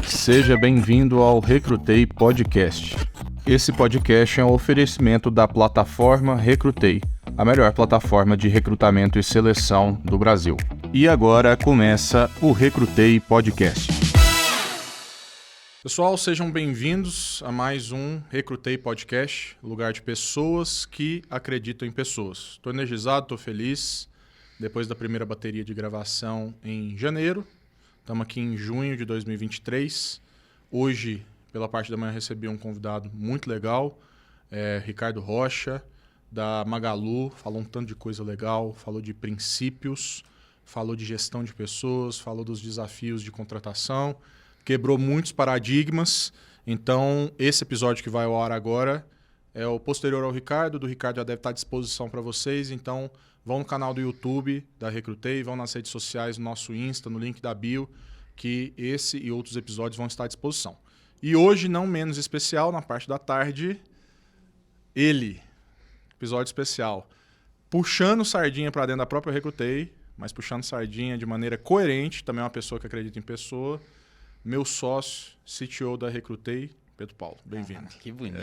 Seja bem-vindo ao Recrutei Podcast. Esse podcast é um oferecimento da plataforma Recrutei, a melhor plataforma de recrutamento e seleção do Brasil. E agora começa o Recrutei Podcast. Pessoal, sejam bem-vindos a mais um Recrutei Podcast, lugar de pessoas que acreditam em pessoas. Estou energizado, estou feliz. Depois da primeira bateria de gravação em janeiro, estamos aqui em junho de 2023. Hoje, pela parte da manhã, recebi um convidado muito legal, Ricardo Rocha, da Magalu. Falou um tanto de coisa legal, falou de princípios, falou de gestão de pessoas, falou dos desafios de contratação, quebrou muitos paradigmas. Então, esse episódio que vai ao ar agora é o posterior ao Ricardo. Do Ricardo já deve estar à disposição para vocês. Então, vão no canal do YouTube da Recrutei, vão nas redes sociais, no nosso Insta, no link da bio, que esse e outros episódios vão estar à disposição. E hoje, não menos especial, na parte da tarde, ele, episódio especial, puxando sardinha para dentro da própria Recrutei, mas puxando sardinha de maneira coerente, também é uma pessoa que acredita em pessoa, meu sócio, CTO da Recrutei, Pedro Paulo. Bem-vindo. Que bonito.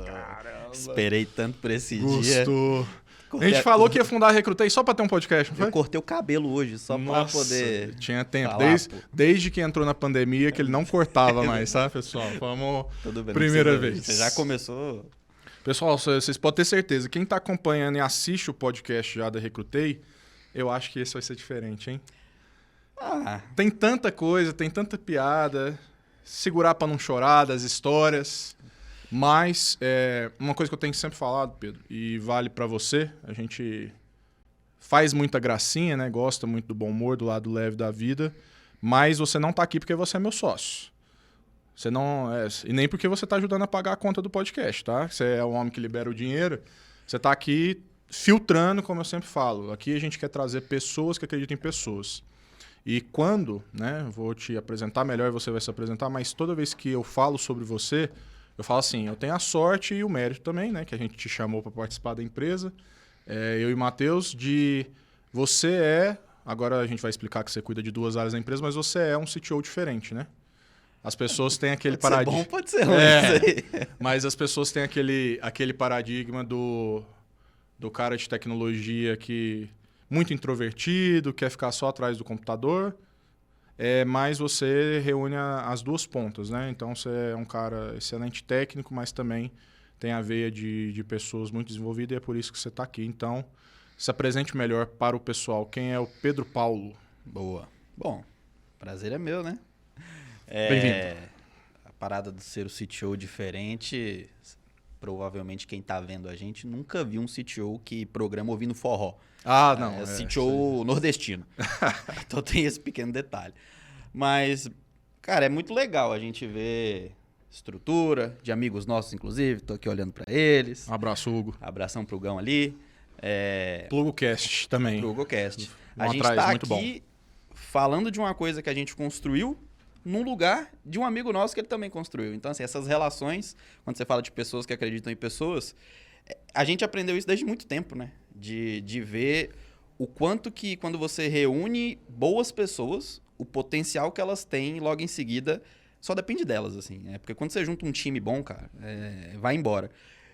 Caramba. Esperei tanto por esse dia. Gostou. A gente falou que ia fundar a Recrutei só para ter um podcast, não foi? Eu cortei o cabelo hoje, só para poder... Tinha tempo. falar, desde que entrou na pandemia, que ele não cortava mais, tá, pessoal? Vamos... Tudo bem, primeira vez. Você já começou... Pessoal, vocês podem ter certeza. Quem está acompanhando e assiste o podcast já da Recrutei, eu acho que esse vai ser diferente, hein? Tem tanta coisa, tem tanta piada, segurar para não chorar das histórias, mas uma coisa que eu tenho sempre falado, Pedro, e vale para você, a gente faz muita gracinha, né? Gosta muito do bom humor, do lado leve da vida, mas você não tá aqui porque você é meu sócio. Você não e nem porque você tá ajudando a pagar a conta do podcast, tá? Você é o homem que libera o dinheiro, você tá aqui filtrando, como eu sempre falo. Aqui a gente quer trazer pessoas que acreditam em pessoas. E quando, né, vou te apresentar melhor e você vai se apresentar, mas toda vez que eu falo sobre você, eu falo assim, eu tenho a sorte e o mérito também, né, que a gente te chamou para participar da empresa, eu e o Matheus, de você agora a gente vai explicar que você cuida de duas áreas da empresa, mas você é um CTO diferente, né? As pessoas têm aquele paradigma... Pode ser bom, pode ser ruim. Mas as pessoas têm aquele paradigma do cara de tecnologia que... muito introvertido, quer ficar só atrás do computador, mas você reúne as duas pontas, né? Então, você é um cara excelente técnico, mas também tem a veia de pessoas muito desenvolvidas e é por isso que você está aqui. Então, se apresente melhor para o pessoal. Quem é o Pedro Paulo? Boa. Bom, prazer é meu, né? Bem-vindo. A parada de ser o CTO diferente, provavelmente quem está vendo a gente nunca viu um CTO que programa ouvindo forró. Não. CTO nordestino. Então tem esse pequeno detalhe. Mas, cara, é muito legal a gente ver estrutura de amigos nossos, inclusive. Tô aqui olhando para eles. Um abraço, Hugo. Abração pro Gão ali. PlugoCast também. PlugoCast. A Vão gente atrás, tá muito aqui falando de uma coisa que a gente construiu num lugar de um amigo nosso que ele também construiu. Então, assim, essas relações, quando você fala de pessoas que acreditam em pessoas, a gente aprendeu isso desde muito tempo, né? De ver o quanto que quando você reúne boas pessoas, o potencial que elas têm logo em seguida só depende delas, assim. Porque quando você junta um time bom, cara, vai embora.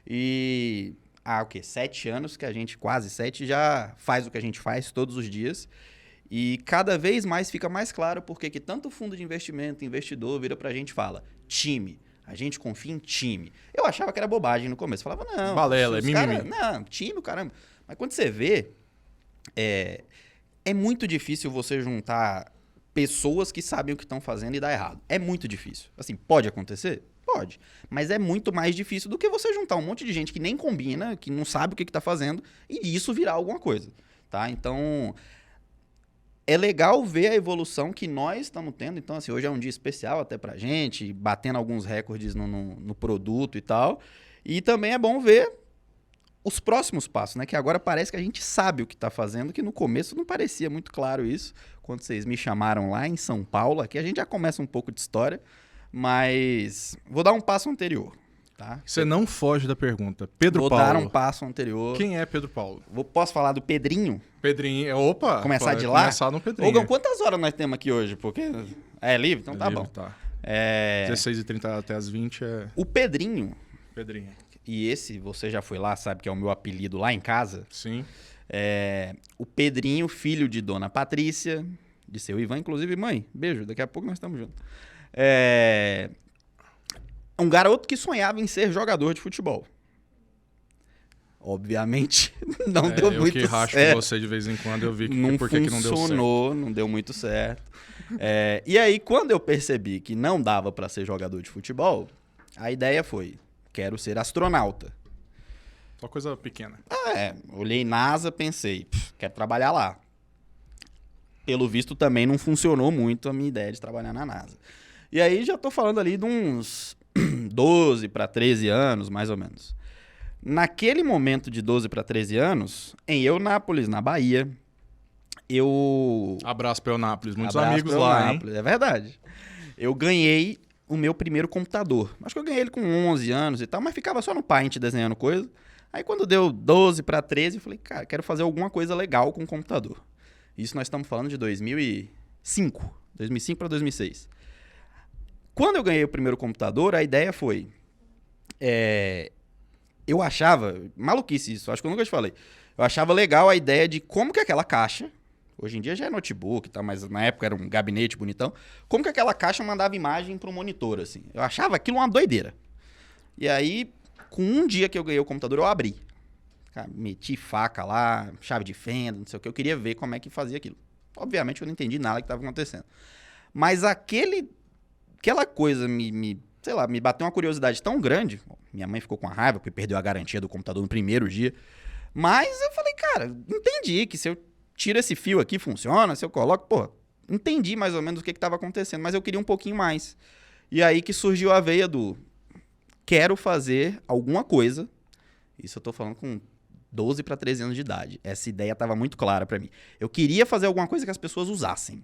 E há 7 anos que a gente, quase 7, já faz o que a gente faz todos os dias. E cada vez mais fica mais claro porque que tanto fundo de investimento, investidor, vira pra gente e fala, time. A gente confia em time. Eu achava que era bobagem no começo. Falava, não. Balela, mimimi. Não, time, caramba. Mas quando você vê, é muito difícil você juntar pessoas que sabem o que estão fazendo e dar errado. É muito difícil. Assim, pode acontecer? Pode. Mas é muito mais difícil do que você juntar um monte de gente que nem combina, que não sabe o que está fazendo, e isso virar alguma coisa. Tá? Então... é legal ver a evolução que nós estamos tendo. Então, assim, hoje é um dia especial até pra gente, batendo alguns recordes no produto e tal. E também é bom ver os próximos passos, né? Que agora parece que a gente sabe o que está fazendo, que no começo não parecia muito claro isso. Quando vocês me chamaram lá em São Paulo, aqui a gente já começa um pouco de história, mas vou dar um passo anterior. tá? Você não foge da pergunta. Pedro Vou Paulo. dar um passo anterior. Quem é Pedro Paulo? Posso falar do Pedrinho? Pedrinho. Opa! Começar pode de lá? Começar no Pedrinho. Ogão, quantas horas nós temos aqui hoje? Porque é livre? Então tá Livre, bom. Tá. É... 16h30 até as 20 é O Pedrinho, Pedrinho. e esse você já foi lá, sabe que é o meu apelido lá em casa. Sim. O Pedrinho, filho de Dona Patrícia, de seu Ivan, inclusive, mãe, beijo, daqui a pouco nós estamos juntos. Um garoto que sonhava em ser jogador de futebol. Obviamente, não deu muito certo. Eu que racho com você de vez em quando, eu vi que Não por que não deu certo. funcionou, não deu muito certo. E aí, quando eu percebi que não dava para ser jogador de futebol, a ideia foi, quero ser astronauta. Só coisa pequena. Olhei NASA, pensei, quero trabalhar lá. Pelo visto, também não funcionou muito a minha ideia de trabalhar na NASA. E aí, já tô falando ali de uns 12 para 13 anos, mais ou menos. Naquele momento de 12 para 13 anos, em Eunápolis, na Bahia, Abraço pra Eunápolis, muitos Abraço amigos pra lá, Eunápolis, hein? É verdade. Eu ganhei o meu primeiro computador. Acho que eu ganhei ele com 11 anos e tal, mas ficava só no Paint desenhando coisa. Aí quando deu 12 para 13, eu falei, cara, quero fazer alguma coisa legal com o computador. Isso nós estamos falando de 2005 para 2006. Quando eu ganhei o primeiro computador, a ideia foi... Eu achava... Maluquice isso, acho que eu nunca te falei. Eu achava legal a ideia de como que aquela caixa... Hoje em dia já é notebook, tá? Mas na época era um gabinete bonitão. Como que aquela caixa mandava imagem para um monitor, assim. Eu achava aquilo uma doideira. E aí, com um dia que eu ganhei o computador, eu abri. Cara, meti faca lá, chave de fenda, não sei o que. Eu queria ver como é que fazia aquilo. Obviamente eu não entendi nada que estava acontecendo. Mas aquela coisa sei lá, me bateu uma curiosidade tão grande. Minha mãe ficou com a raiva porque perdeu a garantia do computador no primeiro dia. Mas eu falei, cara, entendi que se eu tiro esse fio aqui, funciona. Se eu coloco, pô, entendi mais ou menos o que estava acontecendo. Mas eu queria um pouquinho mais. E aí que surgiu a veia do... Quero fazer alguma coisa. Isso eu tô falando com 12 para 13 anos de idade. Essa ideia estava muito clara para mim. Eu queria fazer alguma coisa que as pessoas usassem.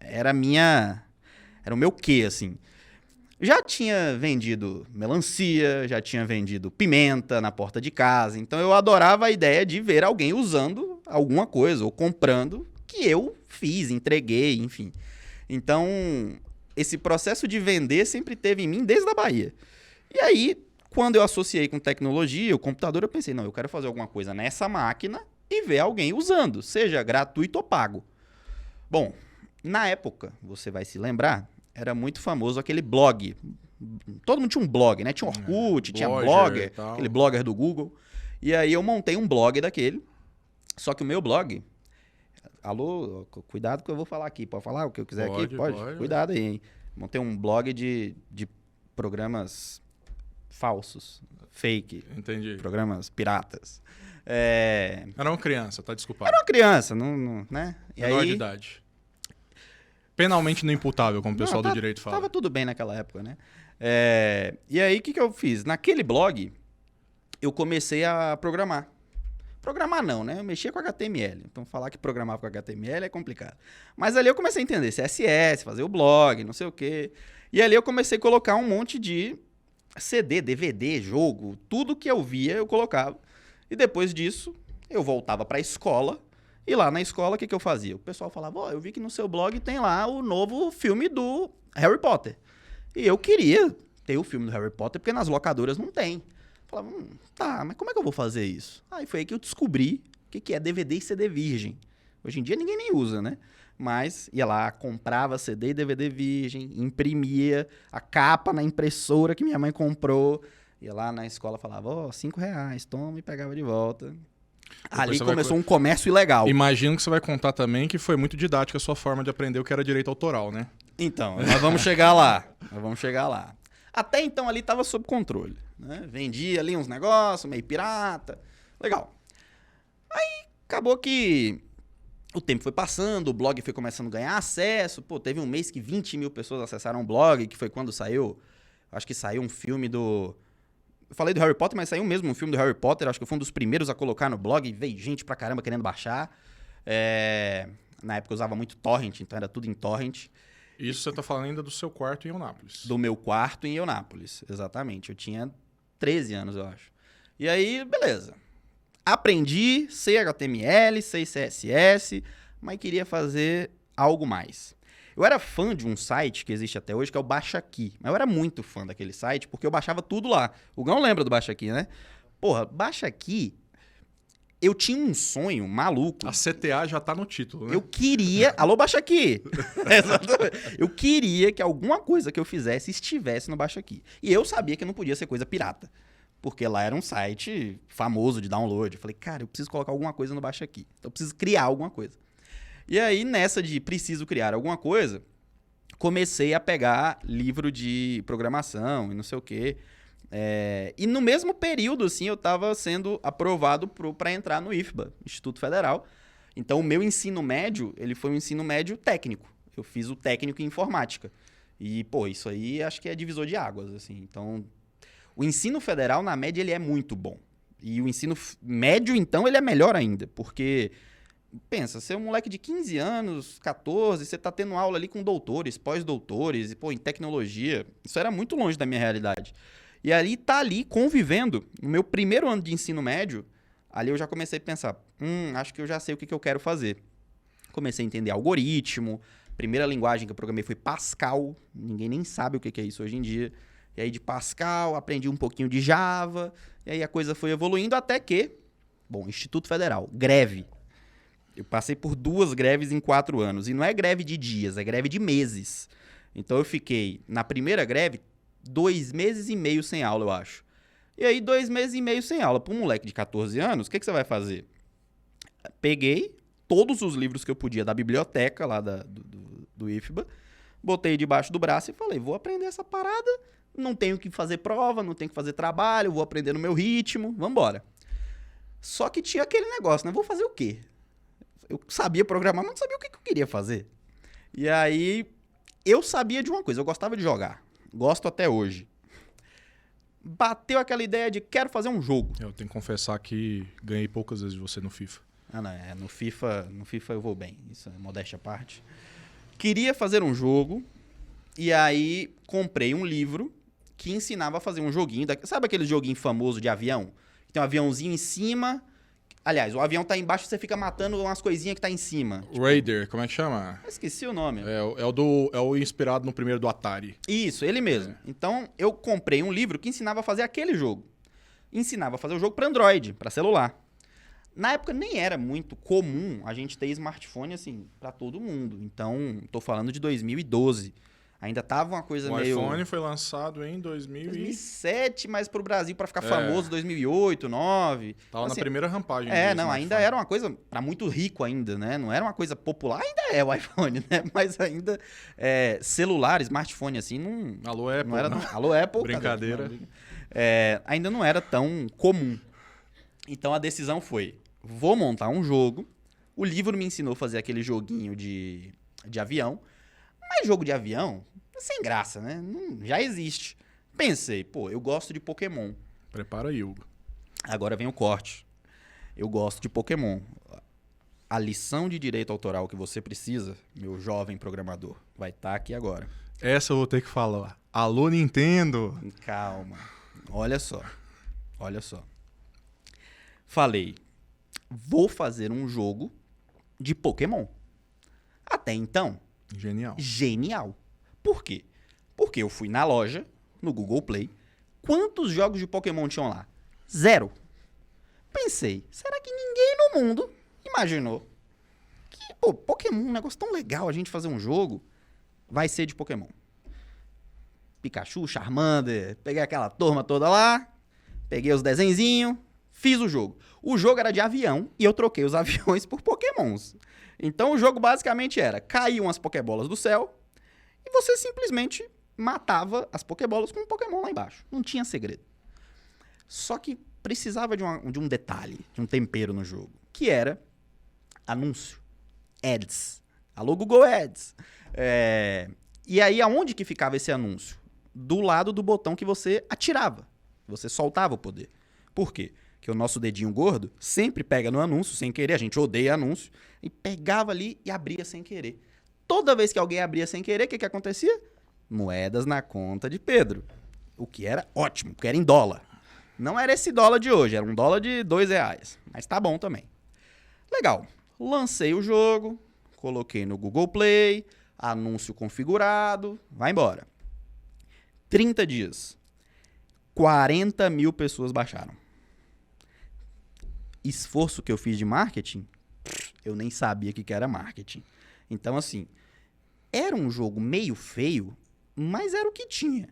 Era o meu quê, assim. Já tinha vendido melancia, já tinha vendido pimenta na porta de casa. Então eu adorava a ideia de ver alguém usando alguma coisa ou comprando que eu fiz, entreguei, enfim. Então, esse processo de vender sempre teve em mim desde a Bahia. E aí, quando eu associei com tecnologia, o computador, eu pensei, não, eu quero fazer alguma coisa nessa máquina e ver alguém usando, seja gratuito ou pago. Bom, na época, você vai se lembrar, era muito famoso aquele blog. Todo mundo tinha um blog, né? Tinha Orkut, tinha Blogger, aquele blogger do Google. E aí eu montei um blog daquele, só que o meu blog... Alô, cuidado que eu vou falar aqui. Pode falar o que eu quiser aqui? Pode. Cuidado aí, hein? Montei um blog de programas... falsos, fake. Entendi. Programas piratas. Era uma criança, tá desculpado. Era uma criança, não, né? E menor aí, de idade. Penalmente não imputável, como o pessoal do direito fala. Tava tudo bem naquela época, né? E aí, o que eu fiz? Naquele blog, eu comecei a programar. Programar não, né? Eu mexia com HTML. Então, falar que programava com HTML é complicado. Mas ali eu comecei a entender CSS, fazer o blog, não sei o quê. E ali eu comecei a colocar um monte de CD, DVD, jogo, tudo que eu via eu colocava. E depois disso, eu voltava para a escola. E lá na escola, o que eu fazia? O pessoal falava, eu vi que no seu blog tem lá o novo filme do Harry Potter. E eu queria ter o filme do Harry Potter, porque nas locadoras não tem. Eu falava, tá, mas como é que eu vou fazer isso? Aí foi aí que eu descobri o que é DVD e CD virgem. Hoje em dia ninguém nem usa, né? Mas ia lá, comprava CD e DVD virgem, imprimia a capa na impressora que minha mãe comprou. Ia lá na escola, falava, R$5, toma, e pegava de volta. Ali começou um comércio ilegal. Imagino que você vai contar também que foi muito didática a sua forma de aprender o que era direito autoral, né? Então, nós vamos chegar lá. Até então ali estava sob controle, né? Vendia ali uns negócios, meio pirata. Legal. Aí acabou que o tempo foi passando, o blog foi começando a ganhar acesso. Pô, teve um mês que 20 mil pessoas acessaram o blog, que foi quando saiu... Acho que saiu um filme do... Eu falei do Harry Potter, mas saiu mesmo um filme do Harry Potter. Acho que eu fui um dos primeiros a colocar no blog. Veio gente pra caramba querendo baixar. Na época eu usava muito torrent, então era tudo em torrent. Isso você tá falando ainda do seu quarto em Eunápolis. Do meu quarto em Eunápolis, exatamente. Eu tinha 13 anos, eu acho. E aí, beleza. Aprendi, sei HTML, sei CSS, mas queria fazer algo mais. Eu era fã de um site que existe até hoje, que é o Baixa Aqui. Mas eu era muito fã daquele site, porque eu baixava tudo lá. O Gão lembra do Baixa Aqui, né? Porra, Baixa Aqui, eu tinha um sonho maluco. A CTA já tá no título, né? Eu queria... Alô, Baixa Aqui! Exatamente. Eu queria que alguma coisa que eu fizesse estivesse no Baixa Aqui. E eu sabia que não podia ser coisa pirata. Porque lá era um site famoso de download. Eu falei, cara, eu preciso colocar alguma coisa no Baixa Aqui. Então eu preciso criar alguma coisa. E aí, nessa de preciso criar alguma coisa, comecei a pegar livro de programação e não sei o quê. E no mesmo período, assim, eu estava sendo aprovado para entrar no IFBA, Instituto Federal. Então, o meu ensino médio, ele foi um ensino médio técnico. Eu fiz o técnico em informática. E, pô, isso aí acho que é divisor de águas, assim. Então, o ensino federal, na média, ele é muito bom. E o ensino médio, então, ele é melhor ainda, porque... Pensa, você é um moleque de 15 anos, 14, você tá tendo aula ali com doutores, pós-doutores, e, pô, em tecnologia. Isso era muito longe da minha realidade. E ali, tá ali, convivendo, no meu primeiro ano de ensino médio, ali eu já comecei a pensar, acho que eu já sei o que eu quero fazer. Comecei a entender algoritmo, primeira linguagem que eu programei foi Pascal, ninguém nem sabe o que é isso hoje em dia. E aí de Pascal, aprendi um pouquinho de Java, e aí a coisa foi evoluindo até que, bom, Instituto Federal, greve. Eu passei por 2 greves em 4 anos. E não é greve de dias, é greve de meses. Então eu fiquei, na primeira greve, 2 meses e meio sem aula, eu acho. E aí, 2 meses e meio sem aula. Para um moleque de 14 anos, o que você vai fazer? Peguei todos os livros que eu podia da biblioteca lá do IFBA, botei debaixo do braço e falei, vou aprender essa parada, não tenho que fazer prova, não tenho que fazer trabalho, vou aprender no meu ritmo, vambora. Só que tinha aquele negócio, né? Vou fazer o quê? Eu sabia programar, mas não sabia o que eu queria fazer. E aí, eu sabia de uma coisa, eu gostava de jogar. Gosto até hoje. Bateu aquela ideia de quero fazer um jogo. Eu tenho que confessar que ganhei poucas vezes de você no FIFA. Ah, não, no FIFA eu vou bem. Isso é modéstia à parte. Queria fazer um jogo, e aí comprei um livro que ensinava a fazer um joguinho. Sabe aquele joguinho famoso de avião? Que tem um aviãozinho em cima... Aliás, o avião tá embaixo e você fica matando umas coisinhas que tá em cima. Raider, como é que chama? Eu esqueci o nome. É o inspirado no primeiro do Atari. Isso, ele mesmo. Então, eu comprei um livro que ensinava a fazer aquele jogo. Ensinava a fazer o jogo para Android, para celular. Na época, nem era muito comum a gente ter smartphone, assim, para todo mundo. Então, tô falando de 2012. Ainda tava uma coisa meio... O iPhone foi lançado em 2007, mas pro Brasil para ficar famoso 2008, 2009. Tava assim, na primeira rampagem. Ainda era uma coisa para muito rico ainda, né? Não era uma coisa popular. Ainda é o iPhone, né? Mas ainda celular, smartphone, assim, não... Alô, Apple. Não era, não. Alô, Apple. Brincadeira. Ainda não era tão comum. Então, a decisão foi, vou montar um jogo. O livro me ensinou a fazer aquele joguinho de avião. Mas jogo de avião, sem graça, né? Já existe. Pensei, pô, eu gosto de Pokémon. Prepara aí, Hugo. Agora vem o corte. Eu gosto de Pokémon. A lição de direito autoral que você precisa, meu jovem programador, vai estar aqui agora. Essa eu vou ter que falar. Alô, Nintendo! Calma. Olha só. Falei, vou fazer um jogo de Pokémon. Até então... Genial. Por quê? Porque eu fui na loja, no Google Play. Quantos jogos de Pokémon tinham lá? 0. Pensei, será que ninguém no mundo imaginou que, pô, Pokémon, um negócio tão legal a gente fazer um jogo, vai ser de Pokémon? Pikachu, Charmander, peguei aquela turma toda lá, peguei os desenzinhos, fiz o jogo. O jogo era de avião e eu troquei os aviões por Pokémons. Então o jogo basicamente era, caíam as Pokébolas do céu e você simplesmente matava as Pokébolas com um Pokémon lá embaixo. Não tinha segredo. Só que precisava de um detalhe, de um tempero no jogo, que era anúncio. Ads. Alô, Google Ads. E aí, aonde que ficava esse anúncio? Do lado do botão que você atirava. Você soltava o poder. Por quê? Que o nosso dedinho gordo sempre pega no anúncio sem querer, a gente odeia anúncio, e pegava ali e abria sem querer. Toda vez que alguém abria sem querer, o que acontecia? Moedas na conta de Pedro. O que era ótimo, porque era em dólar. Não era esse dólar de hoje, era um dólar de R$2. Mas tá bom também. Legal. Lancei o jogo, coloquei no Google Play, anúncio configurado, vai embora. 30 dias. 40 mil pessoas baixaram. Esforço que eu fiz de marketing, eu nem sabia o que era marketing. Então, assim, era um jogo meio feio, mas era o que tinha.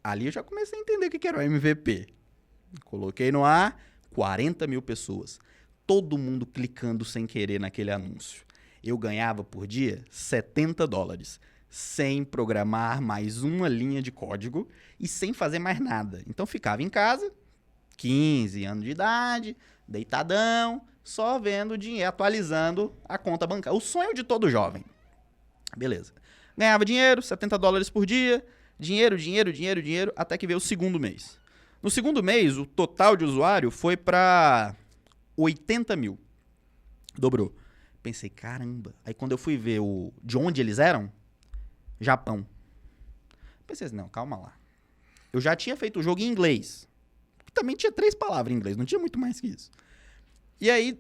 Ali eu já comecei a entender o que era o MVP. Coloquei no ar, 40 mil pessoas. Todo mundo clicando sem querer naquele anúncio. Eu ganhava por dia $70, sem programar mais uma linha de código e sem fazer mais nada. Então ficava em casa, 15 anos de idade, deitadão, só vendo o dinheiro, atualizando a conta bancária. O sonho de todo jovem. Beleza. Ganhava dinheiro, $70 por dia, dinheiro, até que veio o segundo mês. No segundo mês, o total de usuário foi para 80 mil. Dobrou. Pensei, caramba. Aí quando eu fui ver de onde eles eram, Japão. Pensei assim, não, calma lá. Eu já tinha feito o jogo em inglês. Também tinha 3 palavras em inglês, não tinha muito mais que isso. E aí,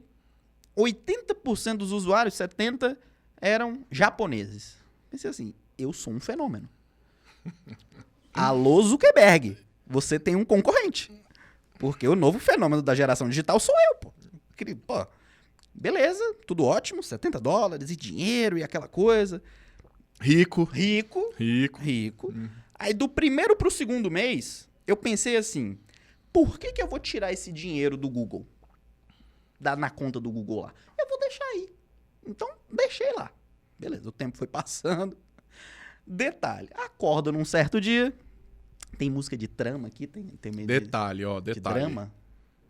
80% dos usuários, 70%, eram japoneses. Pensei assim, eu sou um fenômeno. Alô, Zuckerberg, você tem um concorrente. Porque o novo fenômeno da geração digital sou eu, pô. Pô, beleza, tudo ótimo, $70 e dinheiro e aquela coisa. Rico. Aí do primeiro pro segundo mês, eu pensei assim, por que eu vou tirar esse dinheiro do Google? Na conta do Google lá. Eu vou deixar aí. Então, deixei lá. Beleza, o tempo foi passando. Detalhe, acordo num certo dia. Tem música de trama aqui? Tem meio Detalhe. de drama?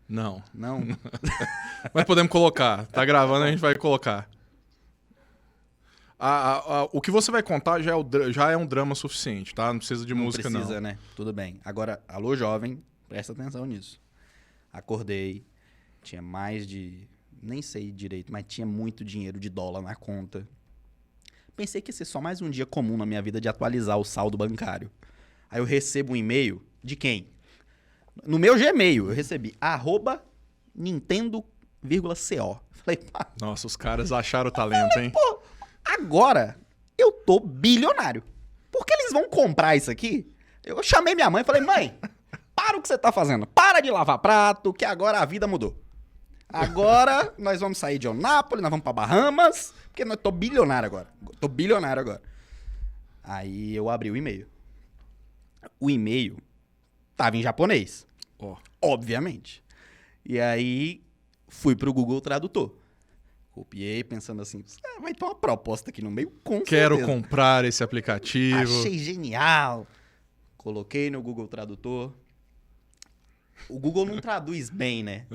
Não. Não? Mas podemos colocar. Tá gravando, a gente vai colocar. O que você vai contar já é um drama suficiente, tá? Não precisa de música, não. Não precisa, né? Tudo bem. Agora, alô, jovem, presta atenção nisso. Acordei, tinha mais de... Nem sei direito, mas tinha muito dinheiro de dólar na conta. Pensei que ia ser só mais um dia comum na minha vida de atualizar o saldo bancário. Aí eu recebo um e-mail de quem? No meu Gmail, eu recebi @nintendo.co. Falei, pá. Nossa, os caras acharam o talento, hein? Pô, agora eu tô bilionário. Por que eles vão comprar isso aqui? Eu chamei minha mãe e falei, mãe, para o que você tá fazendo. Para de lavar prato, que agora a vida mudou. Agora nós vamos sair de Onápolis, nós vamos pra Bahamas, porque eu tô bilionário agora. Aí eu abri o e-mail. O e-mail tava em japonês. Obviamente. E aí fui pro Google Tradutor. Copiei pensando assim, vai ter uma proposta aqui no meio, com Quero certeza. comprar esse aplicativo. Achei genial. Coloquei no Google Tradutor. O Google não traduz bem, né?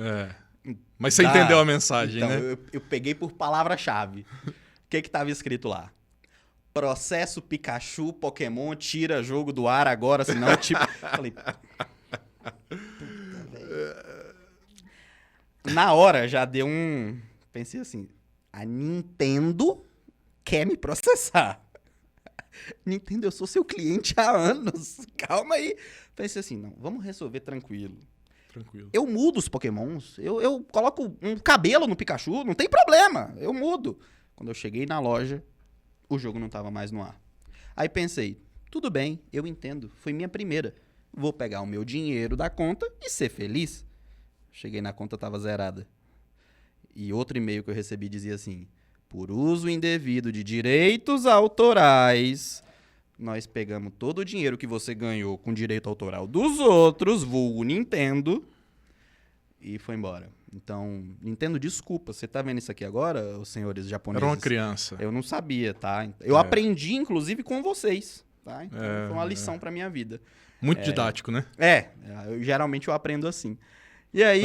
Mas você entendeu a mensagem, então, né? Eu peguei por palavra-chave. O que tava escrito lá? Processo Pikachu Pokémon tira jogo do ar agora, senão tipo... Falei... Puta, na hora já deu um... Pensei assim, a Nintendo quer me processar. Nintendo, eu sou seu cliente há anos. Calma aí. Pensei assim, não, vamos resolver tranquilo. Eu mudo os Pokémons, eu coloco um cabelo no Pikachu, não tem problema, eu mudo. Quando eu cheguei na loja, o jogo não tava mais no ar. Aí pensei, tudo bem, eu entendo, foi minha primeira. Vou pegar o meu dinheiro da conta e ser feliz. Cheguei na conta, tava zerada. E outro e-mail que eu recebi dizia assim, por uso indevido de direitos autorais, nós pegamos todo o dinheiro que você ganhou com direito autoral dos outros, vulgo Nintendo, e foi embora. Então, Nintendo, desculpa, você tá vendo isso aqui agora, os senhores japoneses? Era uma criança. Eu não sabia, tá? Eu aprendi, inclusive, com vocês, tá? Então, foi uma lição pra minha vida. Muito didático, né? Geralmente eu aprendo assim. E aí,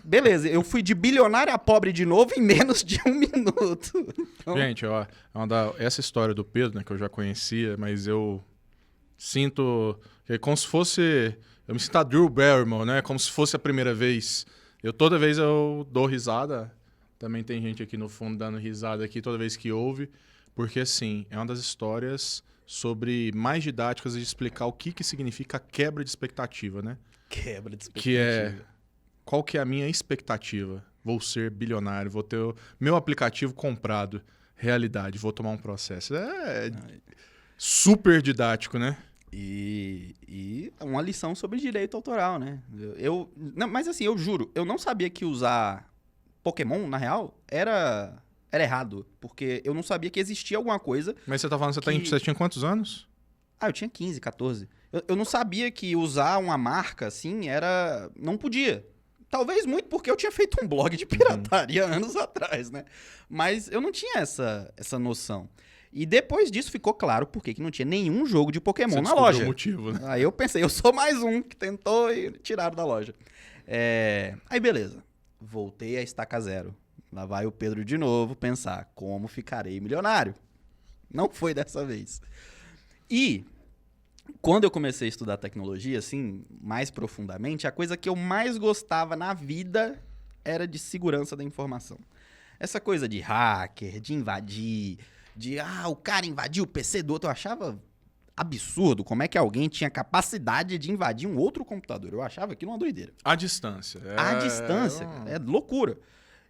beleza, eu fui de bilionário a pobre de novo em menos de 1 minuto. Então... Gente, ó, essa história do Pedro, né, que eu já conhecia, mas eu sinto que é como se fosse... Eu me sinto a Drew Barrymore, né? Como se fosse a primeira vez. Toda vez eu dou risada. Também tem gente aqui no fundo dando risada aqui toda vez que ouve. Porque, assim, é uma das histórias mais didáticas de explicar o que significa a quebra de expectativa, né? Quebra de expectativa. Que é, qual que é a minha expectativa? Vou ser bilionário, vou ter o meu aplicativo comprado. Realidade, vou tomar um processo. É super didático, né? E uma lição sobre direito autoral, né? Não, mas assim, eu juro, eu não sabia que usar Pokémon, na real, era errado. Porque eu não sabia que existia alguma coisa. Mas você tá falando, você tinha quantos anos? Eu tinha 15, 14. Eu não sabia que usar uma marca assim era. Não podia. Talvez muito porque eu tinha feito um blog de pirataria anos atrás, né? Mas eu não tinha essa noção. E depois disso ficou claro por que não tinha nenhum jogo de Pokémon na loja. O motivo, né? Aí eu pensei, eu sou mais um que tentou e tiraram da loja. Aí beleza, voltei a estaca zero. Lá vai o Pedro de novo pensar, como ficarei milionário? Não foi dessa vez. E quando eu comecei a estudar tecnologia, assim, mais profundamente, a coisa que eu mais gostava na vida era de segurança da informação. Essa coisa de hacker, de invadir, o cara invadiu o PC do outro, eu achava absurdo como é que alguém tinha capacidade de invadir um outro computador. Eu achava aquilo uma doideira. À distância. À distância, é loucura.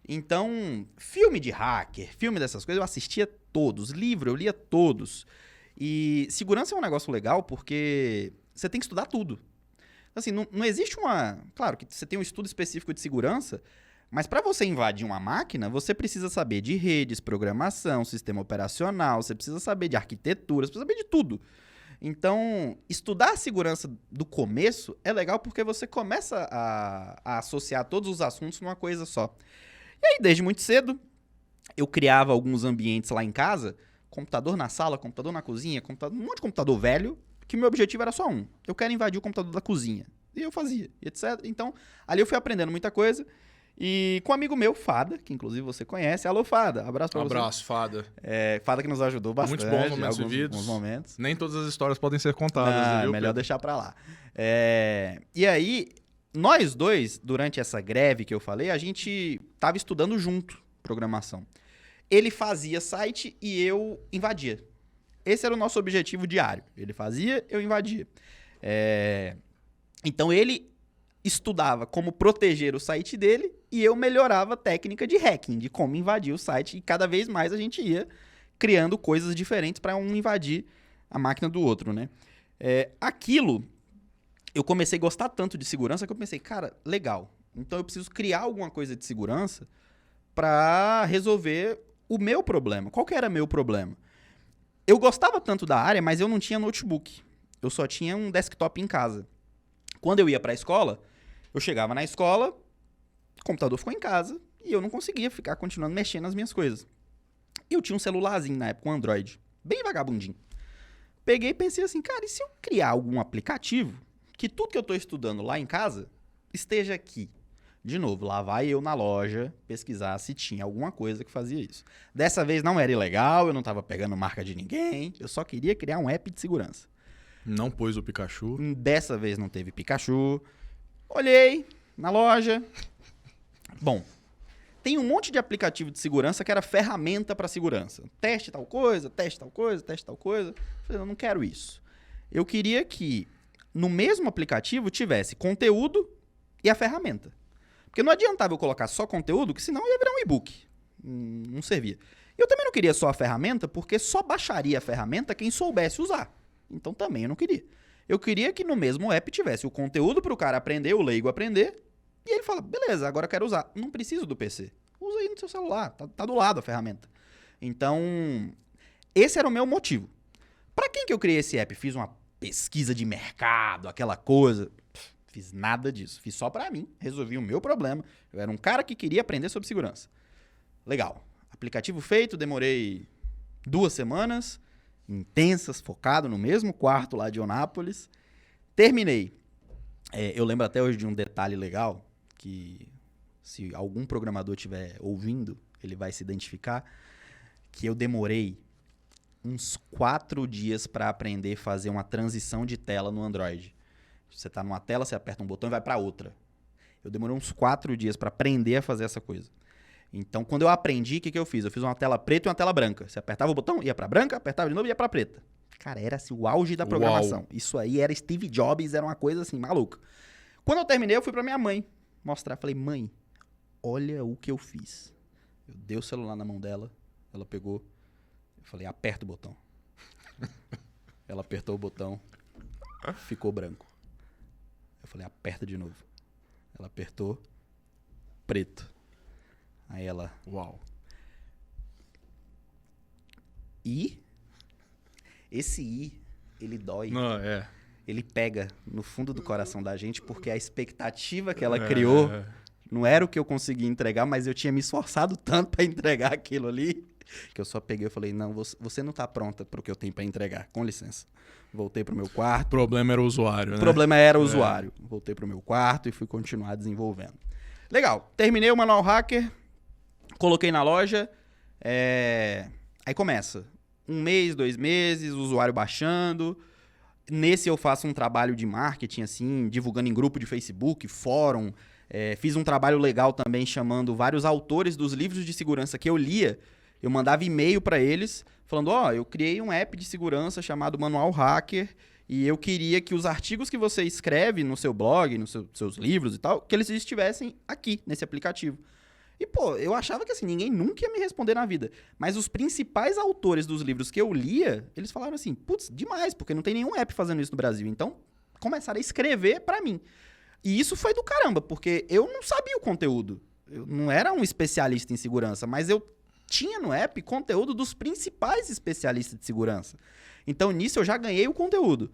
Então, filme de hacker, filme dessas coisas, eu assistia todos. Livro, eu lia todos. E segurança é um negócio legal porque você tem que estudar tudo. Assim, não existe uma... Claro que você tem um estudo específico de segurança, mas para você invadir uma máquina, você precisa saber de redes, programação, sistema operacional, você precisa saber de arquitetura, você precisa saber de tudo. Então, estudar a segurança do começo é legal porque você começa a associar todos os assuntos numa coisa só. E aí, desde muito cedo, eu criava alguns ambientes lá em casa, computador na sala, computador na cozinha, um monte de computador velho, que o meu objetivo era só um. Eu quero invadir o computador da cozinha. E eu fazia, etc. Então, ali eu fui aprendendo muita coisa. E com um amigo meu, Fada, que inclusive você conhece. Alô, Fada. Abraço pra você. Abraço, Fada. Fada que nos ajudou bastante. Muitos bons momentos vividos. Alguns momentos. Nem todas as histórias podem ser contadas, viu, melhor Pedro? deixar pra lá. E aí, nós dois, durante essa greve que eu falei, a gente tava estudando junto programação. Ele fazia site e eu invadia. Esse era o nosso objetivo diário. Ele fazia, eu invadia. Então ele estudava como proteger o site dele e eu melhorava a técnica de hacking, de como invadir o site. E cada vez mais a gente ia criando coisas diferentes para um invadir a máquina do outro, né? Aquilo, eu comecei a gostar tanto de segurança que eu pensei, cara, legal. Então eu preciso criar alguma coisa de segurança para resolver o meu problema. Qual que era meu problema? Eu gostava tanto da área, mas eu não tinha notebook. Eu só tinha um desktop em casa. Quando eu ia para a escola, eu chegava na escola, o computador ficou em casa e eu não conseguia ficar continuando mexendo nas minhas coisas. Eu tinha um celularzinho na época, um Android, bem vagabundinho. Peguei e pensei assim, cara, e se eu criar algum aplicativo que tudo que eu estou estudando lá em casa esteja aqui? De novo, lá vai eu na loja pesquisar se tinha alguma coisa que fazia isso. Dessa vez não era ilegal, eu não estava pegando marca de ninguém, eu só queria criar um app de segurança. Não pôs o Pikachu. Dessa vez não teve Pikachu. Olhei na loja. Bom, tem um monte de aplicativo de segurança que era ferramenta para segurança. Teste tal coisa, teste tal coisa, teste tal coisa. Falei, eu não quero isso. Eu queria que no mesmo aplicativo tivesse conteúdo e a ferramenta. Porque não adiantava eu colocar só conteúdo, que senão ia virar um e-book. Não servia. Eu também não queria só a ferramenta, porque só baixaria a ferramenta quem soubesse usar. Então também eu não queria. Eu queria que no mesmo app tivesse o conteúdo para o cara aprender, o leigo aprender, e ele fala, beleza, agora eu quero usar. Não preciso do PC. Usa aí no seu celular, tá do lado a ferramenta. Então, esse era o meu motivo. Para quem que eu criei esse app? Fiz uma pesquisa de mercado, aquela coisa... Fiz nada disso. Fiz só pra mim. Resolvi o meu problema. Eu era um cara que queria aprender sobre segurança. Legal. Aplicativo feito. Demorei 2 semanas. Intensas, focado no mesmo quarto lá de Onápolis. Terminei. Eu lembro até hoje de um detalhe legal. Que se algum programador estiver ouvindo, ele vai se identificar. Que eu demorei uns 4 dias pra aprender a fazer uma transição de tela no Android. Você tá numa tela, você aperta um botão e vai para outra. Eu demorei uns 4 dias para aprender a fazer essa coisa. Então, quando eu aprendi, o que eu fiz? Eu fiz uma tela preta e uma tela branca. Você apertava o botão, ia para branca, apertava de novo e ia para preta. Cara, era assim, o auge da programação. Uau. Isso aí era Steve Jobs, era uma coisa assim, maluca. Quando eu terminei, eu fui pra minha mãe mostrar. Falei, mãe, olha o que eu fiz. Eu dei o celular na mão dela, ela pegou. Eu falei, aperta o botão. Ela apertou o botão, ficou branco. Eu falei, aperta de novo. Ela apertou, preto. Aí ela, Uau. I? Esse I, ele dói. Não, é. Ele pega no fundo do coração da gente, porque a expectativa que ela criou não era o que eu conseguia entregar, mas eu tinha me esforçado tanto para entregar aquilo ali, que eu só peguei e falei, não, você não tá pronta pro que eu tenho para entregar, com licença. Voltei pro meu quarto. O problema era o usuário, né? O problema era o usuário. Voltei pro meu quarto e fui continuar desenvolvendo. Legal, terminei o Manual Hacker, coloquei na loja, aí começa. 1 mês, 2 meses, o usuário baixando. Nesse eu faço um trabalho de marketing, assim, divulgando em grupo de Facebook, fórum. Fiz um trabalho legal também chamando vários autores dos livros de segurança que eu lia. Eu mandava e-mail para eles falando, eu criei um app de segurança chamado Manual Hacker e eu queria que os artigos que você escreve no seu blog, nos seus livros e tal, que eles estivessem aqui, nesse aplicativo. E, pô, eu achava que assim, ninguém nunca ia me responder na vida. Mas os principais autores dos livros que eu lia, eles falaram assim, putz, demais, porque não tem nenhum app fazendo isso no Brasil. Então, começaram a escrever pra mim. E isso foi do caramba, porque eu não sabia o conteúdo. Eu não era um especialista em segurança, mas eu tinha no app conteúdo dos principais especialistas de segurança. Então, nisso eu já ganhei o conteúdo.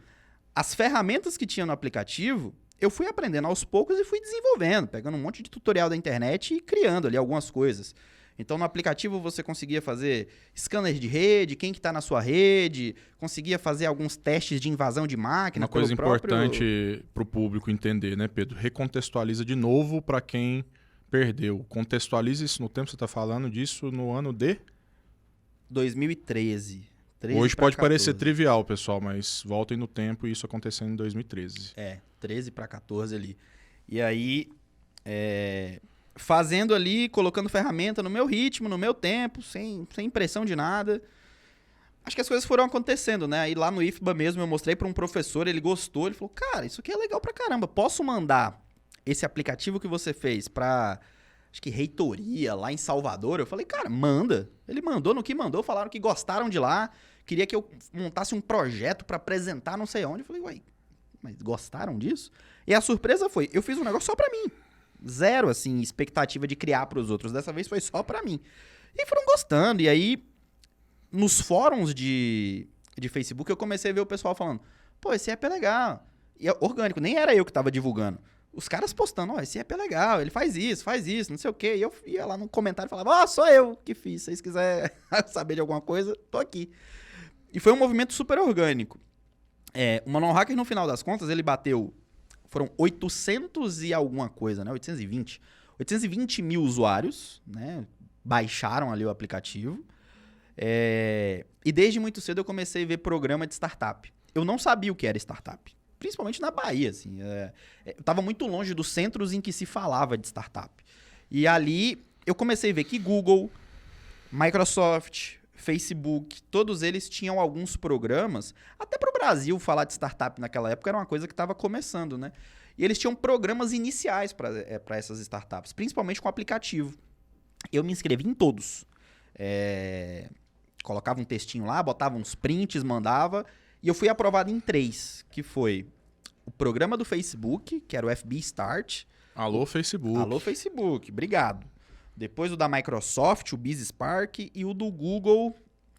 As ferramentas que tinha no aplicativo, eu fui aprendendo aos poucos e fui desenvolvendo, pegando um monte de tutorial da internet e criando ali algumas coisas. Então, no aplicativo você conseguia fazer scanner de rede, quem que tá na sua rede, conseguia fazer alguns testes de invasão de máquina. Uma coisa importante para o público entender, né, Pedro? Recontextualiza de novo para quem perdeu. Contextualiza isso no tempo, você está falando disso no ano de? 2013. Hoje pode parecer trivial, pessoal, mas voltem no tempo e isso acontecendo em 2013. 13 para 14 ali. E aí, fazendo ali, colocando ferramenta no meu ritmo, no meu tempo, sem pressão de nada. Acho que as coisas foram acontecendo, né? Aí lá no IFBA mesmo eu mostrei para um professor, ele gostou, ele falou, cara, isso aqui é legal pra caramba, posso mandar esse aplicativo que você fez pra, acho que reitoria lá em Salvador? Eu falei, cara, manda. Ele mandou, no que mandou, falaram que gostaram de lá, queria que eu montasse um projeto pra apresentar não sei onde. Eu falei, uai, mas gostaram disso? E a surpresa foi, eu fiz um negócio só pra mim. Zero, assim, expectativa de criar pros outros. Dessa vez foi só pra mim. E foram gostando. E aí, nos fóruns de Facebook, eu comecei a ver o pessoal falando, pô, esse app é legal. E é orgânico, nem era eu que tava divulgando. Os caras postando, esse app é legal, ele faz isso, não sei o quê. E eu ia lá no comentário e falava, sou eu que fiz. Se vocês quiserem saber de alguma coisa, tô aqui. E foi um movimento super orgânico. O Manual Hacker, no final das contas, ele bateu... Foram 800 e alguma coisa, né? 820 mil usuários, né? Baixaram ali o aplicativo. E desde muito cedo eu comecei a ver programa de startup. Eu não sabia o que era startup. Principalmente na Bahia, assim. Eu estava muito longe dos centros em que se falava de startup. E ali eu comecei a ver que Google, Microsoft, Facebook, todos eles tinham alguns programas. Até para o Brasil falar de startup naquela época era uma coisa que estava começando, né? E eles tinham programas iniciais para essas startups, principalmente com aplicativo. Eu me inscrevi em todos. Colocava um textinho lá, botava uns prints, mandava. E eu fui aprovado em 3, que foi o programa do Facebook, que era o FB Start. Alô, Facebook. Alô, Facebook. Obrigado. Depois o da Microsoft, o BizSpark, e o do Google.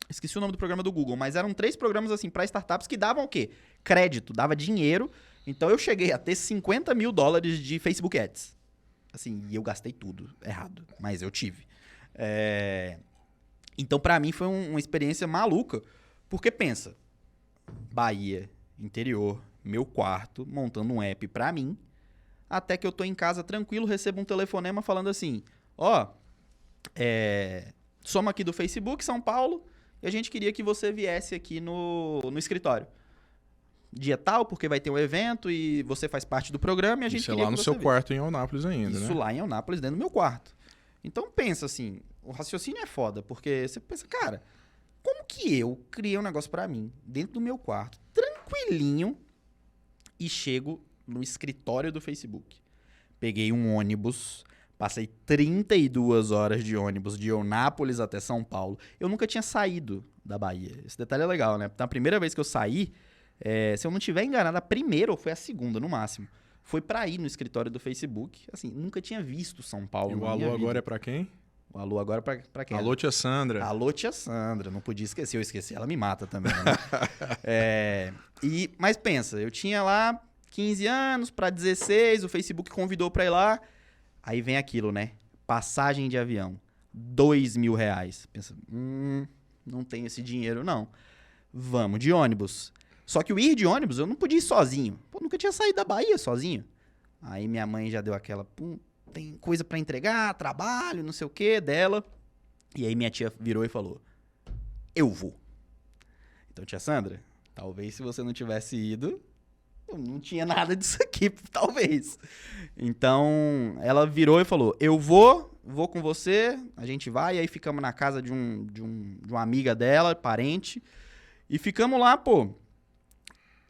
Esqueci o nome do programa do Google, mas eram 3 programas assim para startups que davam o quê? Crédito, dava dinheiro. Então eu cheguei a ter $50 mil de Facebook Ads. Assim, e eu gastei tudo errado, mas eu tive. Então para mim foi uma experiência maluca, porque pensa, Bahia, interior, meu quarto, montando um app para mim, até que eu tô em casa tranquilo, recebo um telefonema falando assim, somos aqui do Facebook, São Paulo, e a gente queria que você viesse aqui no escritório. Dia tal, porque vai ter um evento e você faz parte do programa e a gente queria que você lá no seu quarto em Eunápolis ainda, né? Isso lá em Eunápolis, dentro do meu quarto. Então pensa assim, o raciocínio é foda, porque você pensa, cara, como que eu criei um negócio pra mim, dentro do meu quarto, tranquilinho, e chego no escritório do Facebook. Peguei um ônibus, passei 32 horas de ônibus de Eunápolis até São Paulo. Eu nunca tinha saído da Bahia. Esse detalhe é legal, né? Na primeira vez que eu saí, se eu não tiver enganado, a primeira ou foi a segunda, no máximo, foi pra ir no escritório do Facebook. Assim, nunca tinha visto São Paulo. E o alô agora é pra quem? O alô agora pra quem? Alô, tia Sandra. Alô, tia Sandra. Não podia esquecer. Eu esqueci, ela me mata também. Né? Mas pensa, eu tinha lá 15 anos pra 16, o Facebook convidou pra ir lá. Aí vem aquilo, né? Passagem de avião. R$2.000. Pensa, não tenho esse dinheiro, não. Vamos de ônibus. Só que o ir de ônibus, eu não podia ir sozinho. Pô, nunca tinha saído da Bahia sozinho. Aí minha mãe já deu aquela, tem coisa pra entregar, trabalho, não sei o que, dela. E aí minha tia virou e falou, eu vou. Então, tia Sandra, talvez se você não tivesse ido, eu não tinha nada disso aqui, talvez. Então, ela virou e falou, eu vou com você, a gente vai. E aí ficamos na casa de uma amiga dela, parente. E ficamos lá, pô.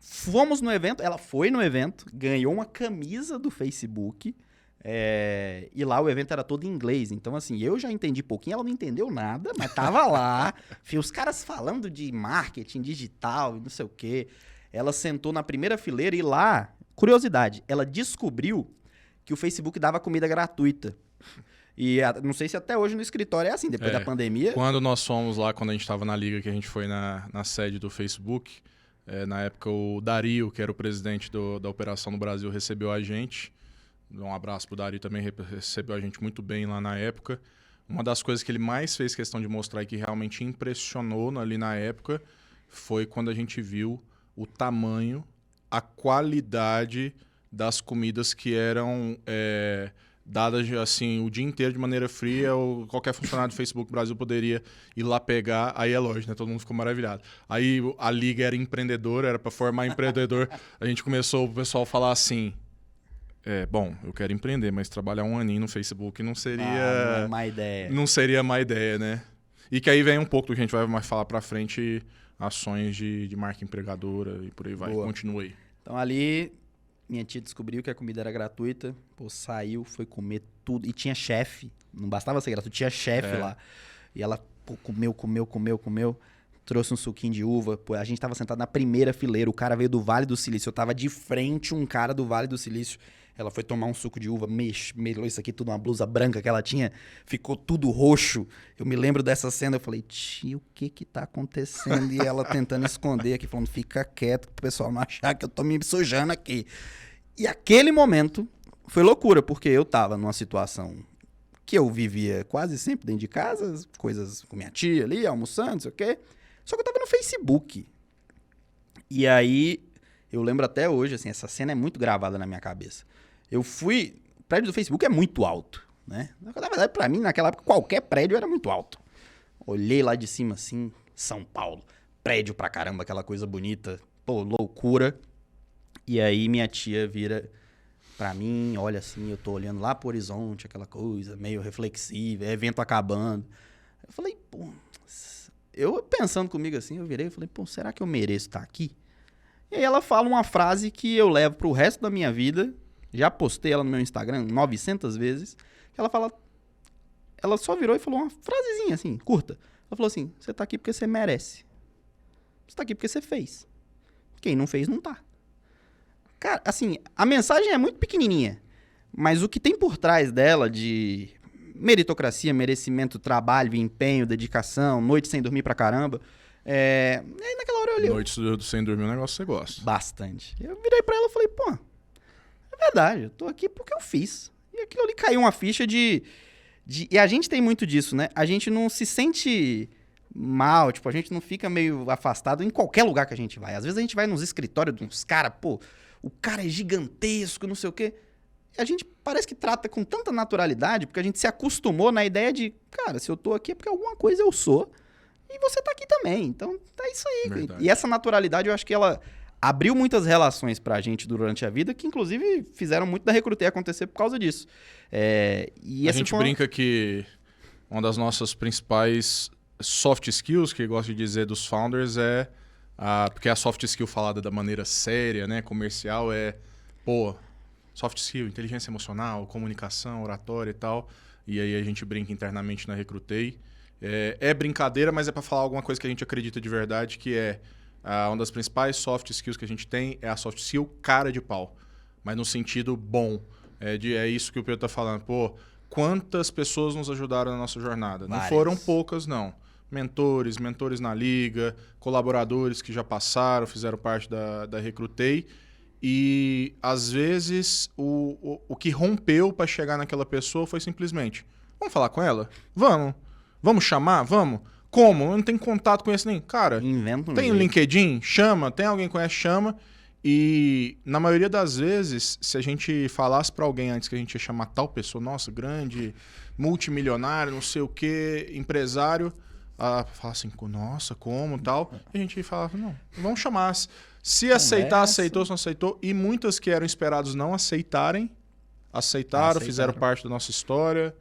Fomos no evento, ela foi no evento, ganhou uma camisa do Facebook. E lá o evento era todo em inglês. Então, assim, eu já entendi pouquinho, ela não entendeu nada, mas tava lá. Os caras falando de marketing digital e não sei o quê. Ela sentou na primeira fileira e lá, curiosidade, ela descobriu que o Facebook dava comida gratuita. E não sei se até hoje no escritório é assim, depois da pandemia. Quando nós fomos lá, quando a gente estava na liga, que a gente foi na sede do Facebook, na época o Dario, que era o presidente da operação no Brasil, recebeu a gente. Um abraço pro Dario, também recebeu a gente muito bem lá na época. Uma das coisas que ele mais fez questão de mostrar e que realmente impressionou ali na época foi quando a gente viu o tamanho, a qualidade das comidas que eram dadas assim o dia inteiro de maneira fria. Ou qualquer funcionário do Facebook Brasil poderia ir lá pegar. Aí é lógico, né? Todo mundo ficou maravilhado. Aí a liga era empreendedora, era para formar empreendedor. A gente começou o pessoal a falar assim... bom, eu quero empreender, mas trabalhar um aninho no Facebook não seria... não é má ideia. Não seria má ideia, né? E que aí vem um pouco do que a gente vai mais falar pra frente, ações de marca empregadora e por aí vai. Boa. Continua aí. Então ali, minha tia descobriu que a comida era gratuita, pô, saiu, foi comer tudo. E tinha chefe, não bastava ser gratuito, tinha chefe lá. E ela comeu. Trouxe um suquinho de uva. Pô, a gente tava sentado na primeira fileira, o cara veio do Vale do Silício. Eu tava de frente um cara do Vale do Silício. Ela foi tomar um suco de uva, melou isso aqui tudo, uma blusa branca que ela tinha, ficou tudo roxo. Eu me lembro dessa cena, eu falei, tia, o que tá acontecendo? E ela tentando esconder aqui, falando, fica quieto, pro pessoal não achar que eu tô me sujando aqui. E aquele momento foi loucura, porque eu tava numa situação que eu vivia quase sempre dentro de casa, coisas com minha tia ali, almoçando, não sei o quê. Só que eu tava no Facebook. E aí, eu lembro até hoje, assim, essa cena é muito gravada na minha cabeça. O prédio do Facebook é muito alto, né? Na verdade, pra mim, naquela época, qualquer prédio era muito alto. Olhei lá de cima, assim, São Paulo, prédio pra caramba, aquela coisa bonita, pô, loucura. E aí minha tia vira pra mim, olha assim, eu tô olhando lá pro horizonte, aquela coisa meio reflexiva, evento acabando. Eu falei, pô, eu pensando comigo assim, eu virei e falei, pô, será que eu mereço estar aqui? E aí ela fala uma frase que eu levo pro resto da minha vida. Já postei ela no meu Instagram 900 vezes. Ela só virou e falou uma frasezinha assim, curta. Ela falou assim, você tá aqui porque você merece. Você tá aqui porque você fez. Quem não fez, não tá. Cara, assim, a mensagem é muito pequenininha. Mas o que tem por trás dela de meritocracia, merecimento, trabalho, empenho, dedicação, noite sem dormir pra caramba... Aí naquela hora eu olhei... Noite sem dormir é um negócio que você gosta. Bastante. Eu virei pra ela e falei, pô... É verdade, eu tô aqui porque eu fiz. E aquilo ali caiu uma ficha de... E a gente tem muito disso, né? A gente não se sente mal, tipo, a gente não fica meio afastado em qualquer lugar que a gente vai. Às vezes a gente vai nos escritórios de uns caras, pô, o cara é gigantesco, não sei o quê. E a gente parece que trata com tanta naturalidade, porque a gente se acostumou na ideia de, cara, se eu tô aqui é porque alguma coisa eu sou, e você tá aqui também. Então, é isso aí. Verdade. E essa naturalidade, eu acho que ela... abriu muitas relações pra gente durante a vida, que inclusive fizeram muito da Recrutei acontecer por causa disso. A gente brinca que uma das nossas principais soft skills, que eu gosto de dizer dos founders, porque a soft skill falada da maneira séria, né, comercial, pô, soft skill, inteligência emocional, comunicação, oratória e tal. E aí a gente brinca internamente na Recrutei. É brincadeira, mas é para falar alguma coisa que a gente acredita de verdade, que uma das principais soft skills que a gente tem é a soft skill cara de pau. Mas no sentido bom. É isso que o Pedro tá falando. Pô, quantas pessoas nos ajudaram na nossa jornada? Várias. Não foram poucas, não. Mentores na liga, colaboradores que já passaram, fizeram parte da Recrutei. E, às vezes, o que rompeu para chegar naquela pessoa foi simplesmente: vamos falar com ela? Vamos chamar? Vamos? Como? Eu não tenho contato com esse nem. Cara, Inventa um tem jeito. LinkedIn? Chama. Tem alguém que conhece? Chama. E, na maioria das vezes, se a gente falasse para alguém antes que a gente ia chamar tal pessoa, nossa, grande, multimilionário, não sei o quê, empresário, fala assim, nossa, como tal? E a gente falava, não, vamos chamar. Se aceitar, aceitou, se não aceitou. E muitas que eram esperados não aceitaram, fizeram parte da nossa história.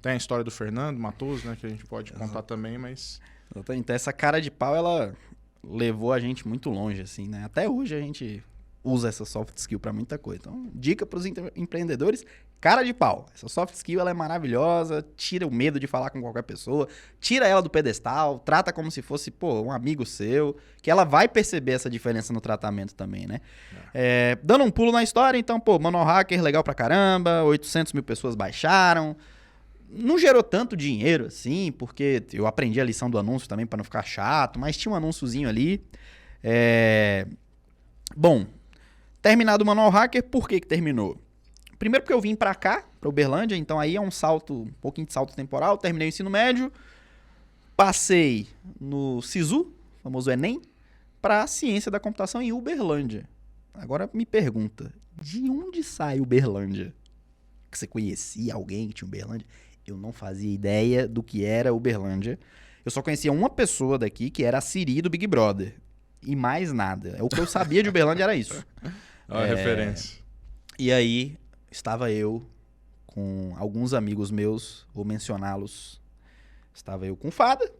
Tem a história do Fernando Matoso, né, que a gente pode contar também, mas... Então essa cara de pau, ela levou a gente muito longe, assim, né? Até hoje a gente usa essa soft skill para muita coisa. Então, dica para os empreendedores, cara de pau. Essa soft skill, ela é maravilhosa, tira o medo de falar com qualquer pessoa, tira ela do pedestal, trata como se fosse, pô, um amigo seu, que ela vai perceber essa diferença no tratamento também, né? Dando um pulo na história, então, pô, Manual Hacker, legal pra caramba, 800 mil pessoas baixaram, não gerou tanto dinheiro assim, porque eu aprendi a lição do anúncio também para não ficar chato, mas tinha um anúnciozinho ali. Bom, terminado o Manual Hacker, por que terminou? Primeiro porque eu vim para cá, para Uberlândia, então aí é um pouquinho de salto temporal, terminei o ensino médio, passei no SISU, famoso Enem, para Ciência da Computação em Uberlândia. Agora me pergunta, de onde sai Uberlândia? Que você conhecia alguém que tinha Uberlândia? Eu não fazia ideia do que era Uberlândia. Eu só conhecia uma pessoa daqui, que era a Siri do Big Brother. E mais nada. O que eu sabia de Uberlândia era isso. Olha a referência. E aí, estava eu com alguns amigos meus, vou mencioná-los. Estava eu com o Fada,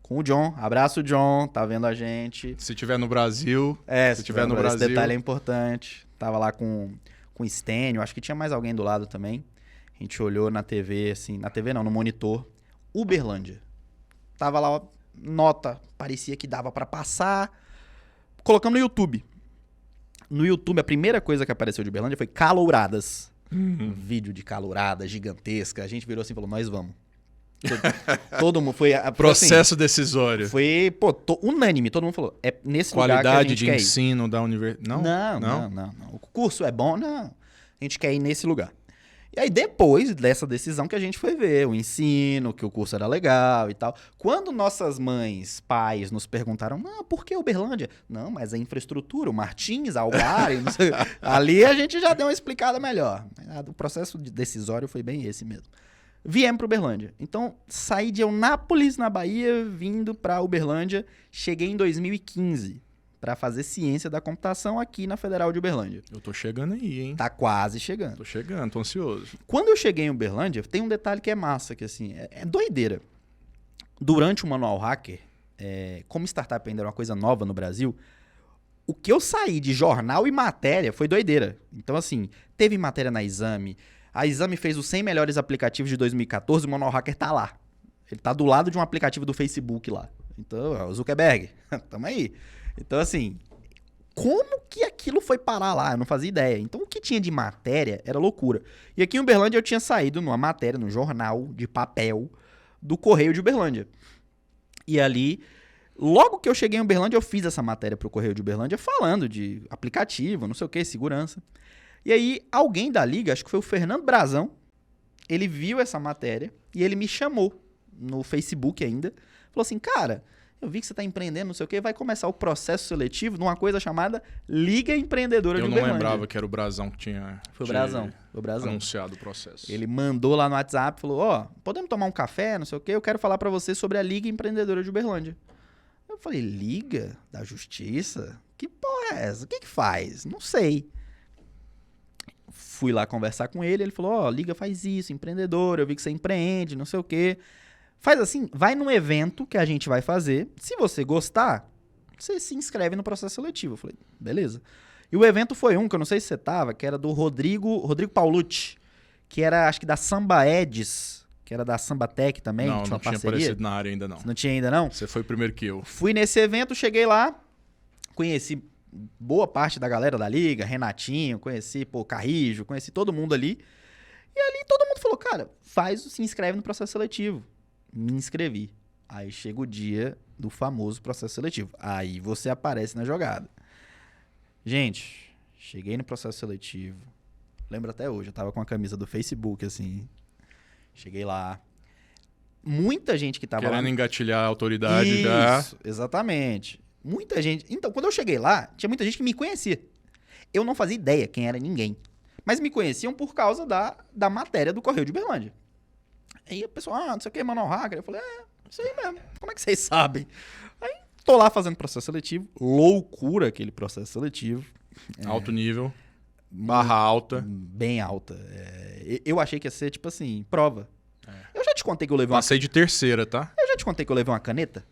com o John. Abraço, John, tá vendo a gente. Se tiver no Brasil. Se tiver no Brasil. Esse detalhe é importante. Tava lá com o Stênio, acho que tinha mais alguém do lado também. A gente olhou na TV, assim, na TV não, no monitor, Uberlândia. Tava lá, nota, parecia que dava pra passar. Colocamos no YouTube. No YouTube, a primeira coisa que apareceu de Uberlândia foi calouradas. Um vídeo de calourada gigantesca. A gente virou assim e falou, nós vamos. Todo mundo foi... Processo assim, decisório. Foi, unânime. Todo mundo falou, é nesse Qualidade lugar que a gente de quer ensino da universidade. Não. O curso é bom? Não. A gente quer ir nesse lugar. E aí, depois dessa decisão que a gente foi ver o ensino, que o curso era legal e tal. Quando nossas mães, pais nos perguntaram, por que Uberlândia? Não, mas a infraestrutura, o Martins, a Algar, não sei. Ali a gente já deu uma explicada melhor. O processo decisório foi bem esse mesmo. Viemos para Uberlândia. Então, saí de Eunápolis, na Bahia, vindo para Uberlândia. Cheguei em 2015. Para fazer ciência da computação aqui na Federal de Uberlândia. Eu tô chegando aí, hein? Tá quase chegando. Tô chegando, tô ansioso. Quando eu cheguei em Uberlândia, tem um detalhe que é massa, que assim, é doideira. Durante o Manual Hacker, como startup ainda era uma coisa nova no Brasil, o que eu saí de jornal e matéria foi doideira. Então assim, teve matéria na Exame, a Exame fez os 100 melhores aplicativos de 2014, o Manual Hacker tá lá. Ele tá do lado de um aplicativo do Facebook lá. Então, o Zuckerberg, tamo aí. Então, assim, como que aquilo foi parar lá? Eu não fazia ideia. Então, o que tinha de matéria era loucura. E aqui em Uberlândia eu tinha saído numa matéria, no jornal de papel do Correio de Uberlândia. E ali, logo que eu cheguei em Uberlândia, eu fiz essa matéria pro Correio de Uberlândia falando de aplicativo, não sei o que, segurança. E aí, alguém da Liga, acho que foi o Fernando Brazão, ele viu essa matéria e ele me chamou no Facebook ainda. Falou assim, cara... Eu vi que você está empreendendo, não sei o quê, vai começar o processo seletivo numa coisa chamada Liga Empreendedora de Uberlândia. Eu não lembrava que era o Brazão que tinha Foi o Brazão. anunciado o processo. Ele mandou lá no WhatsApp, falou, podemos tomar um café, não sei o quê, eu quero falar para você sobre a Liga Empreendedora de Uberlândia. Eu falei, Liga da Justiça? Que porra é essa? O que faz? Não sei. Fui lá conversar com ele, ele falou, Liga faz isso, empreendedora, eu vi que você empreende, não sei o quê. Faz assim, vai num evento que a gente vai fazer. Se você gostar, você se inscreve no processo seletivo. Eu falei, beleza. E o evento foi um, que eu não sei se você tava, que era do Rodrigo Paulucci, que era, acho que da Samba Eds, que era da Samba Tech também, Não, tinha não uma tinha parceria. aparecido na área ainda não. Você não tinha ainda, não? Você foi primeiro que eu. Fui nesse evento, cheguei lá, conheci boa parte da galera da liga, Renatinho, conheci, Carrijo, conheci todo mundo ali. E ali todo mundo falou, cara, se inscreve no processo seletivo. Me inscrevi. Aí chega o dia do famoso processo seletivo. Aí você aparece na jogada. Gente, cheguei no processo seletivo. Lembro até hoje, eu tava com a camisa do Facebook, assim. Cheguei lá. Muita gente que tava Querendo lá... engatilhar a autoridade já. Isso, exatamente. Muita gente... Então, quando eu cheguei lá, tinha muita gente que me conhecia. Eu não fazia ideia quem era ninguém. Mas me conheciam por causa da matéria do Correio de Uberlândia. Aí a pessoa, não sei o que, Manuel Hacker. Eu falei, isso aí mesmo. Como é que vocês sabem? Aí, tô lá fazendo processo seletivo. Loucura aquele processo seletivo. Alto nível. Barra alta. Bem alta. Eu achei que ia ser, tipo assim, prova. Eu já te contei que eu levei Passei de terceira, tá? Eu já te contei que eu levei uma caneta?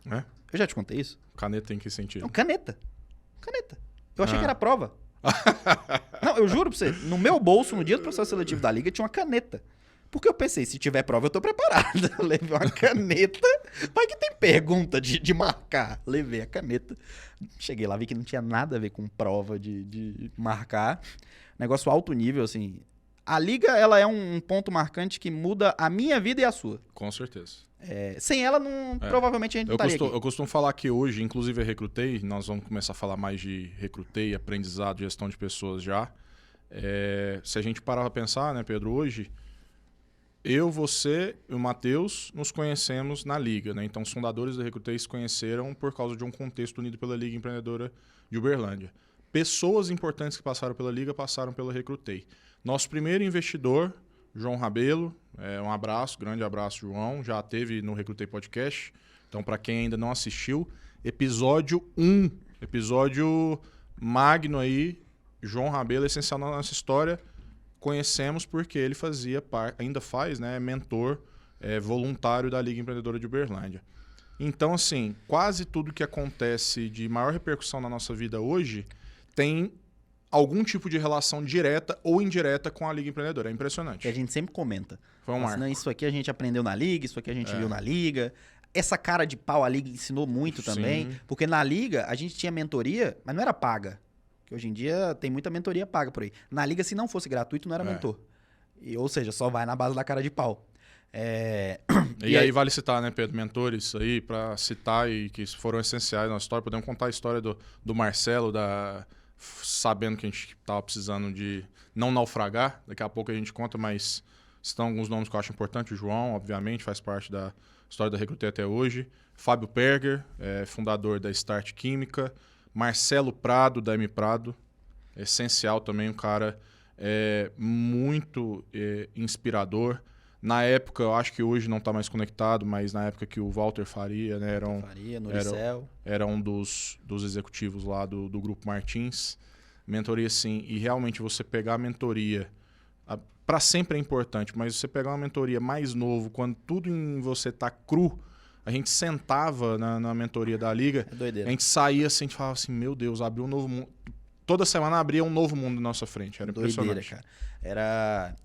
É? Eu já te contei isso? Caneta em que sentido? Não, caneta. Caneta. Eu achei que era prova. Não, eu juro pra você. No meu bolso, no dia do processo seletivo da liga, tinha uma caneta. Porque eu pensei, se tiver prova, eu tô preparado. Eu levei uma caneta. Vai que tem pergunta de marcar. Levei a caneta. Cheguei lá, vi que não tinha nada a ver com prova de marcar. Negócio alto nível, assim. A liga, ela é um ponto marcante que muda a minha vida e a sua. Com certeza. Sem ela, provavelmente a gente não estaria aqui. Eu costumo falar que hoje, inclusive a Recrutei, nós vamos começar a falar mais de Recrutei, aprendizado, gestão de pessoas já. Se a gente parar para pensar, né, Pedro, hoje, eu, você e o Matheus nos conhecemos na Liga, né? Então, os fundadores da Recrutei se conheceram por causa de um contexto unido pela Liga Empreendedora de Uberlândia. Pessoas importantes que passaram pela Liga passaram pela Recrutei. Nosso primeiro investidor, João Rabelo, um abraço, grande abraço, João, já esteve no Recrutei Podcast. Então, para quem ainda não assistiu, episódio 1, episódio magno aí, João Rabelo, essencial na nossa história. Conhecemos porque ele ainda faz, né, mentor voluntário da Liga Empreendedora de Uberlândia. Então, assim, quase tudo que acontece de maior repercussão na nossa vida hoje tem algum tipo de relação direta ou indireta com a Liga Empreendedora. É impressionante. Que a gente sempre comenta. Foi um marco. Não, isso aqui a gente aprendeu na Liga, isso aqui a gente viu na Liga. Essa cara de pau a Liga ensinou muito também. Sim. Porque na Liga a gente tinha mentoria, mas não era paga. Que hoje em dia tem muita mentoria paga por aí. Na Liga, se não fosse gratuito, não era mentor. Ou seja, só vai na base da cara de pau. E aí vale citar, né, Pedro? Mentores aí para citar e que foram essenciais na história. Podemos contar a história do Marcelo, sabendo que a gente estava precisando de não naufragar. Daqui a pouco a gente conta, mas estão alguns nomes que eu acho importantes. O João, obviamente, faz parte da história da Recrutei até hoje. Fábio Perger, fundador da Start Química. Marcelo Prado, da M Prado, essencial também, um cara muito inspirador. Na época, eu acho que hoje não está mais conectado, mas na época que o Walter Faria, né, era um dos executivos lá do Grupo Martins. Mentoria, sim, e realmente você pegar a mentoria, para sempre é importante, mas você pegar uma mentoria mais novo, quando tudo em você está cru. A gente sentava na mentoria da Liga, a gente saía assim, a gente falava assim, meu Deus, abriu um novo mundo. Toda semana abria um novo mundo na nossa frente, era impressionante. Cara. Era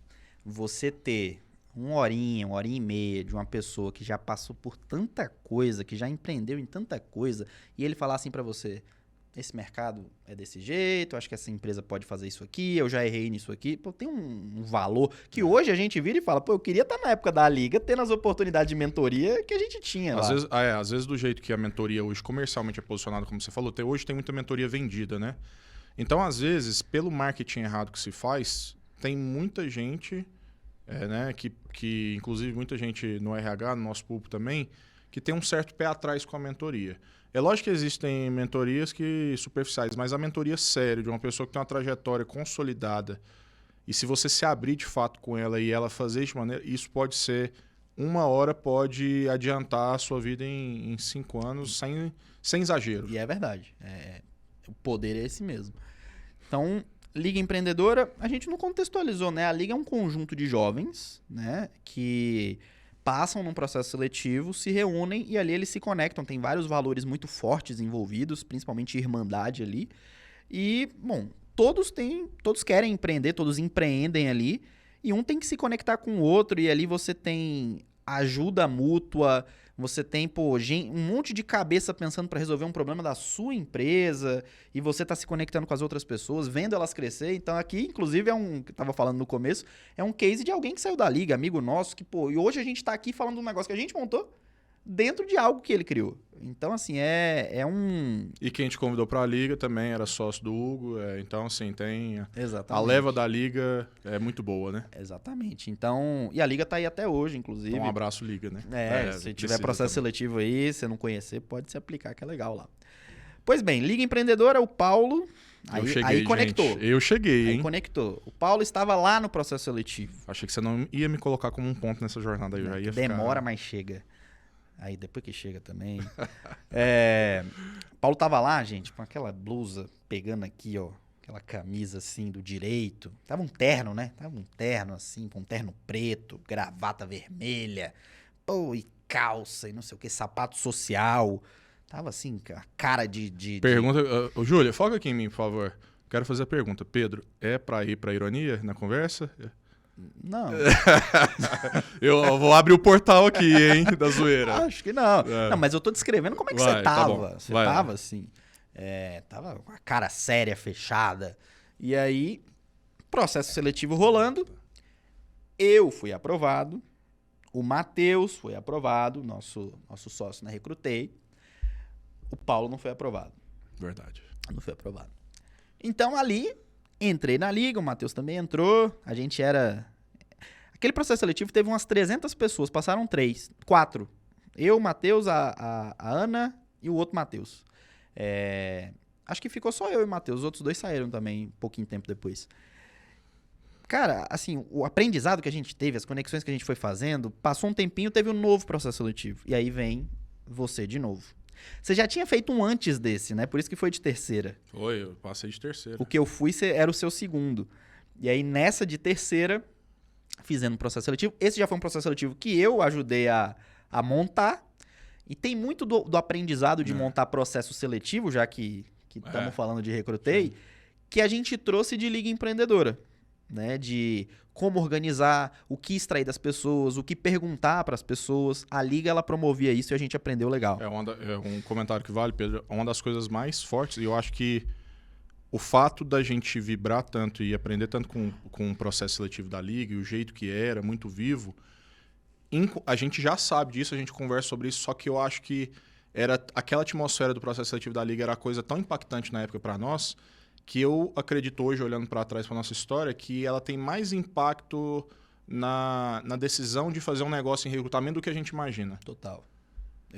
você ter uma horinha e meia de uma pessoa que já passou por tanta coisa, que já empreendeu em tanta coisa, e ele falar assim pra você, esse mercado é desse jeito, acho que essa empresa pode fazer isso aqui, eu já errei nisso aqui. Pô, tem um valor que hoje a gente vira e fala, eu queria estar na época da Liga, tendo as oportunidades de mentoria que a gente tinha lá. Às vezes do jeito que a mentoria hoje comercialmente é posicionada, como você falou, hoje tem muita mentoria vendida, né? Então, às vezes, pelo marketing errado que se faz, tem muita gente, né, que inclusive muita gente no RH, no nosso público também, que tem um certo pé atrás com a mentoria. É lógico que existem mentorias superficiais, mas a mentoria séria de uma pessoa que tem uma trajetória consolidada, e se você se abrir de fato com ela e ela fazer de maneira, isso pode ser, uma hora pode adiantar a sua vida em 5 anos, sem exagero. E é verdade. O poder é esse mesmo. Então, Liga Empreendedora, a gente não contextualizou, né? A Liga é um conjunto de jovens, né, que passam num processo seletivo, se reúnem e ali eles se conectam. Tem vários valores muito fortes envolvidos, principalmente irmandade ali. E, bom, todos querem empreender, todos empreendem ali, e um tem que se conectar com o outro, e ali você tem ajuda mútua, você tem, um monte de cabeça pensando para resolver um problema da sua empresa, e você tá se conectando com as outras pessoas, vendo elas crescer. Então aqui, inclusive, que eu tava falando no começo, é um case de alguém que saiu da liga, amigo nosso, que, e hoje a gente tá aqui falando de um negócio que a gente montou dentro de algo que ele criou. Então, assim, E quem te convidou para a liga também era sócio do Hugo. Então, assim, tem... Exatamente. A leva da liga é muito boa, né? Exatamente. Então, e a liga tá aí até hoje, inclusive. Então, um abraço, liga, né? Se tiver processo seletivo aí, se não conhecer, pode se aplicar, que é legal lá. Pois bem, Liga Empreendedora, o Paulo... Aí conectou. Gente. Eu cheguei, hein? Aí conectou. O Paulo estava lá no processo seletivo. Achei que você não ia me colocar como um ponto nessa jornada. Eu já ia Demora, mas chega. Aí depois que chega também. Paulo tava lá, gente, com aquela blusa pegando aqui, ó. Aquela camisa assim do direito. Tava um terno, né? Tava um terno assim, com um terno preto, gravata vermelha, e calça e não sei o que, sapato social. Tava assim, a cara de... Pergunta... Júlia, foca aqui em mim, por favor. Quero fazer a pergunta. Pedro, é pra ir pra ironia na conversa? Não. Eu vou abrir o portal aqui, hein, da zoeira. Acho que não. Não, mas eu tô descrevendo como é que você tava. Tá, você tava assim, tava com a cara séria, fechada. E aí, processo seletivo rolando. Eu fui aprovado. O Matheus foi aprovado, nosso sócio na Recrutei. O Paulo não foi aprovado. Verdade. Não foi aprovado. Então ali... Entrei na liga, o Matheus também entrou, a gente era... Aquele processo seletivo teve umas 300 pessoas, passaram 4. Eu, o Matheus, a Ana e o outro Matheus. Acho que ficou só eu e o Matheus, os outros 2 saíram também, um pouquinho tempo depois. Cara, assim, o aprendizado que a gente teve, as conexões que a gente foi fazendo, passou um tempinho, teve um novo processo seletivo. E aí vem você de novo. Você já tinha feito um antes desse, né? Por isso que foi de terceira. Foi, eu passei de terceira. O que eu fui era o seu segundo. E aí, nessa de terceira, fizendo um processo seletivo. Esse já foi um processo seletivo que eu ajudei a montar. E tem muito do aprendizado de montar processo seletivo, já que estamos falando de Recrutei, que a gente trouxe de Liga Empreendedora. Né, de como organizar, o que extrair das pessoas, o que perguntar para as pessoas. A Liga, ela promovia isso e a gente aprendeu legal. É um comentário que vale, Pedro. Uma das coisas mais fortes, e eu acho que o fato da gente vibrar tanto e aprender tanto com o processo seletivo da Liga e o jeito que era, muito vivo, a gente já sabe disso, a gente conversa sobre isso, só que eu acho que aquela atmosfera do processo seletivo da Liga era uma coisa tão impactante na época para nós, que eu acredito hoje, olhando para trás para nossa história, que ela tem mais impacto na decisão de fazer um negócio em recrutamento do que a gente imagina. Total.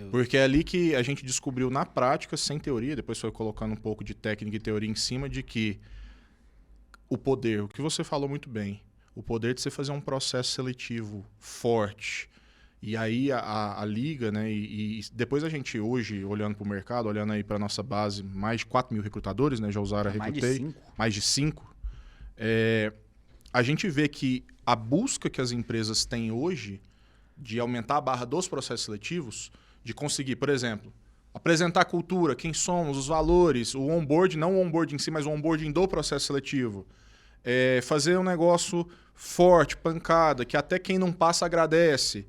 Porque é ali que a gente descobriu na prática, sem teoria, depois foi colocando um pouco de técnica e teoria em cima, de que o poder, o que você falou muito bem, o poder de você fazer um processo seletivo forte. E aí a Liga, né? E depois a gente hoje, olhando para o mercado, olhando aí para nossa base, mais de 4 mil recrutadores, né? Já usaram a Recrutei. Mais de 5. A gente vê que a busca que as empresas têm hoje de aumentar a barra dos processos seletivos, de conseguir, por exemplo, apresentar a cultura, quem somos, os valores, o onboarding, não o onboarding em si, mas o onboarding do processo seletivo. Fazer um negócio forte, pancada, que até quem não passa agradece.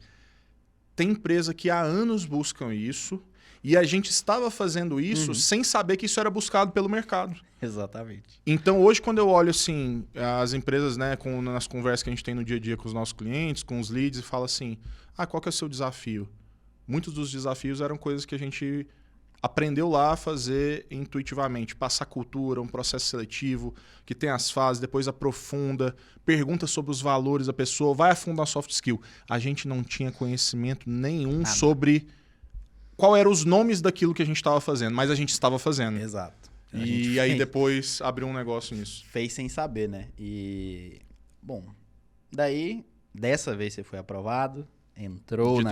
Tem empresa que há anos buscam isso e a gente estava fazendo isso sem saber que isso era buscado pelo mercado. Exatamente. Então, hoje, quando eu olho assim, as empresas, né, nas conversas que a gente tem no dia a dia com os nossos clientes, com os leads, e fala assim, qual que é o seu desafio? Muitos dos desafios eram coisas que a gente aprendeu lá a fazer intuitivamente, passar cultura, um processo seletivo, que tem as fases, depois aprofunda, pergunta sobre os valores da pessoa, vai afundar soft skill. A gente não tinha conhecimento nenhum sobre qual eram os nomes daquilo que a gente estava fazendo, mas a gente estava fazendo. Exato. E aí depois abriu um negócio nisso. Fez sem saber, né? Bom, daí, dessa vez você foi aprovado, entrou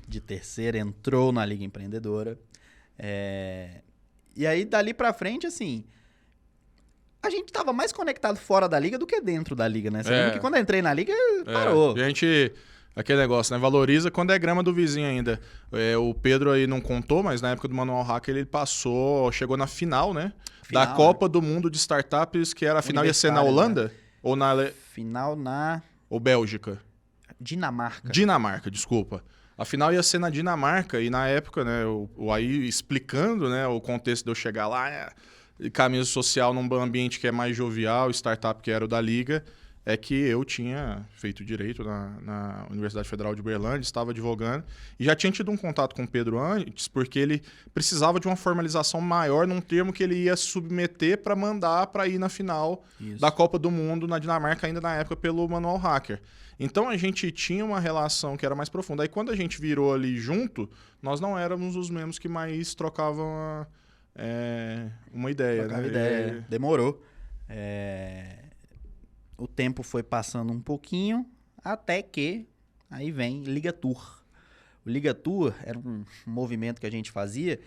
de terceira, entrou na Liga Empreendedora. E aí, dali pra frente, assim, a gente tava mais conectado fora da Liga do que dentro da Liga, né? Você lembra que quando eu entrei na Liga, parou. A gente Aquele negócio, né? Valoriza quando é grama do vizinho ainda. O Pedro aí não contou, mas na época do Manual Hacker ele chegou na final, né? Da Copa do Mundo de Startups, que era a final ia ser na Holanda? Né? Ou na... Final na... Ou Bélgica? Dinamarca, desculpa. A final ia ser na Dinamarca e na época, né? Aí explicando, né? O contexto de eu chegar lá, camisa social num ambiente que é mais jovial, startup que era o da Liga... É que eu tinha feito direito na Universidade Federal de Uberlândia, estava advogando, e já tinha tido um contato com o Pedro antes, porque ele precisava de uma formalização maior num termo que ele ia submeter para mandar para ir na final da Copa do Mundo na Dinamarca, ainda na época pelo Manual Hacker. Então a gente tinha uma relação que era mais profunda. Aí quando a gente virou ali junto, nós não éramos os mesmos que mais trocavam uma ideia. Trocava ideia. Demorou. O tempo foi passando um pouquinho, até que aí vem Liga Tour. O Liga Tour era um movimento que a gente fazia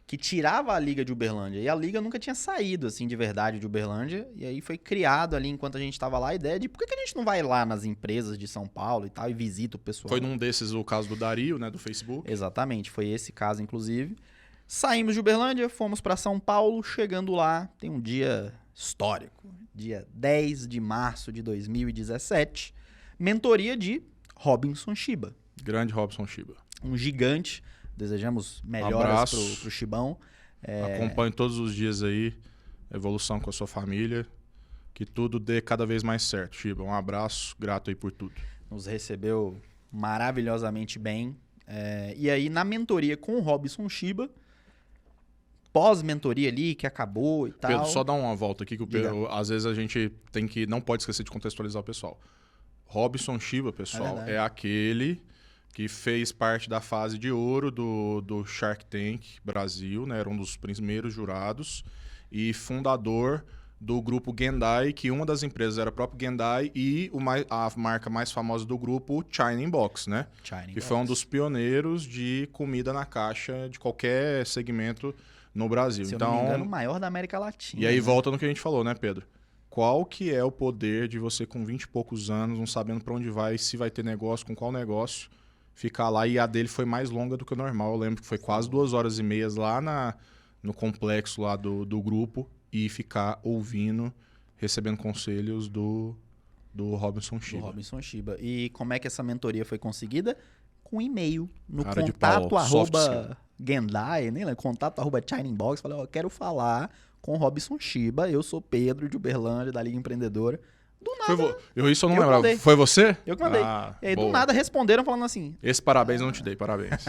que tirava a Liga de Uberlândia. E a Liga nunca tinha saído, assim, de verdade de Uberlândia. E aí foi criado ali, enquanto a gente estava lá, a ideia de por que a gente não vai lá nas empresas de São Paulo e tal, e visita o pessoal. Foi num desses o caso do Dario, né, do Facebook. Exatamente, foi esse caso, inclusive. Saímos de Uberlândia, fomos para São Paulo, chegando lá, tem um dia histórico. Dia 10 de março de 2017, mentoria de Robinson Shiba. Grande Robinson Shiba. Um gigante. Desejamos melhoras pro Shibão. Acompanhe todos os dias aí, evolução com a sua família, que tudo dê cada vez mais certo. Shiba, um abraço, grato aí por tudo. Nos recebeu maravilhosamente bem. E aí, na mentoria com o Robinson Shiba, pós-mentoria ali, que acabou e tal... Pedro, só dá uma volta aqui, que o Pedro, às vezes a gente não pode esquecer de contextualizar o pessoal. Robinson Shiba, pessoal, é aquele que fez parte da fase de ouro do Shark Tank Brasil, né? Era um dos primeiros jurados e fundador do grupo Gendai, que uma das empresas era o próprio Gendai e a marca mais famosa do grupo, China Inbox, né? Que foi um dos pioneiros de comida na caixa de qualquer segmento no Brasil. Se eu não me engano, o maior da América Latina. E aí volta no que a gente falou, né, Pedro? Qual que é o poder de você com 20 e poucos anos, não sabendo para onde vai, se vai ter negócio, com qual negócio, ficar lá? E a dele foi mais longa do que o normal. Eu lembro que foi quase 2h30 lá no complexo lá do grupo e ficar ouvindo, recebendo conselhos do Robinson Shiba. Do Robinson Shiba. E como é que essa mentoria foi conseguida? Com e-mail. No Cara contato @Gendai, nem lembro, contato @China Inbox. Falei, quero falar com o Robinson Shiba. Eu sou Pedro de Uberlândia, da Liga Empreendedora. Do nada. Isso eu não lembrava. Mandei. Foi você? Eu que mandei. E aí, do nada, responderam falando assim... Esse parabéns não te dei, parabéns.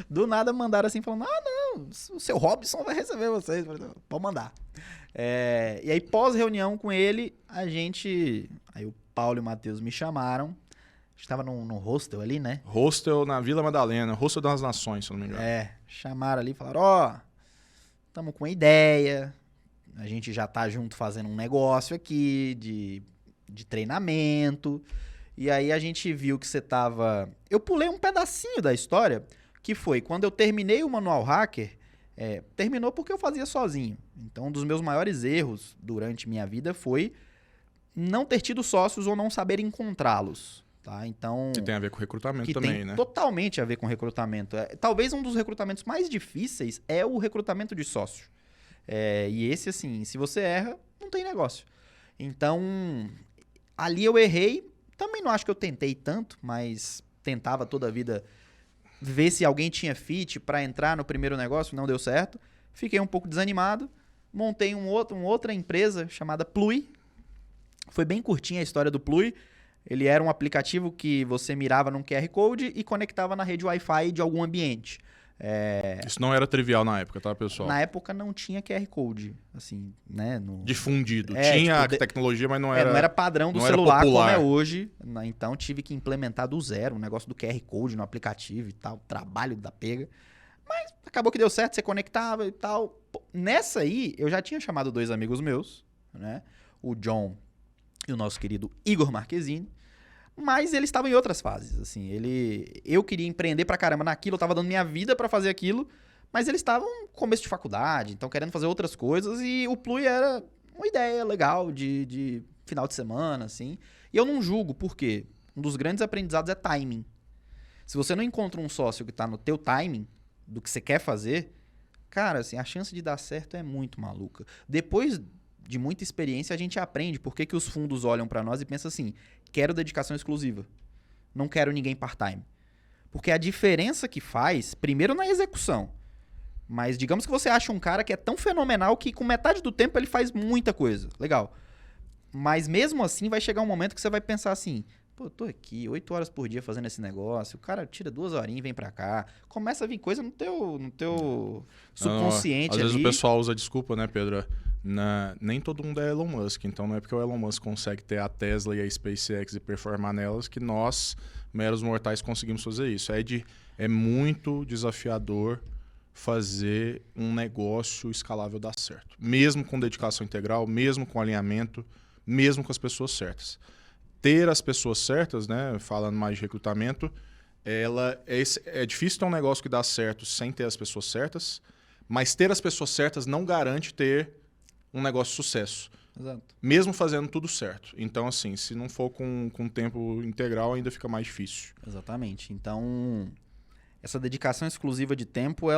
Do nada, mandaram assim, falando... não, o seu Robinson vai receber vocês. Pode mandar. E aí, pós-reunião com ele, aí o Paulo e o Matheus me chamaram. Estava num hostel ali, né? Hostel na Vila Madalena, Hostel das Nações, se eu não me engano. Chamaram ali e falaram, estamos com uma ideia, a gente já tá junto fazendo um negócio aqui de treinamento, e aí a gente viu que você tava... Eu pulei um pedacinho da história, que foi quando eu terminei o Manual Hacker, terminou porque eu fazia sozinho. Então, um dos meus maiores erros durante minha vida foi não ter tido sócios ou não saber encontrá-los. Tá? Então, que tem a ver com recrutamento também, né? Tem totalmente a ver com recrutamento. Talvez um dos recrutamentos mais difíceis é o recrutamento de sócio. E esse, assim, se você erra, não tem negócio. Então, ali eu errei. Também não acho que eu tentei tanto, mas tentava toda a vida ver se alguém tinha fit para entrar no primeiro negócio, não deu certo. Fiquei um pouco desanimado. Montei uma outra empresa chamada Plui. Foi bem curtinha a história do Plui. Ele era um aplicativo que você mirava num QR Code e conectava na rede Wi-Fi de algum ambiente. Isso não era trivial na época, tá, pessoal? Na época não tinha QR Code, assim, né? Difundido. Tinha tipo, tecnologia, mas não era... não era padrão do celular como é hoje. Então tive que implementar do zero um negócio do QR Code no aplicativo e tal. Trabalho da pega. Mas acabou que deu certo, você conectava e tal. Nessa aí, eu já tinha chamado 2 amigos meus, né? O John e o nosso querido Igor Marquezine, mas eles estavam em outras fases, assim, eu queria empreender pra caramba naquilo, eu tava dando minha vida pra fazer aquilo, mas eles estavam no começo de faculdade, então querendo fazer outras coisas, e o Plui era uma ideia legal de final de semana, assim, e eu não julgo, porque um dos grandes aprendizados é timing. Se você não encontra um sócio que tá no teu timing, do que você quer fazer, cara, assim, a chance de dar certo é muito maluca. Depois de muita experiência, a gente aprende por que os fundos olham para nós e pensam assim, quero dedicação exclusiva, não quero ninguém part-time. Porque a diferença que faz, primeiro na execução, mas digamos que você acha um cara que é tão fenomenal que com metade do tempo ele faz muita coisa, legal. Mas mesmo assim vai chegar um momento que você vai pensar assim, pô, eu tô aqui 8 horas por dia fazendo esse negócio, o cara tira 2 horinhas e vem pra cá, começa a vir coisa no teu subconsciente ali. Às vezes o pessoal usa desculpa, né, Pedro? Nem todo mundo é Elon Musk, então não é porque o Elon Musk consegue ter a Tesla e a SpaceX e performar nelas que nós, meros mortais, conseguimos fazer isso. É muito desafiador fazer um negócio escalável dar certo. Mesmo com dedicação integral, mesmo com alinhamento, mesmo com as pessoas certas. Ter as pessoas certas, né, falando mais de recrutamento, é difícil ter um negócio que dá certo sem ter as pessoas certas, mas ter as pessoas certas não garante ter um negócio de sucesso. Exato. Mesmo fazendo tudo certo. Então, assim, se não for com tempo integral, ainda fica mais difícil. Exatamente. Então, essa dedicação exclusiva de tempo,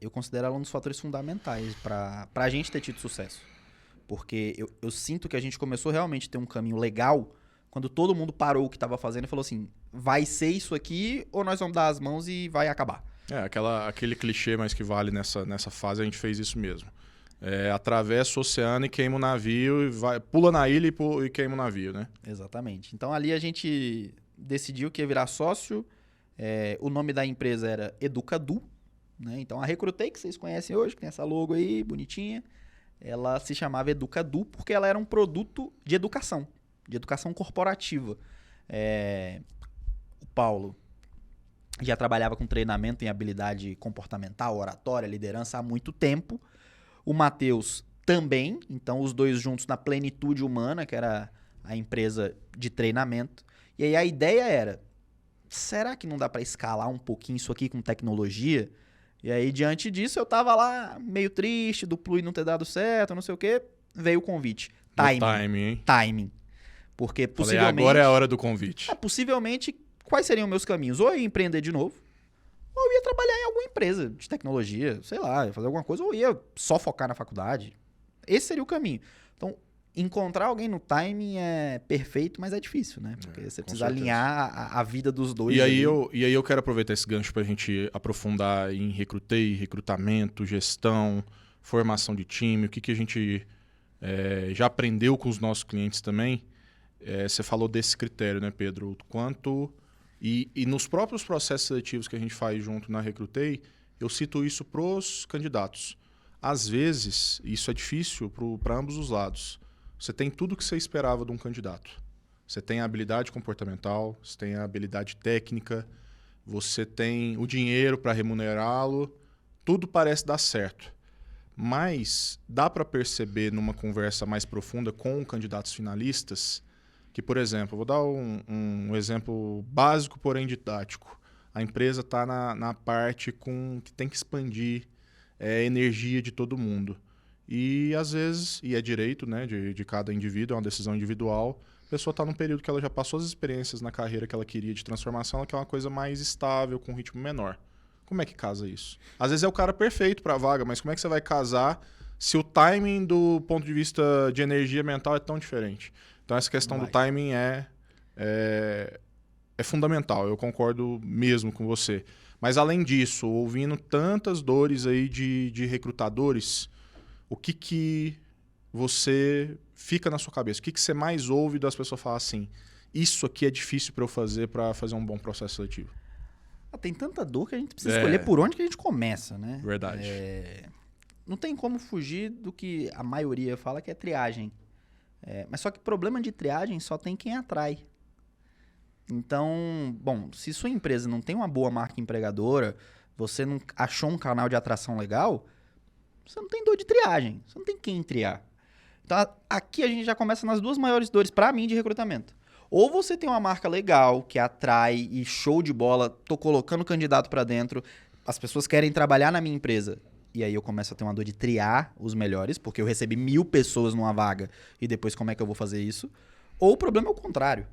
eu considero ela um dos fatores fundamentais para a gente ter tido sucesso. Porque eu sinto que a gente começou realmente a ter um caminho legal quando todo mundo parou o que estava fazendo e falou assim, vai ser isso aqui ou nós vamos dar as mãos e vai acabar. Aquele clichê, mas que vale nessa fase, a gente fez isso mesmo. Atravessa o oceano e queima o navio, pula na ilha e queima o navio, né? Exatamente. Então ali a gente decidiu que ia virar sócio. O nome da empresa era Educadu, né? Então a Recrutei, que vocês conhecem hoje, que tem essa logo aí, bonitinha, ela se chamava Educadu porque ela era um produto de educação corporativa. O Paulo já trabalhava com treinamento em habilidade comportamental, oratória, liderança há muito tempo. O Matheus também, então os dois juntos na Plenitude Humana, que era a empresa de treinamento. E aí a ideia era, será que não dá para escalar um pouquinho isso aqui com tecnologia? E aí, diante disso, eu tava lá meio triste do Plui não ter dado certo, não sei o quê. Veio o convite. Timing. Porque possivelmente... agora é a hora do convite. Possivelmente, quais seriam meus caminhos? Ou eu ia empreender de novo, ou eu ia trabalhar em alguma empresa de tecnologia, sei lá, ia fazer alguma coisa, ou ia só focar na faculdade. Esse seria o caminho. Então, encontrar alguém no timing é perfeito, mas é difícil, né? Porque você precisa alinhar a vida dos dois. E aí eu quero aproveitar esse gancho para a gente aprofundar em recrutamento, gestão, formação de time, o que a gente já aprendeu com os nossos clientes também. Você falou desse critério, né, Pedro? Quanto... E nos próprios processos seletivos que a gente faz junto na Recrutei, eu cito isso para os candidatos. Às vezes, isso é difícil para ambos os lados. Você tem tudo que você esperava de um candidato. Você tem a habilidade comportamental, você tem a habilidade técnica, você tem o dinheiro para remunerá-lo, tudo parece dar certo. Mas dá para perceber numa conversa mais profunda com candidatos finalistas que, por exemplo, vou dar um exemplo básico, porém didático. A empresa está na parte que tem que expandir a energia de todo mundo. E, às vezes, e é direito, né, de cada indivíduo, é uma decisão individual, a pessoa está num período que ela já passou as experiências na carreira que ela queria de transformação, ela quer uma coisa mais estável, com um ritmo menor. Como é que casa isso? Às vezes é o cara perfeito para a vaga, mas como é que você vai casar se o timing do ponto de vista de energia mental é tão diferente? Então, essa questão do timing é fundamental. Eu concordo mesmo com você. Mas, além disso, ouvindo tantas dores aí de recrutadores, o que você fica na sua cabeça? O que você mais ouve das pessoas falar assim, isso aqui é difícil para eu fazer um bom processo seletivo? Tem tanta dor que a gente precisa escolher por onde que a gente começa, né? Verdade. Não tem como fugir do que a maioria fala que é triagem. Mas só que problema de triagem só tem quem atrai. Então, bom, se sua empresa não tem uma boa marca empregadora, você não achou um canal de atração legal, você não tem dor de triagem, você não tem quem triar. Então, aqui a gente já começa nas duas maiores dores, para mim, de recrutamento. Ou você tem uma marca legal, que atrai e show de bola, tô colocando candidato para dentro, as pessoas querem trabalhar na minha empresa. E aí eu começo a ter uma dor de triar os melhores, porque eu recebi 1000 pessoas numa vaga e depois como é que eu vou fazer isso? Ou o problema é o contrário.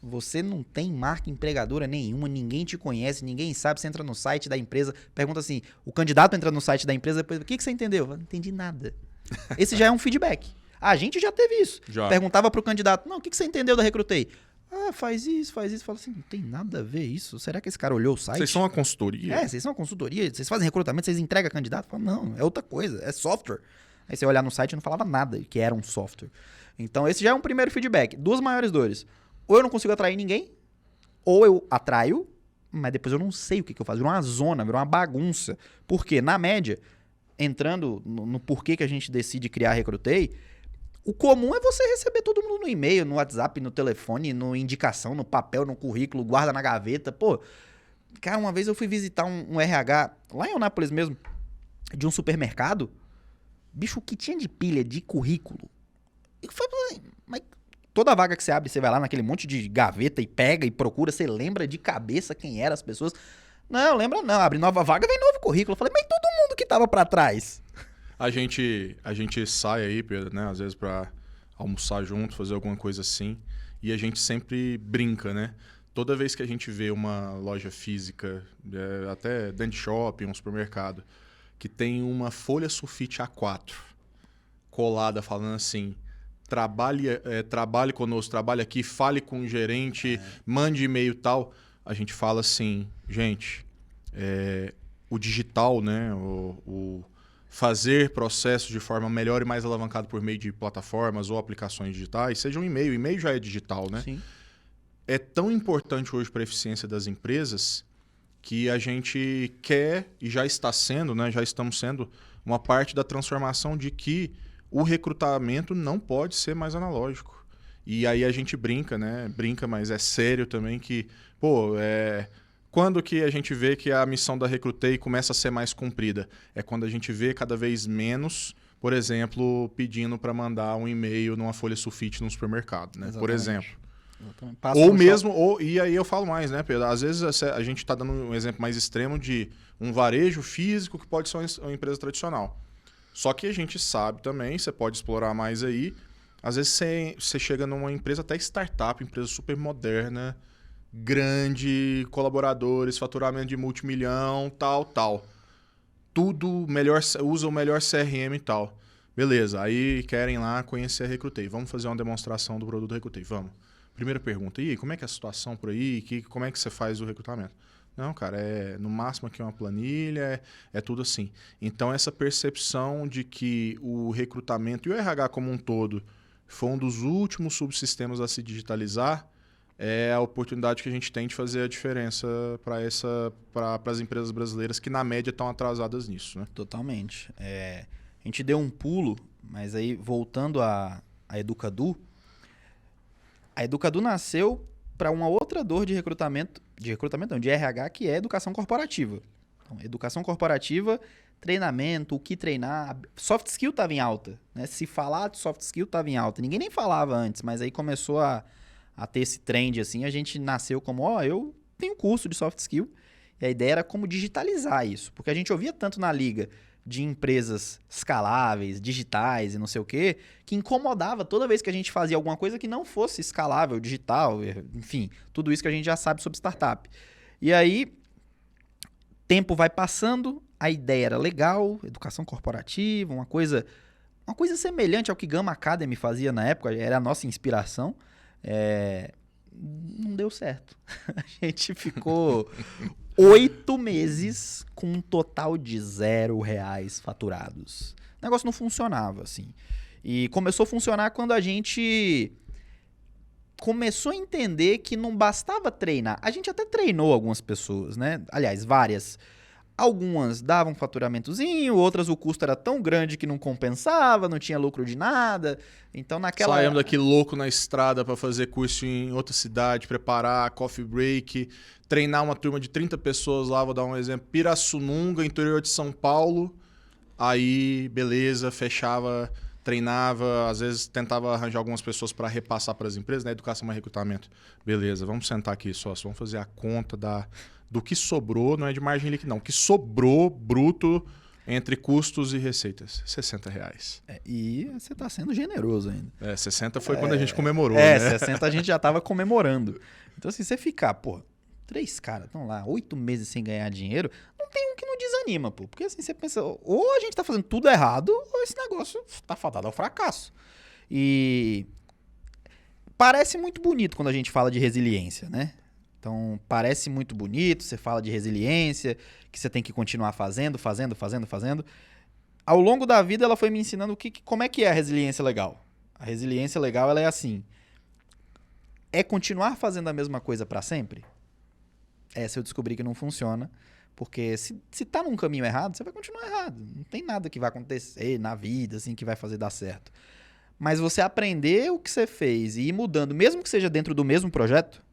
você não tem marca empregadora nenhuma, ninguém te conhece, ninguém sabe, você entra no site da empresa, pergunta assim, o candidato entra no site da empresa, depois, o que você entendeu? Eu falo, não entendi nada. Esse já é um feedback. A gente já teve isso. Já. Perguntava pro candidato, não, o que você entendeu da Recrutei? Ah, faz isso. Fala assim, não tem nada a ver isso. Será que esse cara olhou o site? Vocês são uma consultoria? Vocês são uma consultoria, vocês fazem recrutamento, vocês entregam candidato? Fala, não, é outra coisa, é software. Aí você olhar no site e não falava nada que era um software. Então esse já é um primeiro feedback. Duas maiores dores. Ou eu não consigo atrair ninguém, ou eu atraio, mas depois eu não sei o que eu faço. Virou uma zona, virou uma bagunça. Porque, na média, entrando no porquê que a gente decide criar a Recrutei, o comum é você receber todo mundo no e-mail, no WhatsApp, no telefone, no indicação, no papel, no currículo, guarda na gaveta. Pô, cara, uma vez eu fui visitar um RH, lá em Eunápolis mesmo, de um supermercado. Bicho, o que tinha de pilha de currículo? Eu falei, mas toda vaga que você abre, você vai lá naquele monte de gaveta e pega e procura, você lembra de cabeça quem eram as pessoas? Não, lembra não. Abre nova vaga, vem novo currículo. Eu falei, mas todo mundo que tava pra trás. A gente sai aí, Pedro, né? Às vezes pra almoçar junto, fazer alguma coisa assim. E a gente sempre brinca, né? Toda vez que a gente vê uma loja física, até dentro de shopping, um supermercado, que tem uma folha sulfite A4 colada falando assim, trabalhe conosco, trabalhe aqui, fale com o gerente, mande e-mail e tal. A gente fala assim, gente, o digital, né? O fazer processos de forma melhor e mais alavancado por meio de plataformas ou aplicações digitais, seja um e-mail. O e-mail já é digital, né? Sim. É tão importante hoje para a eficiência das empresas que a gente quer e já está sendo, né? Já estamos sendo uma parte da transformação de que o recrutamento não pode ser mais analógico. E aí a gente brinca, né? Brinca, mas é sério também que, quando que a gente vê que a missão da Recrutei começa a ser mais cumprida? É quando a gente vê cada vez menos, por exemplo, pedindo para mandar um e-mail numa folha sulfite no supermercado, né? Exatamente. Por exemplo. Ou mesmo, e aí eu falo mais, né, Pedro? Às vezes a gente está dando um exemplo mais extremo de um varejo físico que pode ser uma empresa tradicional. Só que a gente sabe também, você pode explorar mais aí, às vezes você chega numa empresa até startup, empresa super moderna, grande, colaboradores, faturamento de multimilhão, tal. Tudo melhor, usa o melhor CRM e tal. Beleza, aí querem lá conhecer a Recrutei. Vamos fazer uma demonstração do produto Recrutei, vamos. Primeira pergunta, e aí, como é que é a situação por aí? Como é que você faz o recrutamento? Não, cara, no máximo aqui uma planilha, é tudo assim. Então, essa percepção de que o recrutamento e o RH como um todo foi um dos últimos subsistemas a se digitalizar, é a oportunidade que a gente tem de fazer a diferença para as empresas brasileiras que, na média, estão atrasadas nisso, né? Totalmente. A gente deu um pulo, mas aí, voltando a Educadu, a Educadu nasceu para uma outra dor de recrutamento não, de RH, que é educação corporativa. Então, educação corporativa, treinamento, o que treinar, soft skill estava em alta, né? Se falar de soft skill estava em alta. Ninguém nem falava antes, mas aí começou a ter esse trend, assim, a gente nasceu como, eu tenho curso de soft skill, e a ideia era como digitalizar isso, porque a gente ouvia tanto na liga de empresas escaláveis, digitais e não sei o quê, que incomodava toda vez que a gente fazia alguma coisa que não fosse escalável, digital, enfim, tudo isso que a gente já sabe sobre startup. E aí, tempo vai passando, a ideia era legal, educação corporativa, uma coisa semelhante ao que Gamma Academy fazia na época, era a nossa inspiração. Não deu certo. A gente ficou 8 meses com um total de R$0 faturados. O negócio não funcionava, assim. E começou a funcionar quando a gente começou a entender que não bastava treinar. A gente até treinou algumas pessoas, né? Aliás, várias. Algumas davam um faturamentozinho, outras o custo era tão grande que não compensava, não tinha lucro de nada. Então naquela... Saímos daqui louco na estrada para fazer curso em outra cidade, preparar coffee break, treinar uma turma de 30 pessoas lá, vou dar um exemplo, Pirassununga, interior de São Paulo. Aí, beleza, fechava, treinava, às vezes tentava arranjar algumas pessoas para repassar para as empresas, né? Educação e recrutamento. Beleza, vamos sentar aqui, sócio, vamos fazer a conta do que sobrou, não é de margem líquida não, o que sobrou bruto Entre custos e receitas, R$60. E você tá sendo generoso ainda. 60 foi quando a gente comemorou, né? 60 a gente já tava comemorando. Então, assim, você ficar, 3 caras estão lá 8 meses sem ganhar dinheiro, não tem um que não desanima, pô. Porque assim, você pensa, ou a gente tá fazendo tudo errado, ou esse negócio tá fadado ao fracasso. E parece muito bonito quando a gente fala de resiliência, né? Então, parece muito bonito, você fala de resiliência, que você tem que continuar fazendo. Ao longo da vida, ela foi me ensinando como é que é a resiliência legal. A resiliência legal, ela é assim, é continuar fazendo a mesma coisa pra sempre? Essa eu descobri que não funciona, porque se tá num caminho errado, você vai continuar errado. Não tem nada que vai acontecer na vida, assim, que vai fazer dar certo. Mas você aprender o que você fez e ir mudando, mesmo que seja dentro do mesmo projeto,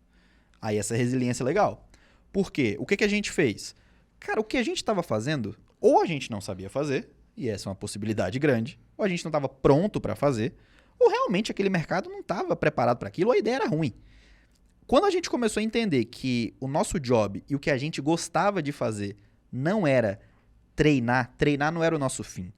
aí essa resiliência é legal. Por quê? O que a gente fez? Cara, o que a gente estava fazendo, ou a gente não sabia fazer, e essa é uma possibilidade grande, ou a gente não estava pronto para fazer, ou realmente aquele mercado não estava preparado para aquilo, ou a ideia era ruim. Quando a gente começou a entender que o nosso job e o que a gente gostava de fazer não era treinar não era o nosso fim.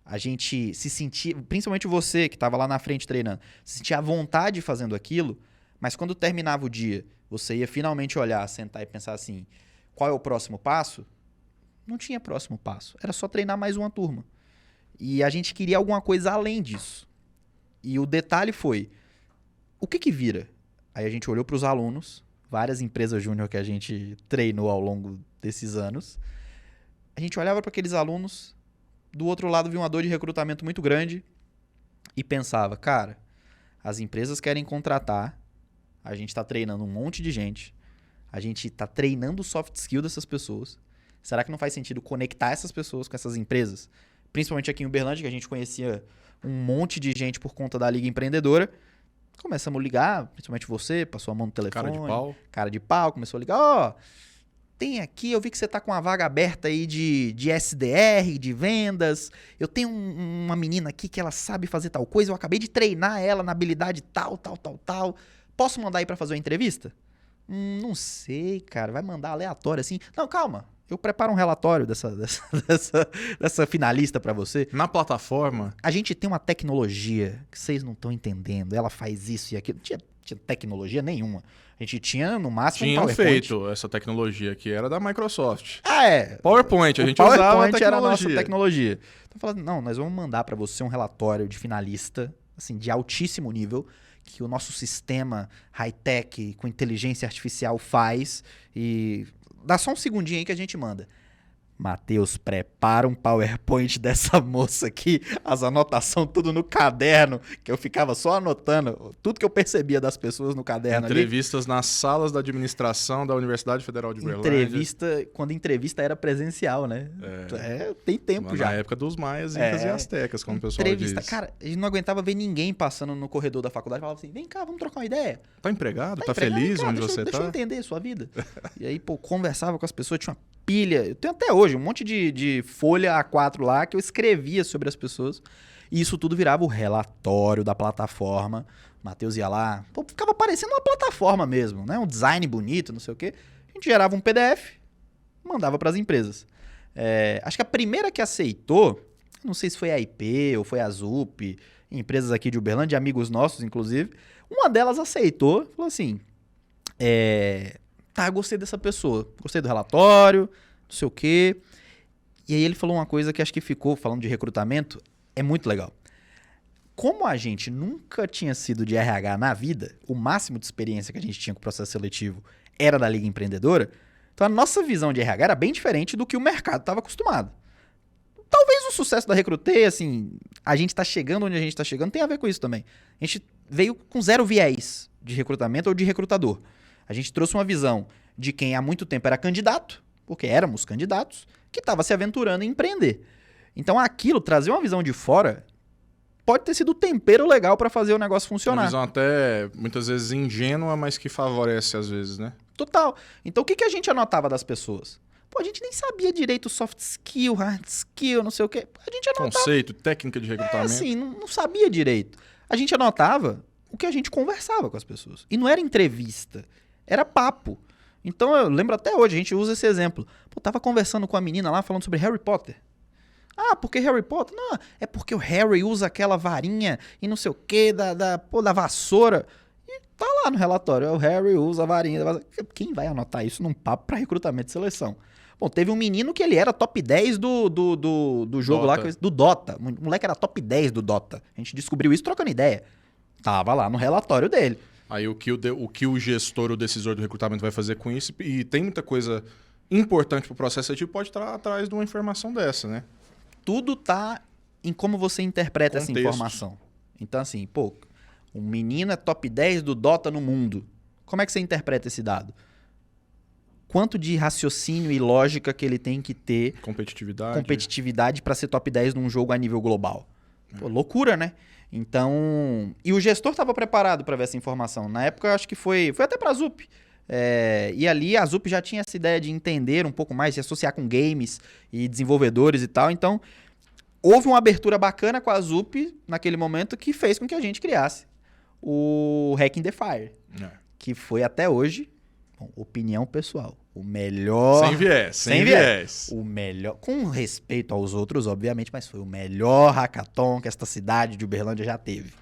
A gente se sentia, principalmente você que estava lá na frente treinando, se sentia à vontade fazendo aquilo, mas quando terminava o dia, você ia finalmente olhar, sentar e pensar assim, qual é o próximo passo? Não tinha próximo passo, era só treinar mais uma turma. E a gente queria alguma coisa além disso. E o detalhe foi, o que vira? Aí a gente olhou para os alunos, várias empresas júnior que a gente treinou ao longo desses anos. A gente olhava para aqueles alunos, do outro lado vinha uma dor de recrutamento muito grande e pensava, cara, as empresas querem contratar, a gente está treinando um monte de gente, a gente está treinando o soft skill dessas pessoas. Será que não faz sentido conectar essas pessoas com essas empresas? Principalmente aqui em Uberlândia, que a gente conhecia um monte de gente por conta da Liga Empreendedora. Começamos a ligar, principalmente você, passou a mão no telefone. Cara de pau, começou a ligar. Tem aqui, eu vi que você tá com uma vaga aberta aí de SDR, de vendas. Eu tenho uma menina aqui que ela sabe fazer tal coisa, eu acabei de treinar ela na habilidade tal. Posso mandar aí pra fazer uma entrevista? Não sei, cara, vai mandar aleatório assim. Não, calma. Eu preparo um relatório dessa finalista para você. Na plataforma... A gente tem uma tecnologia que vocês não estão entendendo. Ela faz isso e aquilo. Não tinha tecnologia nenhuma. A gente tinha, no máximo, um PowerPoint. Feito essa tecnologia que era da Microsoft. PowerPoint, a gente usava a tecnologia. PowerPoint era a nossa tecnologia. Então, falando, não, nós vamos mandar para você um relatório de finalista, assim, de altíssimo nível, que o nosso sistema high-tech com inteligência artificial faz e... Dá só um segundinho aí que a gente manda. Matheus, prepara um PowerPoint dessa moça aqui, as anotações tudo no caderno, que eu ficava só anotando tudo que eu percebia das pessoas no caderno. Entrevistas nas salas da administração da Universidade Federal de Uberlândia. Quando entrevista era presencial, né? Tem tempo já. Na época dos maias, incas e astecas, como o pessoal diz. Cara, a gente não aguentava ver ninguém passando no corredor da faculdade e falava assim, vem cá, vamos trocar uma ideia. Tá empregado? Tá feliz onde você tá? Deixa eu entender a sua vida. E aí, conversava com as pessoas, tinha uma pilha, eu tenho até hoje um monte de folha A4 lá que eu escrevia sobre as pessoas e isso tudo virava o relatório da plataforma. O Matheus ia lá, ficava parecendo uma plataforma mesmo, né? Um design bonito, não sei o quê. A gente gerava um PDF, mandava para as empresas. Acho que a primeira que aceitou, não sei se foi a IP ou foi a ZUP, empresas aqui de Uberlândia, amigos nossos inclusive, uma delas aceitou, falou assim, tá, gostei dessa pessoa, gostei do relatório, não sei o quê. E aí ele falou uma coisa que acho que ficou, falando de recrutamento, é muito legal. Como a gente nunca tinha sido de RH na vida, o máximo de experiência que a gente tinha com o processo seletivo era da Liga Empreendedora, então a nossa visão de RH era bem diferente do que o mercado estava acostumado. Talvez o sucesso da Recrutei, assim, a gente tá chegando onde a gente tá chegando, tem a ver com isso também. A gente veio com 0 viés de recrutamento ou de recrutador. A gente trouxe uma visão de quem há muito tempo era candidato, porque éramos candidatos, que estava se aventurando em empreender. Então aquilo, trazer uma visão de fora, pode ter sido o tempero legal para fazer o negócio funcionar. Uma visão até, muitas vezes, ingênua, mas que favorece às vezes, né? Total. Então o que a gente anotava das pessoas? Pô, a gente nem sabia direito soft skill, hard skill, não sei o quê. A gente anotava... Conceito, técnica de recrutamento. Assim, não sabia direito. A gente anotava o que a gente conversava com as pessoas. E não era entrevista. Era papo. Então eu lembro até hoje, a gente usa esse exemplo. Pô, tava conversando com a menina lá, falando sobre Harry Potter. Ah, porque Harry Potter? Não, é porque o Harry usa aquela varinha e não sei o que da vassoura. E tá lá no relatório, o Harry usa a varinha da vassoura. Quem vai anotar isso num papo pra recrutamento de seleção? Bom, teve um menino que ele era top 10 do jogo Dota. lá, do Dota. O moleque era top 10 do Dota. A gente descobriu isso trocando ideia. Tava lá no relatório dele. Aí o que o gestor, o decisor do recrutamento vai fazer com isso, e tem muita coisa importante pro processo seletivo, pode estar atrás de uma informação dessa, né? Tudo tá em como você interpreta essa Contexto. informação. Então, assim, pô, um menino é top 10 do Dota no mundo. Como é que você interpreta esse dado? Quanto de raciocínio e lógica que ele tem que ter, competitividade para ser top 10 num jogo a nível global? Pô, loucura, né? Então, e o gestor estava preparado para ver essa informação. Na época, eu acho que foi até para a ZUP. E ali a ZUP já tinha essa ideia de entender um pouco mais, de associar com games e desenvolvedores e tal. Então, houve uma abertura bacana com a ZUP naquele momento que fez com que a gente criasse o Hacking the Fire, que foi até hoje, bom, opinião pessoal, o melhor... Sem viés. O melhor, com respeito aos outros, obviamente, mas foi o melhor hackathon que esta cidade de Uberlândia já teve.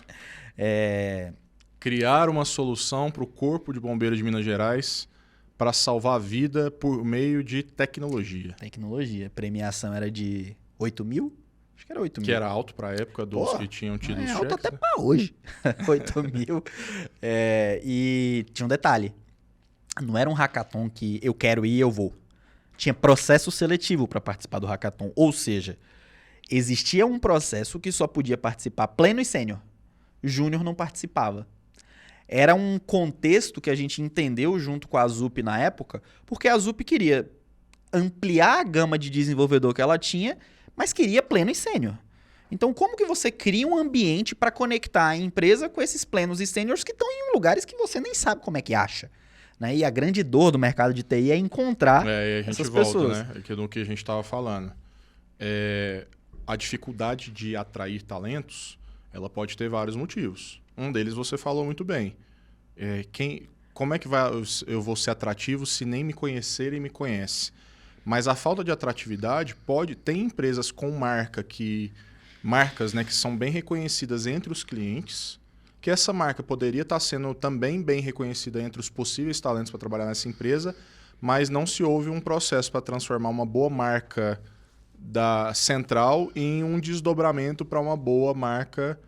Criar uma solução para o Corpo de Bombeiros de Minas Gerais para salvar a vida por meio de tecnologia. Tecnologia. A premiação era de 8 mil? Acho que era 8 mil. Que era alto para a época dos que tinham tido os cheques. Alto até para hoje. 8 mil. E tinha um detalhe. Não era um hackathon que eu quero ir e eu vou. Tinha processo seletivo para participar do hackathon. Ou seja, existia um processo que só podia participar pleno e sênior. Júnior não participava. Era um contexto que a gente entendeu junto com a ZUP na época, porque a ZUP queria ampliar a gama de desenvolvedor que ela tinha, mas queria pleno e sênior. Então, como que você cria um ambiente para conectar a empresa com esses plenos e sêniors que estão em lugares que você nem sabe como é que acha? Né? E a grande dor do mercado de TI é encontrar e a gente essas volta, pessoas. né? Do que a gente estava falando. A dificuldade de atrair talentos, ela pode ter vários motivos. Um deles você falou muito bem. Como é que eu vou ser atrativo se nem me conhecerem e me conhecem? Mas a falta de atratividade tem empresas com marcas, né, que são bem reconhecidas entre os clientes, que essa marca poderia estar sendo também bem reconhecida entre os possíveis talentos para trabalhar nessa empresa, mas não se houve um processo para transformar uma boa marca da central em um desdobramento para uma boa marca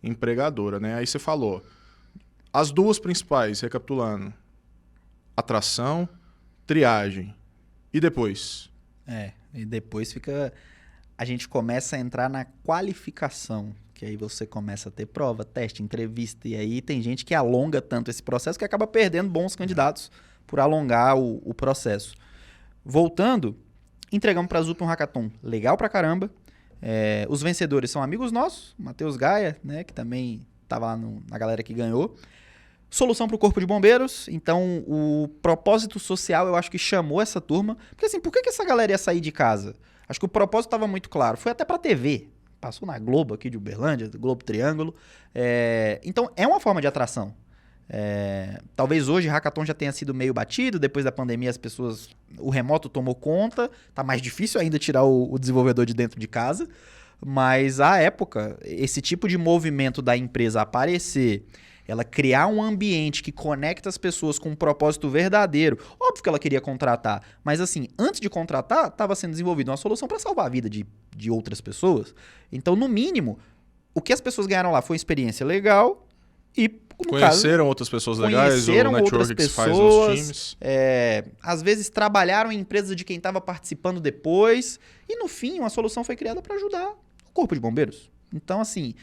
empregadora, né? Aí você falou, as duas principais, recapitulando, atração, triagem, e depois? E depois a gente começa a entrar na qualificação, que aí você começa a ter prova, teste, entrevista, e aí tem gente que alonga tanto esse processo que acaba perdendo bons candidatos por alongar o processo. Voltando, entregamos para a ZUP um hackathon legal pra caramba. Os vencedores são amigos nossos, Matheus Gaia, né, que também estava lá na galera que ganhou. Solução para o Corpo de Bombeiros. Então, o propósito social, eu acho que chamou essa turma. Porque assim, por que essa galera ia sair de casa? Acho que o propósito estava muito claro. Foi até para a TV. Passou na Globo aqui de Uberlândia, Globo Triângulo. Então, é uma forma de atração. Talvez hoje hackathon já tenha sido meio batido. Depois da pandemia, o remoto tomou conta. Tá mais difícil ainda tirar o desenvolvedor de dentro de casa. Mas, à época, esse tipo de movimento da empresa aparecer, ela criar um ambiente que conecta as pessoas com um propósito verdadeiro. Óbvio que ela queria contratar, mas assim, antes de contratar, estava sendo desenvolvida uma solução para salvar a vida de outras pessoas. Então, no mínimo, o que as pessoas ganharam lá foi uma experiência legal e, no conheceram outras pessoas legais, o network que se faz nos times. Às vezes trabalharam em empresas de quem estava participando depois e, no fim, uma solução foi criada para ajudar o Corpo de Bombeiros. Então, assim...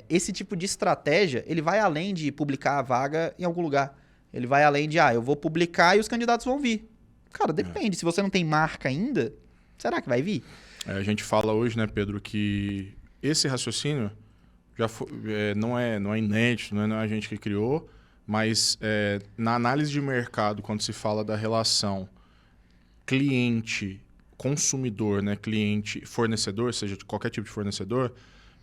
esse tipo de estratégia, ele vai além de publicar a vaga em algum lugar. Ele vai além de, eu vou publicar e os candidatos vão vir. Cara, depende. Se você não tem marca ainda, será que vai vir? A gente fala hoje, né, Pedro, que esse raciocínio já foi, não é inédito, não é a gente que criou, mas na análise de mercado, quando se fala da relação cliente-consumidor, né, cliente-fornecedor, seja de qualquer tipo de fornecedor,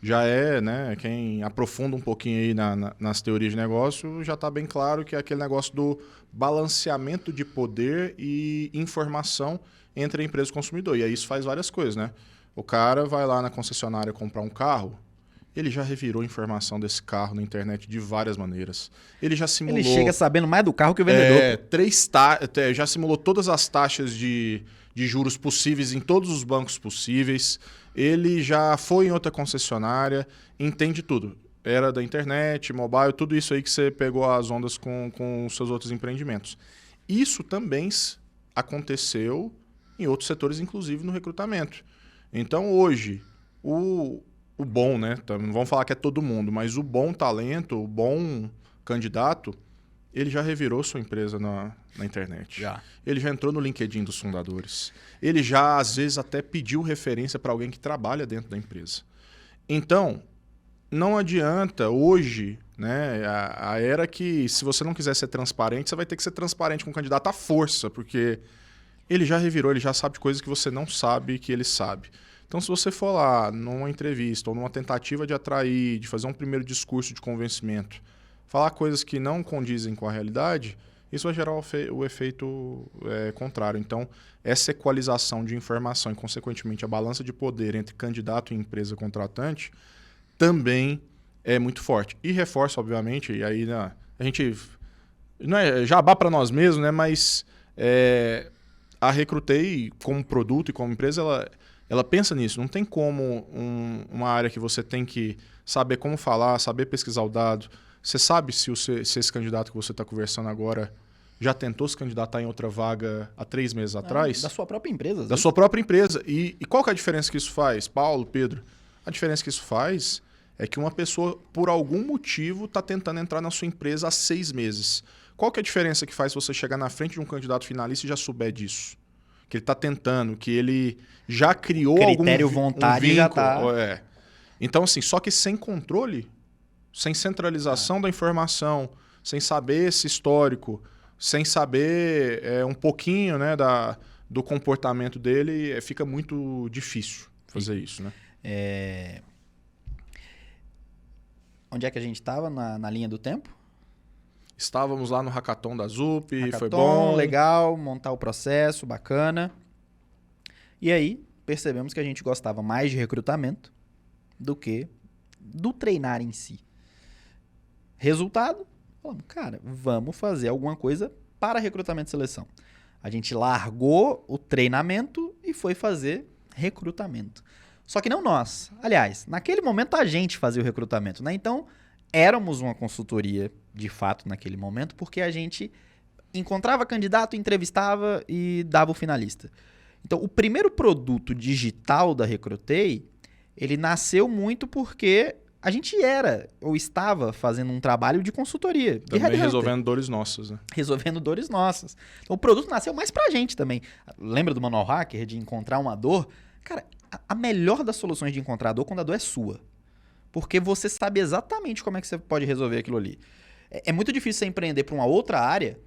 já né, quem aprofunda um pouquinho aí nas teorias de negócio, já está bem claro que é aquele negócio do balanceamento de poder e informação entre a empresa e o consumidor. E aí isso faz várias coisas, né? O cara vai lá na concessionária comprar um carro, ele já revirou a informação desse carro na internet de várias maneiras. Ele já simulou... Ele chega sabendo mais do carro que o vendedor. Já simulou todas as taxas de juros possíveis em todos os bancos possíveis. Ele já foi em outra concessionária, entende tudo. Era da internet, mobile, tudo isso aí que você pegou as ondas com os seus outros empreendimentos. Isso também aconteceu em outros setores, inclusive no recrutamento. Então, hoje, o bom, né? Não vamos falar que é todo mundo, mas o bom talento, o bom candidato, ele já revirou sua empresa na internet. Já. Ele já entrou no LinkedIn dos fundadores. Ele já, às vezes, até pediu referência para alguém que trabalha dentro da empresa. Então, não adianta hoje, né? A era que, se você não quiser ser transparente, você vai ter que ser transparente com o candidato à força, porque ele já revirou, ele já sabe de coisas que você não sabe que ele sabe. Então, se você for lá numa entrevista ou numa tentativa de atrair, de fazer um primeiro discurso de convencimento, falar coisas que não condizem com a realidade, isso vai gerar o efeito contrário. Então, essa equalização de informação e, consequentemente, a balança de poder entre candidato e empresa contratante também é muito forte. E reforça, obviamente, e aí né, a gente... Não é jabá para nós mesmos, né? Mas a Recrutei, como produto e como empresa, ela pensa nisso. Não tem como uma área que você tem que saber como falar, saber pesquisar o dado. Você sabe se esse candidato que você está conversando agora já tentou se candidatar em outra vaga há 3 meses atrás? Da sua própria empresa. Da sua própria empresa. E qual que é a diferença que isso faz, Paulo, Pedro? A diferença que isso faz é que uma pessoa, por algum motivo, está tentando entrar na sua empresa há 6 meses. Qual que é a diferença que faz você chegar na frente de um candidato finalista e já souber disso? Que ele está tentando, que ele já criou critério vontade já tá. Então, assim, só que sem controle, sem centralização da informação, sem saber esse histórico, sem saber um pouquinho, né, do comportamento dele, fica muito difícil fazer isso, né? Onde é que a gente estava na linha do tempo? Estávamos lá no hackathon da ZUP, Hackathon, foi bom. Legal, montar o processo, bacana. E aí, percebemos que a gente gostava mais de recrutamento do que do treinar em si. Resultado, falamos, cara, vamos fazer alguma coisa para recrutamento e seleção. A gente largou o treinamento e foi fazer recrutamento. Só que não nós. Aliás, naquele momento a gente fazia o recrutamento, né? Então, éramos uma consultoria, de fato, naquele momento, porque a gente encontrava candidato, entrevistava e dava o finalista. Então, o primeiro produto digital da Recrutei, ele nasceu muito porque a gente era ou estava fazendo um trabalho de consultoria. Também resolvendo dores nossas, né? Resolvendo dores nossas. Então, o produto nasceu mais pra gente também. Lembra do Manual Hacker, de encontrar uma dor? Cara, a melhor das soluções de encontrar a dor quando a dor é sua. Porque você sabe exatamente como é que você pode resolver aquilo ali. É muito difícil você empreender para uma outra área,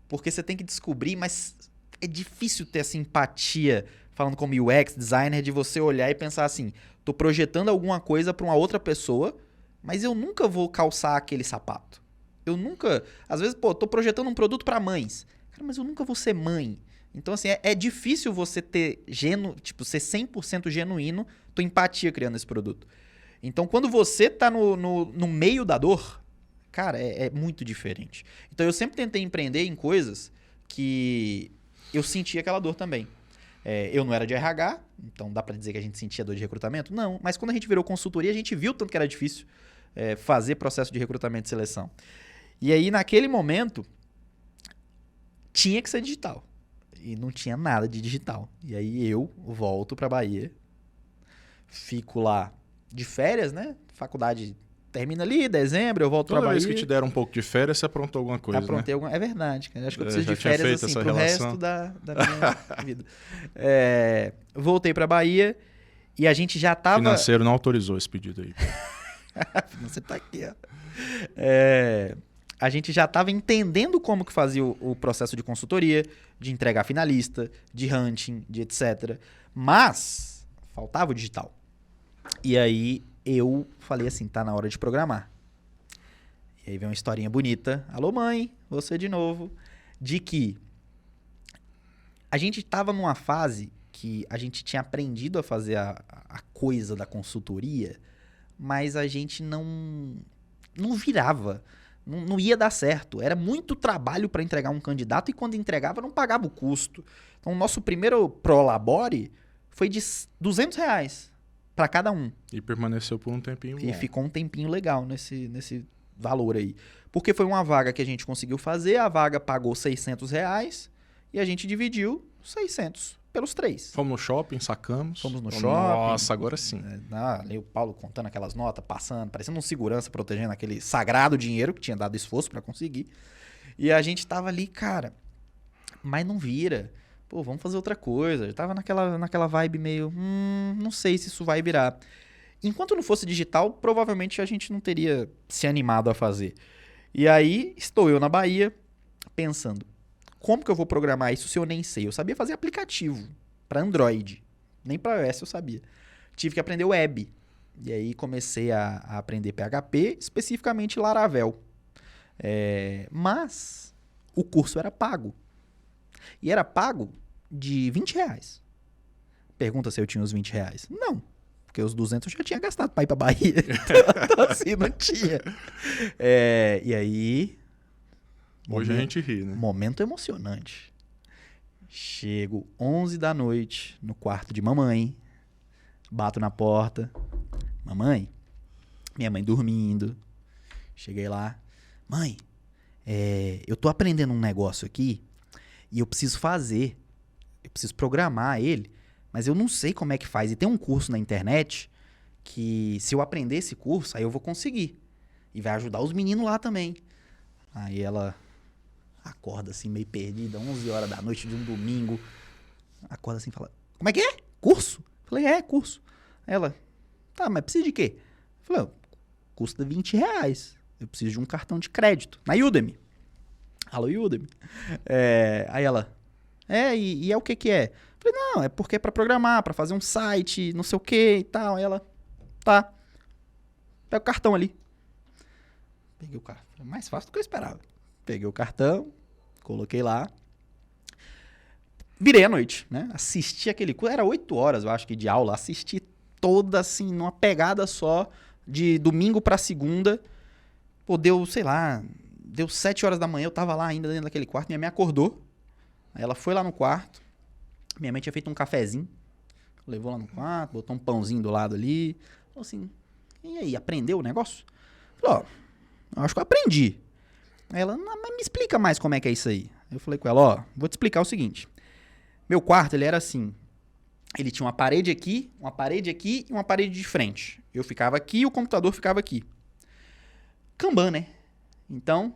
porque você tem que descobrir, mas é difícil ter essa empatia, falando como UX, designer, de você olhar e pensar assim, tô projetando alguma coisa para uma outra pessoa, mas eu nunca vou calçar aquele sapato. Eu nunca... Às vezes, tô projetando um produto para mães. Cara, mas eu nunca vou ser mãe. Então, assim, é difícil você ter ser 100% genuíno, tua empatia criando esse produto. Então, quando você tá no meio da dor, cara, é muito diferente. Então, eu sempre tentei empreender em coisas que eu sentia aquela dor também. Eu não era de RH, então dá pra dizer que a gente sentia dor de recrutamento? Não, mas quando a gente virou consultoria, a gente viu tanto que era difícil fazer processo de recrutamento e seleção. E aí, naquele momento, tinha que ser digital. E não tinha nada de digital. E aí eu volto pra Bahia, fico lá de férias, né? Faculdade termina ali, dezembro, eu volto pra Bahia. Toda vez que te deram um pouco de férias, você aprontou alguma coisa, Aprontei né? alguma... É verdade, cara. Acho que eu preciso de férias assim pro resto da minha vida. Voltei pra Bahia e a gente já tava... Financeiro não autorizou esse pedido aí. Você tá aqui, ó. A gente já tava entendendo como que fazia o processo de consultoria, de entregar finalista, de hunting, de etc. Mas faltava o digital. E aí eu falei assim, tá na hora de programar. E aí vem uma historinha bonita. Alô, mãe, você de novo. De que a gente tava numa fase que a gente tinha aprendido a fazer a coisa da consultoria, mas a gente não virava. Não ia dar certo. Era muito trabalho para entregar um candidato e quando entregava não pagava o custo. Então o nosso primeiro Prolabore foi de R$200 para cada um. E permaneceu por um tempinho bom. E ficou um tempinho legal nesse valor aí. Porque foi uma vaga que a gente conseguiu fazer, a vaga pagou R$600 e a gente dividiu 600 pelos 3. Fomos no shopping, sacamos. Fomos no shopping. Nossa, agora sim. Ali o Paulo contando aquelas notas, passando, parecendo um segurança protegendo aquele sagrado dinheiro que tinha dado esforço para conseguir. E a gente tava ali, cara, mas não vira. Pô, vamos fazer outra coisa. Eu tava naquela vibe meio, não sei se isso vai virar. Enquanto não fosse digital, provavelmente a gente não teria se animado a fazer. E aí, estou eu na Bahia, pensando, como que eu vou programar isso se eu nem sei? Eu sabia fazer aplicativo para Android, nem para iOS eu sabia. Tive que aprender web. E aí comecei a aprender PHP, especificamente Laravel. Mas o curso era pago. E era pago de R$20. Pergunta se eu tinha os R$20. Não, porque os 200 eu já tinha gastado para ir para Bahia. Então assim, não tinha. E aí... Hoje a gente ri, né? Momento emocionante. Chego 11 da noite no quarto de mamãe. Bato na porta. Mamãe, minha mãe dormindo. Cheguei lá. Mãe, eu tô aprendendo um negócio aqui e eu preciso fazer. Eu preciso programar ele, mas eu não sei como é que faz. E tem um curso na internet que se eu aprender esse curso, aí eu vou conseguir. E vai ajudar os meninos lá também. Aí ela... acorda assim, meio perdida, 11 horas da noite de um domingo. Acorda assim e fala, como é que é? Curso? Falei, curso. Ela, tá, mas precisa de quê? Falei, custa R$20. Eu preciso de um cartão de crédito. Na Udemy. Alô, Udemy. Aí ela, e é o que que é? Falei, não, é porque é pra programar, pra fazer um site, não sei o que e tal. Aí ela, tá. Pega o cartão ali. Peguei o cartão. Foi mais fácil do que eu esperava. Peguei o cartão, coloquei lá. Virei à noite, né? Assisti aquele curso. Era 8 horas, eu acho que, de aula. Assisti toda, assim, numa pegada só, de domingo pra segunda. Pô, deu, sei lá, deu 7 horas da manhã, eu tava lá ainda dentro daquele quarto. Minha mãe acordou. Aí ela foi lá no quarto. Minha mãe tinha feito um cafezinho. Levou lá no quarto, botou um pãozinho do lado ali. Falou assim, e aí, aprendeu o negócio? Falei, eu acho que eu aprendi. Aí ela, mas me explica mais como é que é isso aí. Eu falei com ela, vou te explicar o seguinte. Meu quarto, ele era assim. Ele tinha uma parede aqui e uma parede de frente. Eu ficava aqui e o computador ficava aqui. Kanban, né? Então,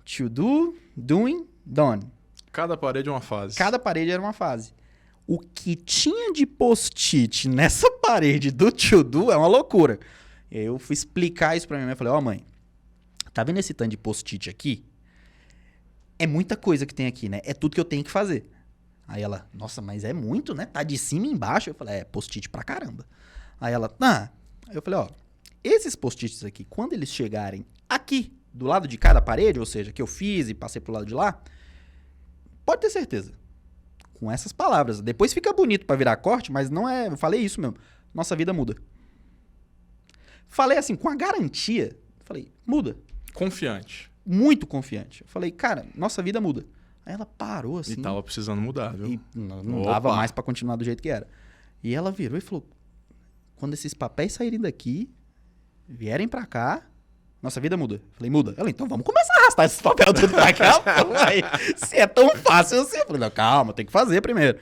to do, doing, done. Cada parede é uma fase. Cada parede era uma fase. O que tinha de post-it nessa parede do to do é uma loucura. Eu fui explicar isso pra minha mãe. Eu falei, mãe, tá vendo esse tanto de post-it aqui? É muita coisa que tem aqui, né? É tudo que eu tenho que fazer. Aí ela, nossa, mas é muito, né? Tá de cima e embaixo. Eu falei, post-it pra caramba. Aí ela, Aí eu falei, esses post-its aqui, quando eles chegarem aqui, do lado de cada parede, ou seja, que eu fiz e passei pro lado de lá, pode ter certeza. Com essas palavras. Depois fica bonito pra virar corte, mas não é... Eu falei isso mesmo. Nossa vida muda. Falei assim, com a garantia. Falei, muda. Confiante. Muito confiante. Eu falei, cara, nossa vida muda. Aí ela parou assim. E tava precisando mudar, viu? E não dava mais pra continuar do jeito que era. E ela virou e falou, quando esses papéis saírem daqui, vierem pra cá, nossa vida muda. Eu falei, muda. Ela, então vamos começar a arrastar esses papéis tudo pra cá. Se é tão fácil assim. Eu falei, não, calma, tem que fazer primeiro.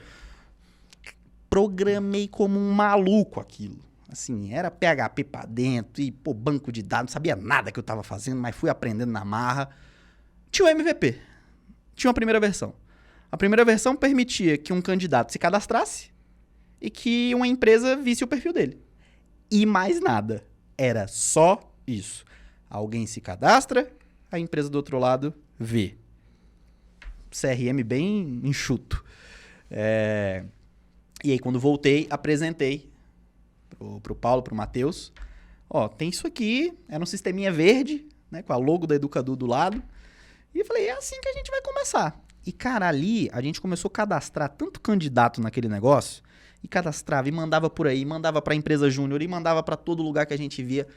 Programei como um maluco aquilo. Assim, era PHP pra dentro e, banco de dados. Não sabia nada que eu tava fazendo, mas fui aprendendo na marra. Tinha o MVP. Tinha uma primeira versão. A primeira versão permitia que um candidato se cadastrasse e que uma empresa visse o perfil dele. E mais nada. Era só isso. Alguém se cadastra, a empresa do outro lado vê. CRM bem enxuto. E aí, quando voltei, apresentei pro Paulo, pro Matheus. Tem isso aqui, era um sisteminha verde, né, com a logo da Educadu do lado. E eu falei, é assim que a gente vai começar. E, cara, ali a gente começou a cadastrar tanto candidato naquele negócio e cadastrava, e mandava por aí, mandava pra empresa júnior, e mandava pra todo lugar que a gente via.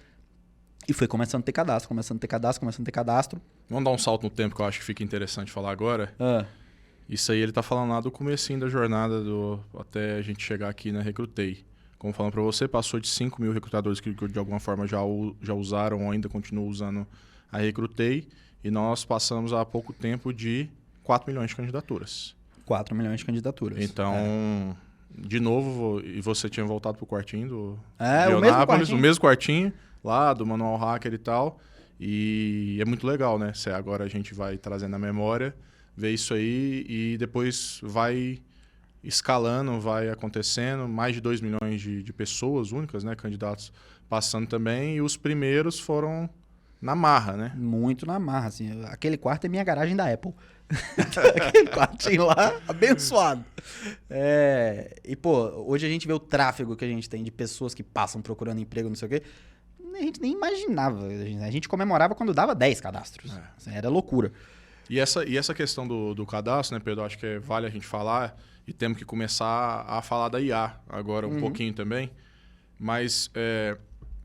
E foi começando a ter cadastro, começando a ter cadastro, começando a ter cadastro. Vamos dar um salto no tempo que eu acho que fica interessante falar agora. Ah, Isso aí ele tá falando lá do comecinho da jornada até a gente chegar aqui na Recrutei. Como falando para você, passou de 5 mil recrutadores que de alguma forma já usaram ou ainda continuam usando a Recrutei. E nós passamos há pouco tempo de 4 milhões de candidaturas. 4 milhões de candidaturas. Então, de novo, e você tinha voltado pro quartinho do O mesmo quartinho. o mesmo quartinho lá do Manual Hacker e tal. E é muito legal, né? Agora a gente vai trazendo a memória, ver isso aí e depois vai escalando, vai acontecendo. Mais de 2 milhões de pessoas únicas, né? Candidatos passando também. E os primeiros foram na marra, né? Muito na marra, assim. Aquele quarto é minha garagem da Apple. Aquele quartinho lá, abençoado. E, pô, hoje a gente vê o tráfego que a gente tem de pessoas que passam procurando emprego, não sei o quê. A gente nem imaginava. A gente comemorava quando dava 10 cadastros. Assim, era loucura. E essa questão do cadastro, né, Pedro? Acho que vale a gente falar e temos que começar a falar da IA agora um pouquinho também. Mas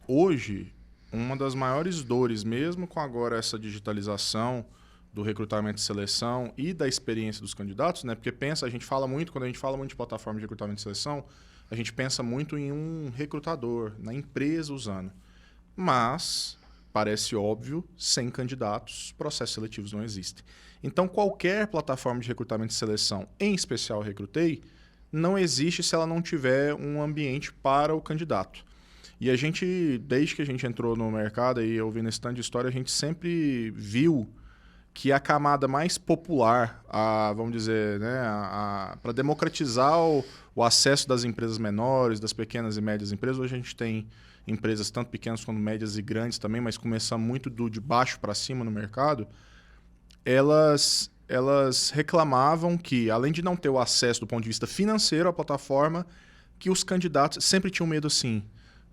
hoje, uma das maiores dores, mesmo com agora essa digitalização do recrutamento e seleção e da experiência dos candidatos, né? Porque a gente fala muito, quando a gente fala muito de plataforma de recrutamento e seleção, a gente pensa muito em um recrutador, na empresa usando. Mas, parece óbvio, sem candidatos, processos seletivos não existem. Então, qualquer plataforma de recrutamento e seleção, em especial Recrutei, não existe se ela não tiver um ambiente para o candidato. E a gente, desde que a gente entrou no mercado e ouvindo esse tanto de história, a gente sempre viu que a camada mais popular, vamos dizer, né, para democratizar o acesso das empresas menores, das pequenas e médias empresas, hoje a gente tem empresas tanto pequenas quanto médias e grandes também, mas começando muito de baixo para cima no mercado, elas reclamavam que, além de não ter o acesso do ponto de vista financeiro à plataforma, que os candidatos sempre tinham medo assim,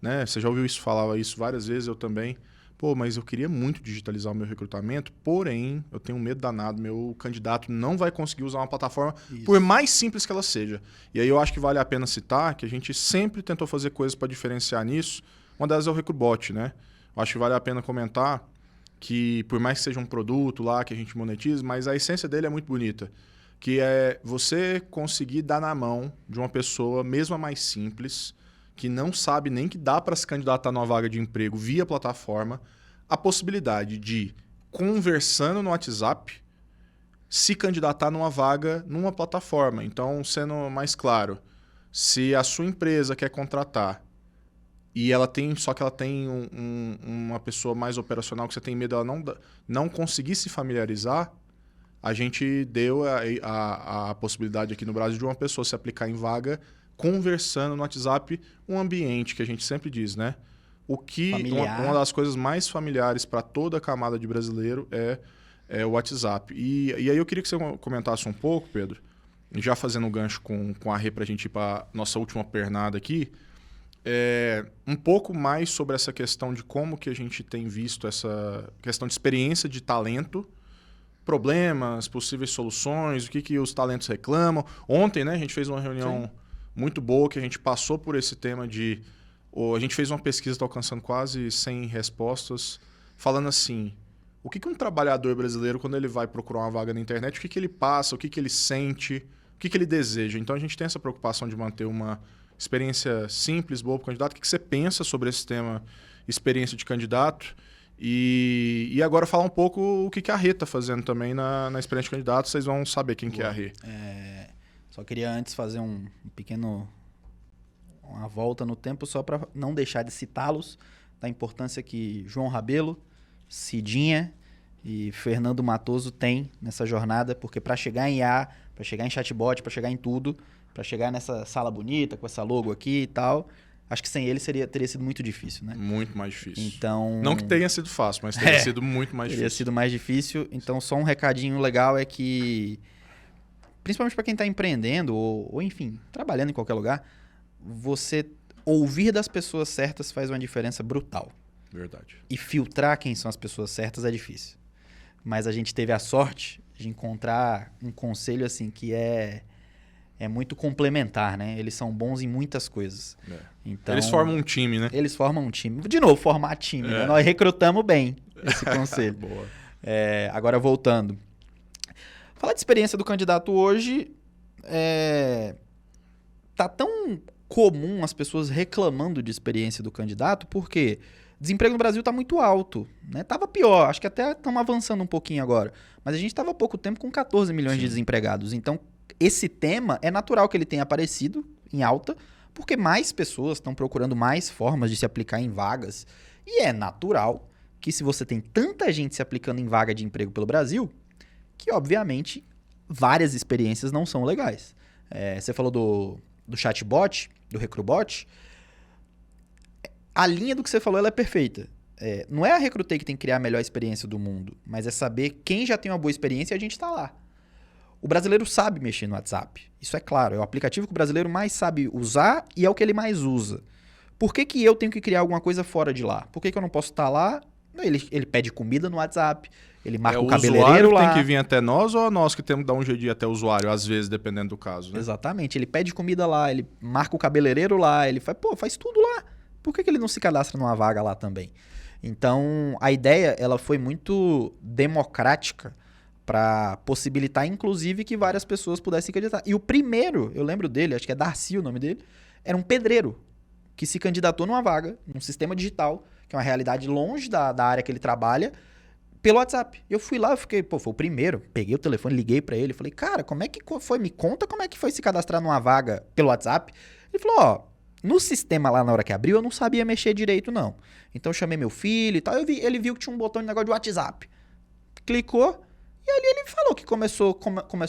né? Você já ouviu isso, falava isso várias vezes, eu também. Pô, mas eu queria muito digitalizar o meu recrutamento, porém, eu tenho um medo danado, meu candidato não vai conseguir usar uma plataforma, por mais simples que ela seja. E aí eu acho que vale a pena citar que a gente sempre tentou fazer coisas para diferenciar nisso. Uma delas é o Recrubot, né? Eu acho que vale a pena comentar que, por mais que seja um produto lá que a gente monetize, mas a essência dele é muito bonita. Que é você conseguir dar na mão de uma pessoa, mesmo a mais simples, que não sabe nem que dá para se candidatar numa vaga de emprego via plataforma, a possibilidade de, conversando no WhatsApp, se candidatar numa vaga numa plataforma. Então, sendo mais claro, se a sua empresa quer contratar e ela tem uma pessoa mais operacional que você tem medo dela não conseguir se familiarizar, a gente deu a possibilidade aqui no Brasil de uma pessoa se aplicar em vaga conversando no WhatsApp, um ambiente que a gente sempre diz, né? Uma das coisas mais familiares para toda a camada de brasileiro é o WhatsApp. E aí eu queria que você comentasse um pouco, Pedro, já fazendo um gancho com a Rê para a gente ir para nossa última pernada aqui, um pouco mais sobre essa questão de como que a gente tem visto essa questão de experiência de talento, problemas, possíveis soluções, o que os talentos reclamam. Ontem, né, a gente fez uma reunião muito boa que a gente passou por esse tema de... A gente fez uma pesquisa, está alcançando quase 100 respostas, falando assim, o que um trabalhador brasileiro, quando ele vai procurar uma vaga na internet, o que ele passa, o que ele sente, o que ele deseja. Então, a gente tem essa preocupação de manter uma experiência simples, boa para o candidato. O que você pensa sobre esse tema, experiência de candidato? E agora falar um pouco o que a Rê está fazendo também na experiência de candidato. Vocês vão saber quem que é a Rê. Só queria antes fazer uma volta no tempo só para não deixar de citá-los, da importância que João Rabelo, Cidinha e Fernando Matoso têm nessa jornada, porque para chegar em IA, para chegar em chatbot, para chegar em tudo, para chegar nessa sala bonita, com essa logo aqui e tal, acho que sem eles teria sido muito difícil, né? Muito mais difícil. Então, não que tenha sido fácil, mas teria sido muito mais teria difícil. sido mais difícil. Então, só um recadinho legal é que, principalmente para quem está empreendendo ou, enfim, trabalhando em qualquer lugar, você ouvir das pessoas certas faz uma diferença brutal. Verdade. E filtrar quem são as pessoas certas é difícil. Mas a gente teve a sorte de encontrar um conselho assim que é é muito complementar, né? Eles são bons em muitas coisas. Então, Eles formam um time, né? Eles formam um time. De novo, formar time, né? Nós recrutamos bem esse conselho. Boa. Agora, voltando. Falar de experiência do candidato hoje, tá tão comum as pessoas reclamando de experiência do candidato, porque desemprego no Brasil tá muito alto, né? Tava pior, acho que até estamos avançando um pouquinho agora. Mas a gente estava há pouco tempo com 14 milhões de desempregados. Então, esse tema é natural que ele tenha aparecido em alta, porque mais pessoas estão procurando mais formas de se aplicar em vagas. E é natural que se você tem tanta gente se aplicando em vaga de emprego pelo Brasil, que obviamente várias experiências não são legais. Você falou do chatbot, do Recrubot. A linha do que você falou ela é perfeita. Não é a Recrutei que tem que criar a melhor experiência do mundo, mas é saber quem já tem uma boa experiência e a gente está lá. O brasileiro sabe mexer no WhatsApp. Isso é claro, é o aplicativo que o brasileiro mais sabe usar e é o que ele mais usa. Por que eu tenho que criar alguma coisa fora de lá? Por que eu não posso estar lá? Ele pede comida no WhatsApp, ele marca o cabeleireiro lá. O usuário tem que vir até nós ou nós que temos que dar um jeito de ir até o usuário, às vezes, dependendo do caso, né? Exatamente, ele pede comida lá, ele marca o cabeleireiro lá, ele faz tudo lá. Por que ele não se cadastra numa vaga lá também? Então, a ideia ela foi muito democrática para possibilitar, inclusive, que várias pessoas pudessem candidatar. E o primeiro, eu lembro dele, acho que é Darcy o nome dele, era um pedreiro que se candidatou numa vaga, num sistema digital, que é uma realidade longe da área que ele trabalha, pelo WhatsApp. Eu fui lá, eu fiquei, foi o primeiro, peguei o telefone, liguei para ele, falei, cara, como é que foi? Me conta como é que foi se cadastrar numa vaga pelo WhatsApp. Ele falou, no sistema lá na hora que abriu, eu não sabia mexer direito, não. Então eu chamei meu filho e tal, ele viu que tinha um botão de negócio de WhatsApp. Clicou, e ali ele falou que começou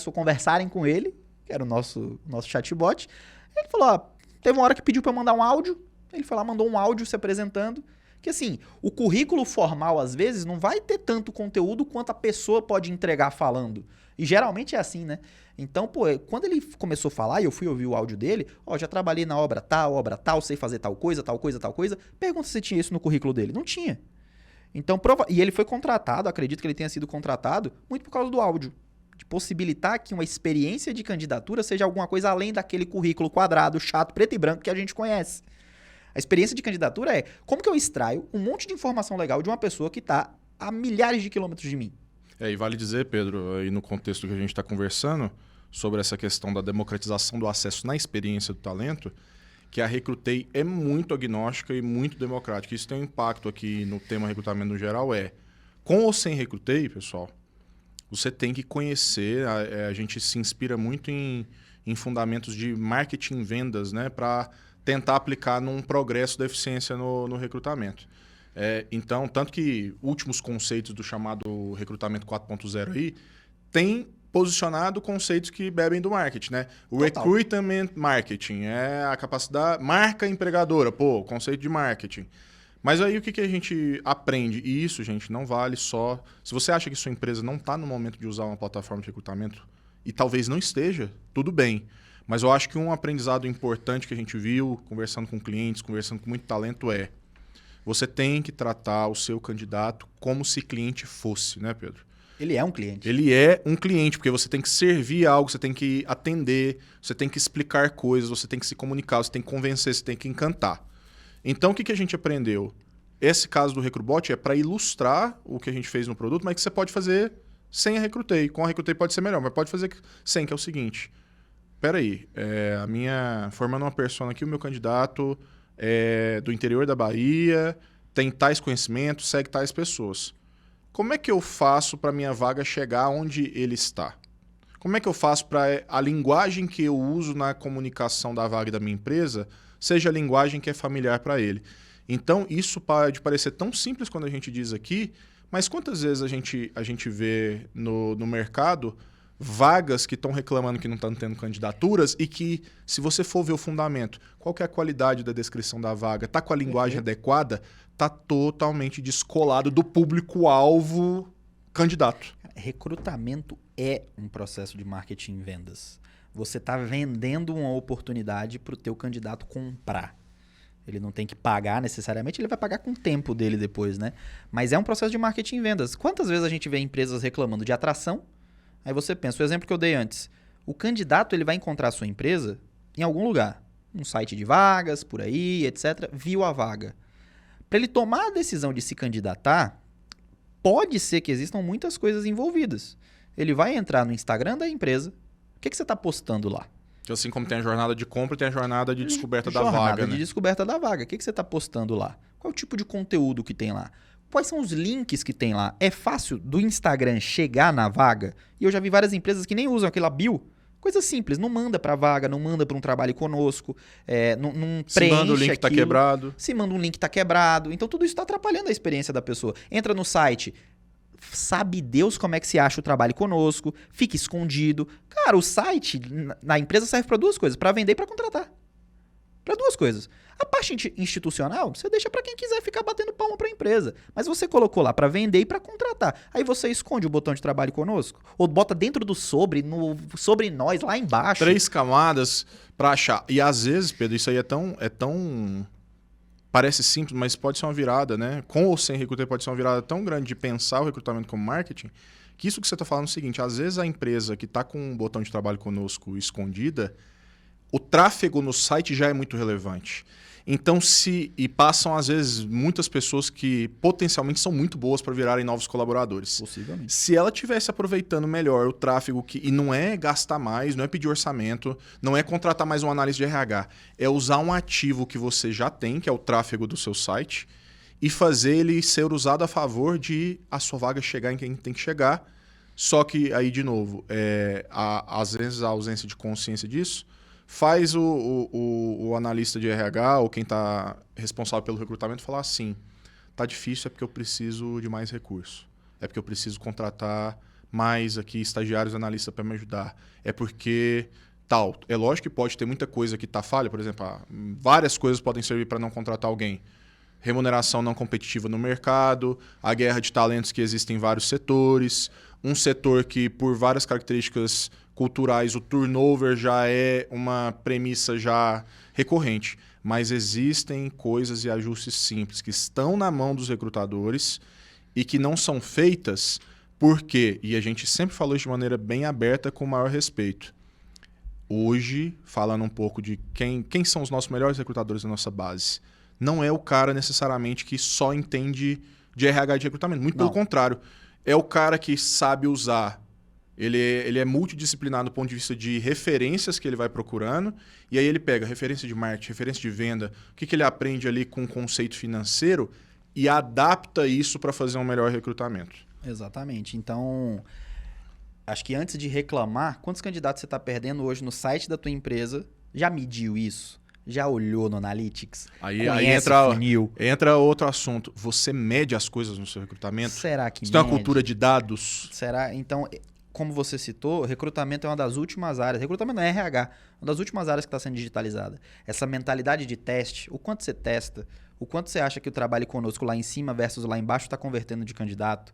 a conversarem com ele, que era o nosso chatbot. Ele falou, teve uma hora que pediu para eu mandar um áudio, ele foi lá, mandou um áudio se apresentando, que assim, o currículo formal às vezes não vai ter tanto conteúdo quanto a pessoa pode entregar falando. E geralmente é assim, né? Então, quando ele começou a falar e eu fui ouvir o áudio dele, já trabalhei na obra tal, sei fazer tal coisa, pergunta se tinha isso no currículo dele. Não tinha. Então, e ele foi contratado, acredito que ele tenha sido contratado, muito por causa do áudio. De possibilitar que uma experiência de candidatura seja alguma coisa além daquele currículo quadrado, chato, preto e branco que a gente conhece. A experiência de candidatura é como que eu extraio um monte de informação legal de uma pessoa que está a milhares de quilômetros de mim. E vale dizer, Pedro, aí no contexto que a gente está conversando, sobre essa questão da democratização do acesso na experiência do talento, que a Recrutei é muito agnóstica e muito democrática. Isso tem um impacto aqui no tema recrutamento no geral, com ou sem Recrutei, pessoal, você tem que conhecer, a gente se inspira muito em fundamentos de marketing e vendas, né, para tentar aplicar num progresso da eficiência no recrutamento. Então, tanto que últimos conceitos do chamado recrutamento 4.0 aí, tem posicionado conceitos que bebem do marketing, né? O Total. recruitment marketing é a capacidade, marca empregadora, conceito de marketing. Mas aí o que a gente aprende? E isso, gente, não vale só... Se você acha que sua empresa não está no momento de usar uma plataforma de recrutamento, e talvez não esteja, tudo bem. Mas eu acho que um aprendizado importante que a gente viu, conversando com clientes, conversando com muito talento, você tem que tratar o seu candidato como se cliente fosse, né, Pedro? Ele é um cliente. Ele é um cliente, porque você tem que servir algo, você tem que atender, você tem que explicar coisas, você tem que se comunicar, você tem que convencer, você tem que encantar. Então, o que a gente aprendeu? Esse caso do Recrubot é para ilustrar o que a gente fez no produto, mas que você pode fazer sem a Recrutei. Com a Recrutei pode ser melhor, mas pode fazer sem, que é o seguinte. Peraí, formando uma persona aqui, o meu candidato é do interior da Bahia, tem tais conhecimentos, segue tais pessoas. Como é que eu faço para minha vaga chegar onde ele está? Como é que eu faço para a linguagem que eu uso na comunicação da vaga da minha empresa seja a linguagem que é familiar para ele? Então, isso pode parecer tão simples quando a gente diz aqui, mas quantas vezes a gente vê no mercado vagas que estão reclamando que não estão tendo candidaturas e que, se você for ver o fundamento, qual que é a qualidade da descrição da vaga, está com a linguagem adequada, está totalmente descolado do público-alvo candidato. Recrutamento é um processo de marketing e vendas. Você está vendendo uma oportunidade para o teu candidato comprar. Ele não tem que pagar necessariamente, ele vai pagar com o tempo dele depois, né? Mas é um processo de marketing e vendas. Quantas vezes a gente vê empresas reclamando de atração? Aí você pensa, o exemplo que eu dei antes, O candidato ele vai encontrar a sua empresa em algum lugar. Um site de vagas, por aí, etc. Viu a vaga. Para ele tomar a decisão de se candidatar, pode ser que existam muitas coisas envolvidas. Ele vai entrar no Instagram da empresa. O que você está postando lá? Assim como tem a jornada de compra, tem a jornada de descoberta da Jornada vaga, de né? descoberta da vaga. O que você está postando lá? Qual é o tipo de conteúdo que tem lá? Quais são os links que tem lá? É fácil do Instagram chegar na vaga? E eu já vi várias empresas que nem usam aquela bio. Coisa simples, não manda para vaga, não manda para um trabalho conosco, não Se preenche manda o link que tá aquilo. quebrado. Se manda um link que tá quebrado. Então tudo isso está atrapalhando a experiência da pessoa. Entra no site, sabe Deus como é que se acha o trabalho conosco, fica escondido. Cara, o site na empresa serve para duas coisas, para vender e para contratar. Para duas coisas. A parte institucional, você deixa para quem quiser ficar batendo palma para a empresa. Mas você colocou lá para vender e para contratar. Aí você esconde o botão de trabalho conosco. Ou bota dentro do sobre nós, lá embaixo. 3 camadas para achar. E às vezes, Pedro, isso aí é tão... Parece simples, mas pode ser uma virada, né? Com ou sem recrutamento pode ser uma virada tão grande de pensar o recrutamento como marketing, que isso que você está falando é o seguinte, às vezes a empresa que está com um botão de trabalho conosco escondida, o tráfego no site já é muito relevante. Então, passam, às vezes, muitas pessoas que potencialmente são muito boas para virarem novos colaboradores. Possivelmente. Se ela estivesse aproveitando melhor o tráfego, e não é gastar mais, não é pedir orçamento, não é contratar mais um analista de RH, é usar um ativo que você já tem, que é o tráfego do seu site, e fazer ele ser usado a favor de a sua vaga chegar em quem tem que chegar. Só que, aí, de novo, às vezes a ausência de consciência disso faz o analista de RH ou quem está responsável pelo recrutamento falar assim, tá difícil, é porque eu preciso de mais recurso. É porque eu preciso contratar mais aqui estagiários analistas para me ajudar. É porque tal. É lógico que pode ter muita coisa que está falha, por exemplo, várias coisas podem servir para não contratar alguém. Remuneração não competitiva no mercado, a guerra de talentos que existe em vários setores, um setor que, por várias características culturais, o turnover já é uma premissa já recorrente. Mas existem coisas e ajustes simples que estão na mão dos recrutadores e que não são feitas porque, e a gente sempre falou isso de maneira bem aberta com o maior respeito, hoje, falando um pouco de quem são os nossos melhores recrutadores da nossa base, não é o cara necessariamente que só entende de RH e de recrutamento. Muito pelo contrário. É o cara que sabe usar. Ele é multidisciplinar do ponto de vista de referências que ele vai procurando. E aí ele pega referência de marketing, referência de venda, o que ele aprende ali com o conceito financeiro e adapta isso para fazer um melhor recrutamento. Exatamente. Então, acho que antes de reclamar, quantos candidatos você está perdendo hoje no site da tua empresa? Já mediu isso? Já olhou no Analytics? Aí Conhece o funil? entra outro assunto. Você mede as coisas no seu recrutamento? Será que Você tem uma mede? cultura de dados? Será? Então, como você citou, recrutamento é uma das últimas áreas. Recrutamento não é RH. Uma das últimas áreas que está sendo digitalizada. Essa mentalidade de teste, o quanto você testa, o quanto você acha que o trabalho conosco lá em cima versus lá embaixo está convertendo de candidato,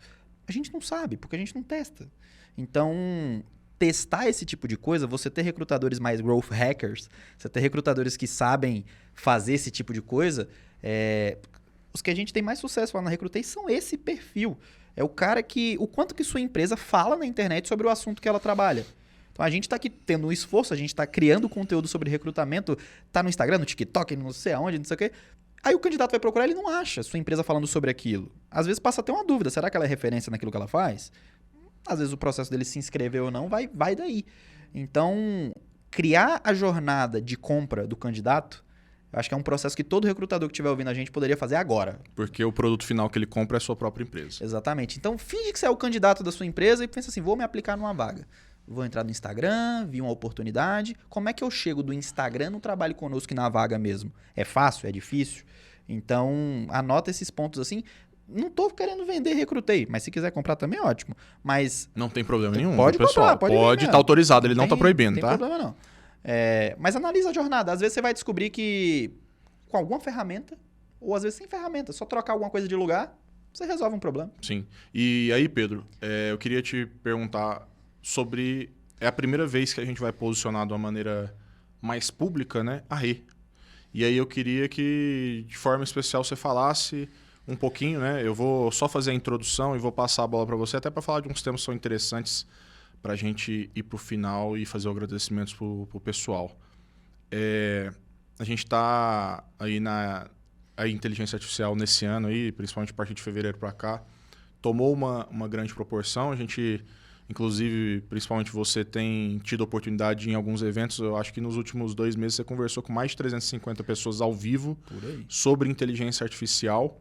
a gente não sabe, porque a gente não testa. Então, testar esse tipo de coisa, você ter recrutadores mais growth hackers, você ter recrutadores que sabem fazer esse tipo de coisa, os que a gente tem mais sucesso lá na Recrutei são esse perfil. É o cara que... O quanto que sua empresa fala na internet sobre o assunto que ela trabalha. Então a gente está aqui tendo um esforço, a gente está criando conteúdo sobre recrutamento, tá no Instagram, no TikTok, não sei aonde, não sei o quê. Aí o candidato vai procurar, ele não acha sua empresa falando sobre aquilo. Às vezes passa até uma dúvida, será que ela é referência naquilo que ela faz? Às vezes o processo dele se inscrever ou não vai daí. Então, criar a jornada de compra do candidato, eu acho que é um processo que todo recrutador que estiver ouvindo a gente poderia fazer agora. Porque o produto final que ele compra é a sua própria empresa. Exatamente. Então, finge que você é o candidato da sua empresa e pensa assim, vou me aplicar numa vaga. Vou entrar no Instagram, vi uma oportunidade. Como é que eu chego do Instagram no trabalho conosco e na vaga mesmo? É fácil? É difícil? Então, anota esses pontos assim. Não estou querendo vender Recrutei, mas se quiser comprar também é ótimo. Mas não tem problema nenhum. Pode pessoal. comprar, pode estar autorizado, ele não está proibindo, tá? Não tem problema não. Mas analisa a jornada. Às vezes você vai descobrir que com alguma ferramenta, ou às vezes sem ferramenta, só trocar alguma coisa de lugar, você resolve um problema. Sim. E aí, Pedro, eu queria te perguntar sobre... É a primeira vez que a gente vai posicionar de uma maneira mais pública, né? A Rê. E aí eu queria que, de forma especial, você falasse um pouquinho, né? Eu vou só fazer a introdução e vou passar a bola para você, até para falar de uns temas que são interessantes para a gente ir para o final e fazer agradecimentos para o pessoal. A gente está aí a inteligência artificial nesse ano, aí, principalmente a partir de fevereiro para cá, tomou uma grande proporção. A gente, inclusive, principalmente você, tem tido oportunidade em alguns eventos. Eu acho que nos últimos 2 meses você conversou com mais de 350 pessoas ao vivo sobre inteligência artificial.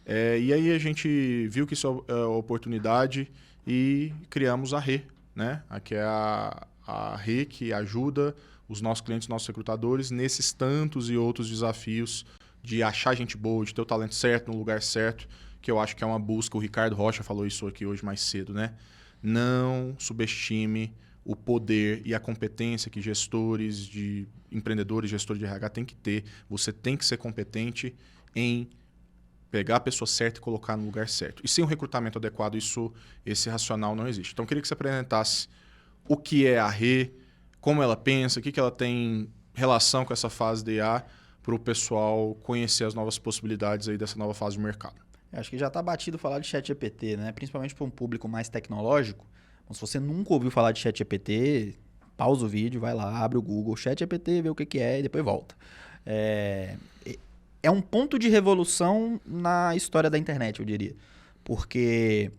E aí a gente viu que isso é oportunidade e criamos a Rê, né? Aqui é a Rê que ajuda os nossos clientes, nossos recrutadores, nesses tantos e outros desafios de achar gente boa, de ter o talento certo no lugar certo, que eu acho que é uma busca. O Ricardo Rocha falou isso aqui hoje mais cedo, né? Não subestime o poder e a competência que gestores de empreendedores, gestores de RH têm que ter. Você tem que ser competente em pegar a pessoa certa e colocar no lugar certo. E sem um recrutamento adequado, esse racional não existe. Então, eu queria que você apresentasse o que é a Rê, como ela pensa, o que ela tem relação com essa fase de IA, para o pessoal conhecer as novas possibilidades aí dessa nova fase de mercado. Acho que já está batido falar de ChatGPT, né? Principalmente para um público mais tecnológico. Então, se você nunca ouviu falar de ChatGPT, pausa o vídeo, vai lá, abre o Google, ChatGPT, vê o que é e depois volta. É um ponto de revolução na história da internet, eu diria. Porque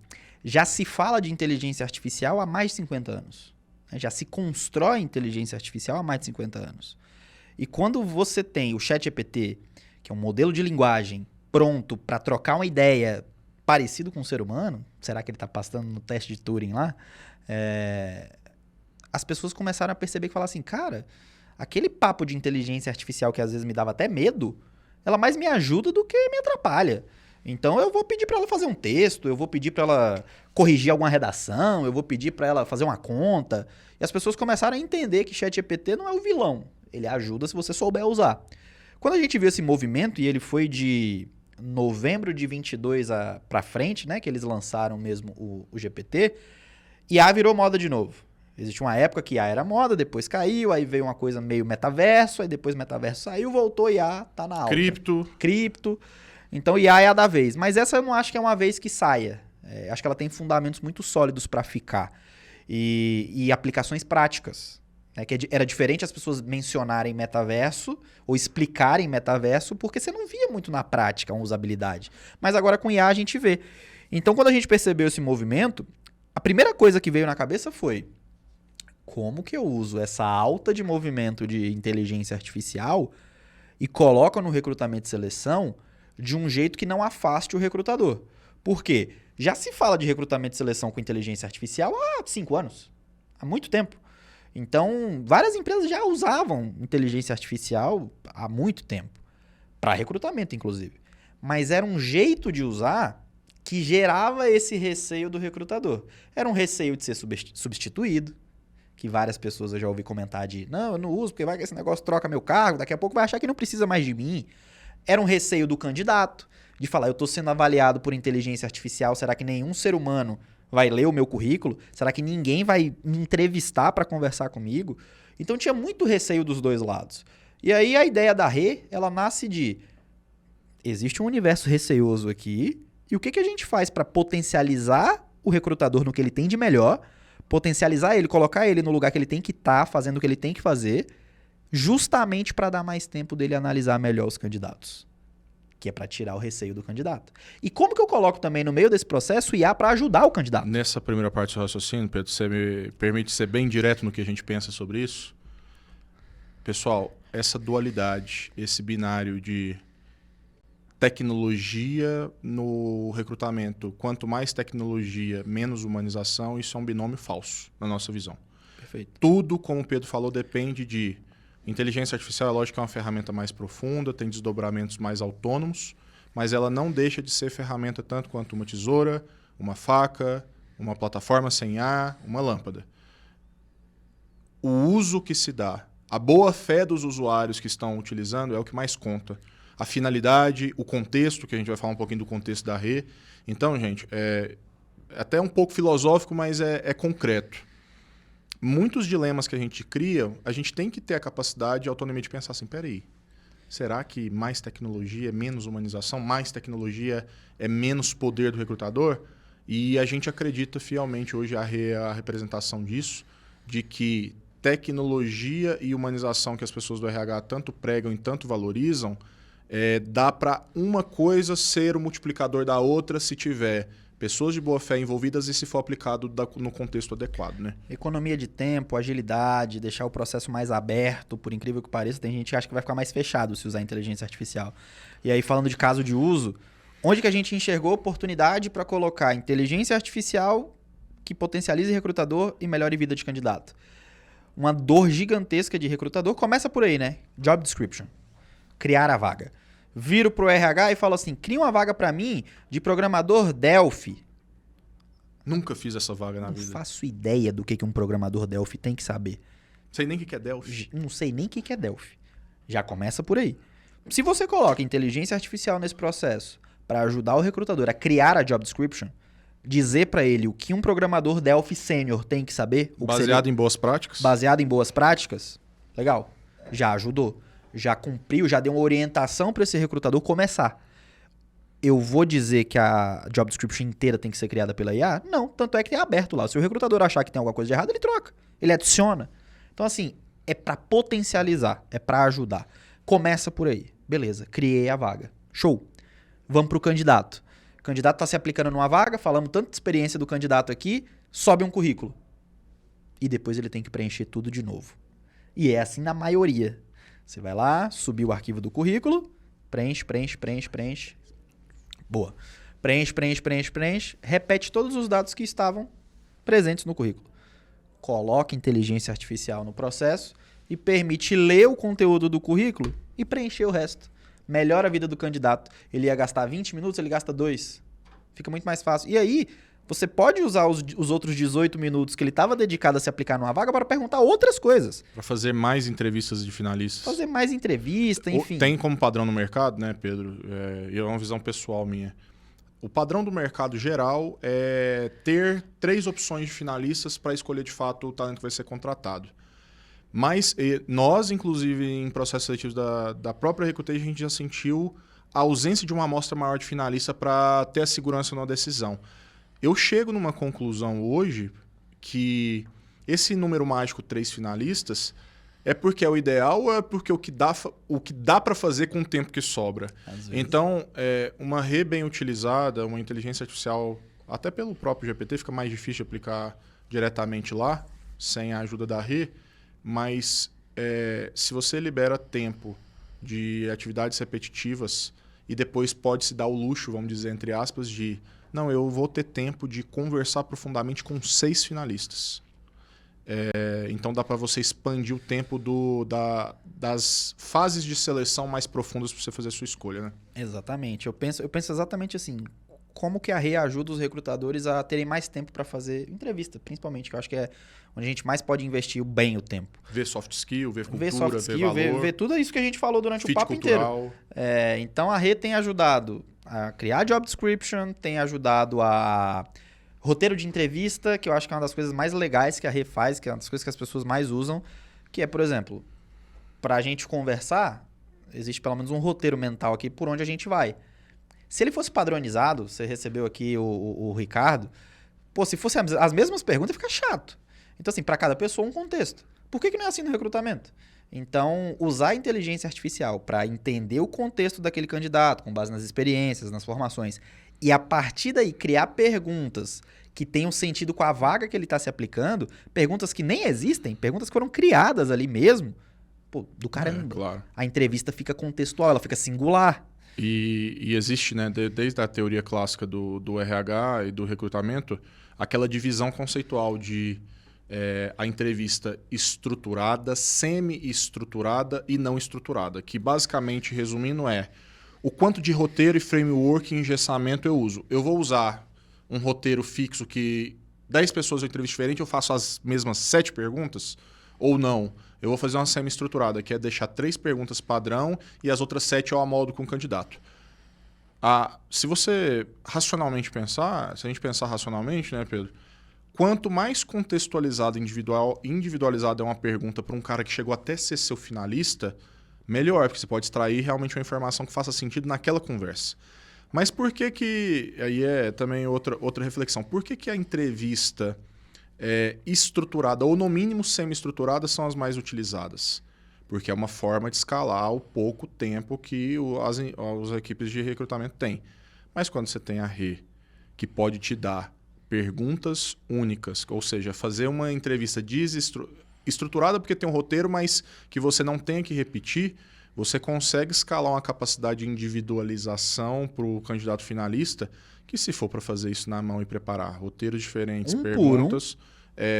já se fala de inteligência artificial há mais de 50 anos. Já se constrói inteligência artificial há mais de 50 anos. E quando você tem o ChatGPT, que é um modelo de linguagem pronto para trocar uma ideia parecido com o ser humano, será que ele está passando no teste de Turing lá? As pessoas começaram a perceber que falaram assim, cara, aquele papo de inteligência artificial que às vezes me dava até medo, ela mais me ajuda do que me atrapalha. Então eu vou pedir para ela fazer um texto, eu vou pedir para ela corrigir alguma redação, eu vou pedir para ela fazer uma conta. E as pessoas começaram a entender que ChatGPT não é o vilão. Ele ajuda se você souber usar. Quando a gente viu esse movimento, e ele foi de novembro de 22 para frente, né, que eles lançaram mesmo o GPT, IA virou moda de novo. Existe uma época que IA era moda, depois caiu, aí veio uma coisa meio metaverso, aí depois metaverso saiu, voltou, IA tá na alta. Cripto. Então IA é a da vez. Mas essa eu não acho que é uma vez que saia. Acho que ela tem fundamentos muito sólidos para ficar. E aplicações práticas. Que era diferente as pessoas mencionarem metaverso ou explicarem metaverso, porque você não via muito na prática uma usabilidade. Mas agora com IA a gente vê. Então, quando a gente percebeu esse movimento, a primeira coisa que veio na cabeça foi: como que eu uso essa alta de movimento de inteligência artificial e coloco no recrutamento e seleção de um jeito que não afaste o recrutador? Por quê? Já se fala de recrutamento e seleção com inteligência artificial há 5 anos, há muito tempo. Então, várias empresas já usavam inteligência artificial há muito tempo, para recrutamento, inclusive. Mas era um jeito de usar que gerava esse receio do recrutador. Era um receio de ser substituído, que várias pessoas eu já ouvi comentar de não, eu não uso, porque vai que esse negócio troca meu cargo, daqui a pouco vai achar que não precisa mais de mim. Era um receio do candidato, de falar, eu estou sendo avaliado por inteligência artificial, será que nenhum ser humano vai ler o meu currículo? Será que ninguém vai me entrevistar para conversar comigo? Então tinha muito receio dos dois lados. E aí a ideia da Rê, ela nasce de: existe um universo receioso aqui, e o que a gente faz para potencializar o recrutador no que ele tem de melhor, potencializar ele, colocar ele no lugar que ele tem que estar, fazendo o que ele tem que fazer, justamente para dar mais tempo dele analisar melhor os candidatos. Que é para tirar o receio do candidato. E como que eu coloco também no meio desse processo IA para ajudar o candidato? Nessa primeira parte do seu raciocínio, Pedro, você me permite ser bem direto no que a gente pensa sobre isso? Pessoal, essa dualidade, esse binário de tecnologia no recrutamento, quanto mais tecnologia, menos humanização, isso é um binômio falso, na nossa visão. Perfeito. Tudo, como o Pedro falou, depende de inteligência artificial. É lógico que é uma ferramenta mais profunda, tem desdobramentos mais autônomos, mas ela não deixa de ser ferramenta tanto quanto uma tesoura, uma faca, uma plataforma sem ar, uma lâmpada. O uso que se dá, a boa-fé dos usuários que estão utilizando é o que mais conta. A finalidade, o contexto, que a gente vai falar um pouquinho do contexto da Rê. Então, gente, é até um pouco filosófico, mas é concreto. Muitos dilemas que a gente cria, a gente tem que ter a capacidade e a autonomia de pensar assim, peraí, será que mais tecnologia é menos humanização? Mais tecnologia é menos poder do recrutador? E a gente acredita fielmente, hoje a Rê é a representação disso, de que tecnologia e humanização que as pessoas do RH tanto pregam e tanto valorizam, dá para uma coisa ser o multiplicador da outra se tiver pessoas de boa fé envolvidas e se for aplicado no contexto adequado, né? Economia de tempo, agilidade, deixar o processo mais aberto, por incrível que pareça, tem gente que acha que vai ficar mais fechado se usar inteligência artificial. E aí, falando de caso de uso, onde que a gente enxergou oportunidade para colocar inteligência artificial que potencialize recrutador e melhore vida de candidato? Uma dor gigantesca de recrutador começa por aí, né? Job description. Criar a vaga. Viro pro RH e falo assim, cria uma vaga para mim de programador Delphi. Nunca fiz essa vaga na Não vida. faço ideia do que um programador Delphi tem que saber. Sei nem o que é Delphi. Não sei nem o que é Delphi. Já começa por aí. Se você coloca inteligência artificial nesse processo para ajudar o recrutador a criar a job description, dizer para ele o que um programador Delphi sênior tem que saber, Baseado em boas práticas? baseado em boas práticas, legal. Já ajudou. Já cumpriu, já deu uma orientação para esse recrutador começar. Eu vou dizer que a job description inteira tem que ser criada pela IA? Não, tanto é que é aberto lá. Se o recrutador achar que tem alguma coisa de errado, ele troca. Ele adiciona. Então, assim, é para potencializar, é para ajudar. Começa por aí. Beleza, criei a vaga. Show. Vamos pro candidato. O candidato está se aplicando numa vaga, falamos tanto de experiência do candidato aqui, sobe um currículo. E depois ele tem que preencher tudo de novo. E é assim na maioria. Você vai lá, subir o arquivo do currículo, preenche. Boa. Preenche. Repete todos os dados que estavam presentes no currículo. Coloca inteligência artificial no processo e permite ler o conteúdo do currículo e preencher o resto. Melhora a vida do candidato. Ele ia gastar 20 minutos, ele gasta 2. Fica muito mais fácil. E aí, você pode usar os outros 18 minutos que ele estava dedicado a se aplicar numa vaga para perguntar outras coisas. Para fazer mais entrevistas de finalistas. Fazer mais entrevista, enfim. Tem como padrão no mercado, né, Pedro? É uma visão pessoal minha. O padrão do mercado geral é ter 3 opções de finalistas para escolher de fato o talento que vai ser contratado. Mas nós, inclusive, em processos seletivos da própria Recruitation, a gente já sentiu a ausência de uma amostra maior de finalista para ter a segurança numa decisão. Eu chego numa conclusão hoje que esse número mágico 3 finalistas é porque é o ideal ou é porque o que dá para fazer com o tempo que sobra? Então, uma rede bem utilizada, uma inteligência artificial, até pelo próprio GPT, fica mais difícil de aplicar diretamente lá, sem a ajuda da rede, mas se você libera tempo de atividades repetitivas e depois pode se dar o luxo, vamos dizer, entre aspas, de não, eu vou ter tempo de conversar profundamente com 6 finalistas. Então dá para você expandir o tempo das fases de seleção mais profundas para você fazer a sua escolha, né? Exatamente. Eu penso exatamente assim, como que a RE ajuda os recrutadores a terem mais tempo para fazer entrevista, principalmente, que eu acho que é onde a gente mais pode investir bem o tempo. Ver soft skill, ver cultura, ver soft skill, ver valor. Ver tudo isso que a gente falou durante o papo cultural. inteiro. Então a RE tem ajudado a criar job description, tem ajudado a roteiro de entrevista, que eu acho que é uma das coisas mais legais que a RE faz, que é uma das coisas que as pessoas mais usam, que é, por exemplo, para a gente conversar, existe pelo menos um roteiro mental aqui por onde a gente vai. Se ele fosse padronizado, você recebeu aqui o Ricardo, se fossem as mesmas perguntas, fica chato. Então, assim, para cada pessoa um contexto. Por que não é assim no recrutamento? Então, usar a inteligência artificial para entender o contexto daquele candidato, com base nas experiências, nas formações, e a partir daí criar perguntas que tenham sentido com a vaga que ele está se aplicando, perguntas que nem existem, perguntas que foram criadas ali mesmo, do caramba. Claro. A entrevista fica contextual, ela fica singular. E existe, né, desde a teoria clássica do RH e do recrutamento, aquela divisão conceitual de a entrevista estruturada, semi-estruturada e não estruturada, que basicamente, resumindo, o quanto de roteiro e framework e engessamento eu uso. Eu vou usar um roteiro fixo que 10 pessoas eu entrevisto diferente, eu faço as mesmas 7 perguntas, ou não. Eu vou fazer uma semi-estruturada, que é deixar 3 perguntas padrão e as outras 7 eu amoldo com o candidato. Se você racionalmente pensar, se a gente pensar racionalmente, né, Pedro? Quanto mais contextualizada, individualizada é uma pergunta para um cara que chegou até ser seu finalista, melhor, porque você pode extrair realmente uma informação que faça sentido naquela conversa. Mas por que aí é também outra reflexão, por que a entrevista estruturada, ou no mínimo semi-estruturada, são as mais utilizadas? Porque é uma forma de escalar o pouco tempo que as equipes de recrutamento têm. Mas quando você tem a Rê, que pode te dar perguntas únicas, ou seja, fazer uma entrevista estruturada porque tem um roteiro, mas que você não tenha que repetir, você consegue escalar uma capacidade de individualização para o candidato finalista, que se for para fazer isso na mão e preparar roteiros diferentes, perguntas,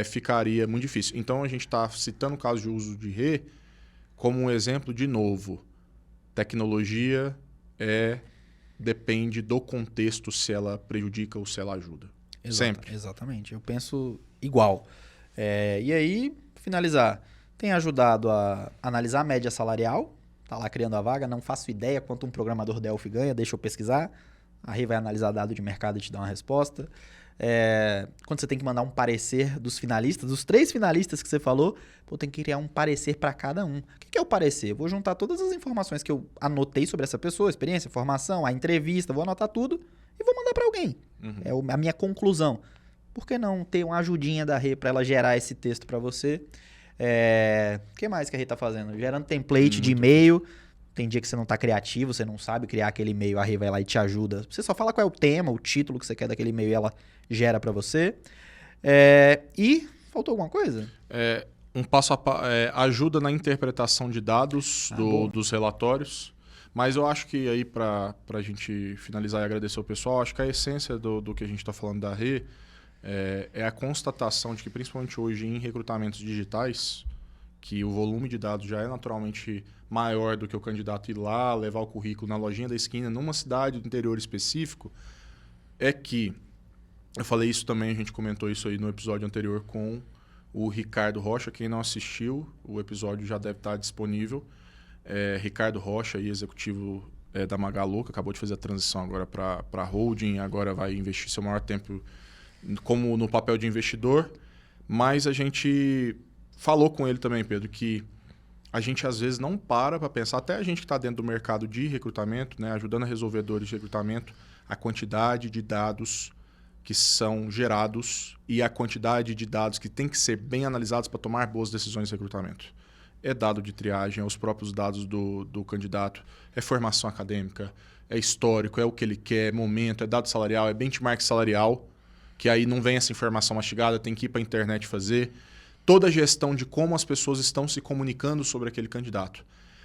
ficaria muito difícil. Então, a gente está citando o caso de uso de Rê como um exemplo, de novo. Tecnologia depende do contexto, se ela prejudica ou se ela ajuda. Sempre. Exatamente. Eu penso igual. E aí, finalizar. Tem ajudado a analisar a média salarial. Tá lá criando a vaga. Não faço ideia quanto um programador Delphi ganha. Deixa eu pesquisar. A Rê vai analisar dado de mercado e te dar uma resposta. Quando você tem que mandar um parecer dos finalistas, dos 3 finalistas que você falou, tem que criar um parecer para cada um. O que é o parecer? Eu vou juntar todas as informações que eu anotei sobre essa pessoa, experiência, formação, a entrevista, vou anotar tudo e vou mandar para alguém. É a minha conclusão. Por que não ter uma ajudinha da Rê para ela gerar esse texto para você? O que mais que a Rê está fazendo? Gerando template de e-mail. Tem dia que você não está criativo, você não sabe criar aquele e-mail, a Rê vai lá e te ajuda. Você só fala qual é o tema, o título que você quer daquele e-mail e ela gera para você. E faltou alguma coisa? Um passo ajuda na interpretação de dados dos relatórios. Mas eu acho que aí, para a gente finalizar e agradecer ao pessoal, acho que a essência do que a gente está falando da Rê é a constatação de que, principalmente hoje em recrutamentos digitais, que o volume de dados já é naturalmente maior do que o candidato ir lá, levar o currículo na lojinha da esquina, numa cidade do interior específico, que, eu falei isso também, a gente comentou isso aí no episódio anterior com o Ricardo Rocha. Quem não assistiu, o episódio já deve estar disponível. Ricardo Rocha, executivo da Magalu, que acabou de fazer a transição agora para a holding, agora vai investir seu maior tempo como no papel de investidor. Mas a gente falou com ele também, Pedro, que a gente às vezes não para pensar, até a gente que está dentro do mercado de recrutamento, né, ajudando a resolvedores de recrutamento, a quantidade de dados que são gerados e a quantidade de dados que tem que ser bem analisados para tomar boas decisões de recrutamento. É dado de triagem, é os próprios dados do candidato, é formação acadêmica, é histórico, é o que ele quer, é momento, é dado salarial, é benchmark salarial, que aí não vem essa informação mastigada, tem que ir para a internet fazer. Toda a gestão de como as pessoas estão se comunicando sobre aquele candidato.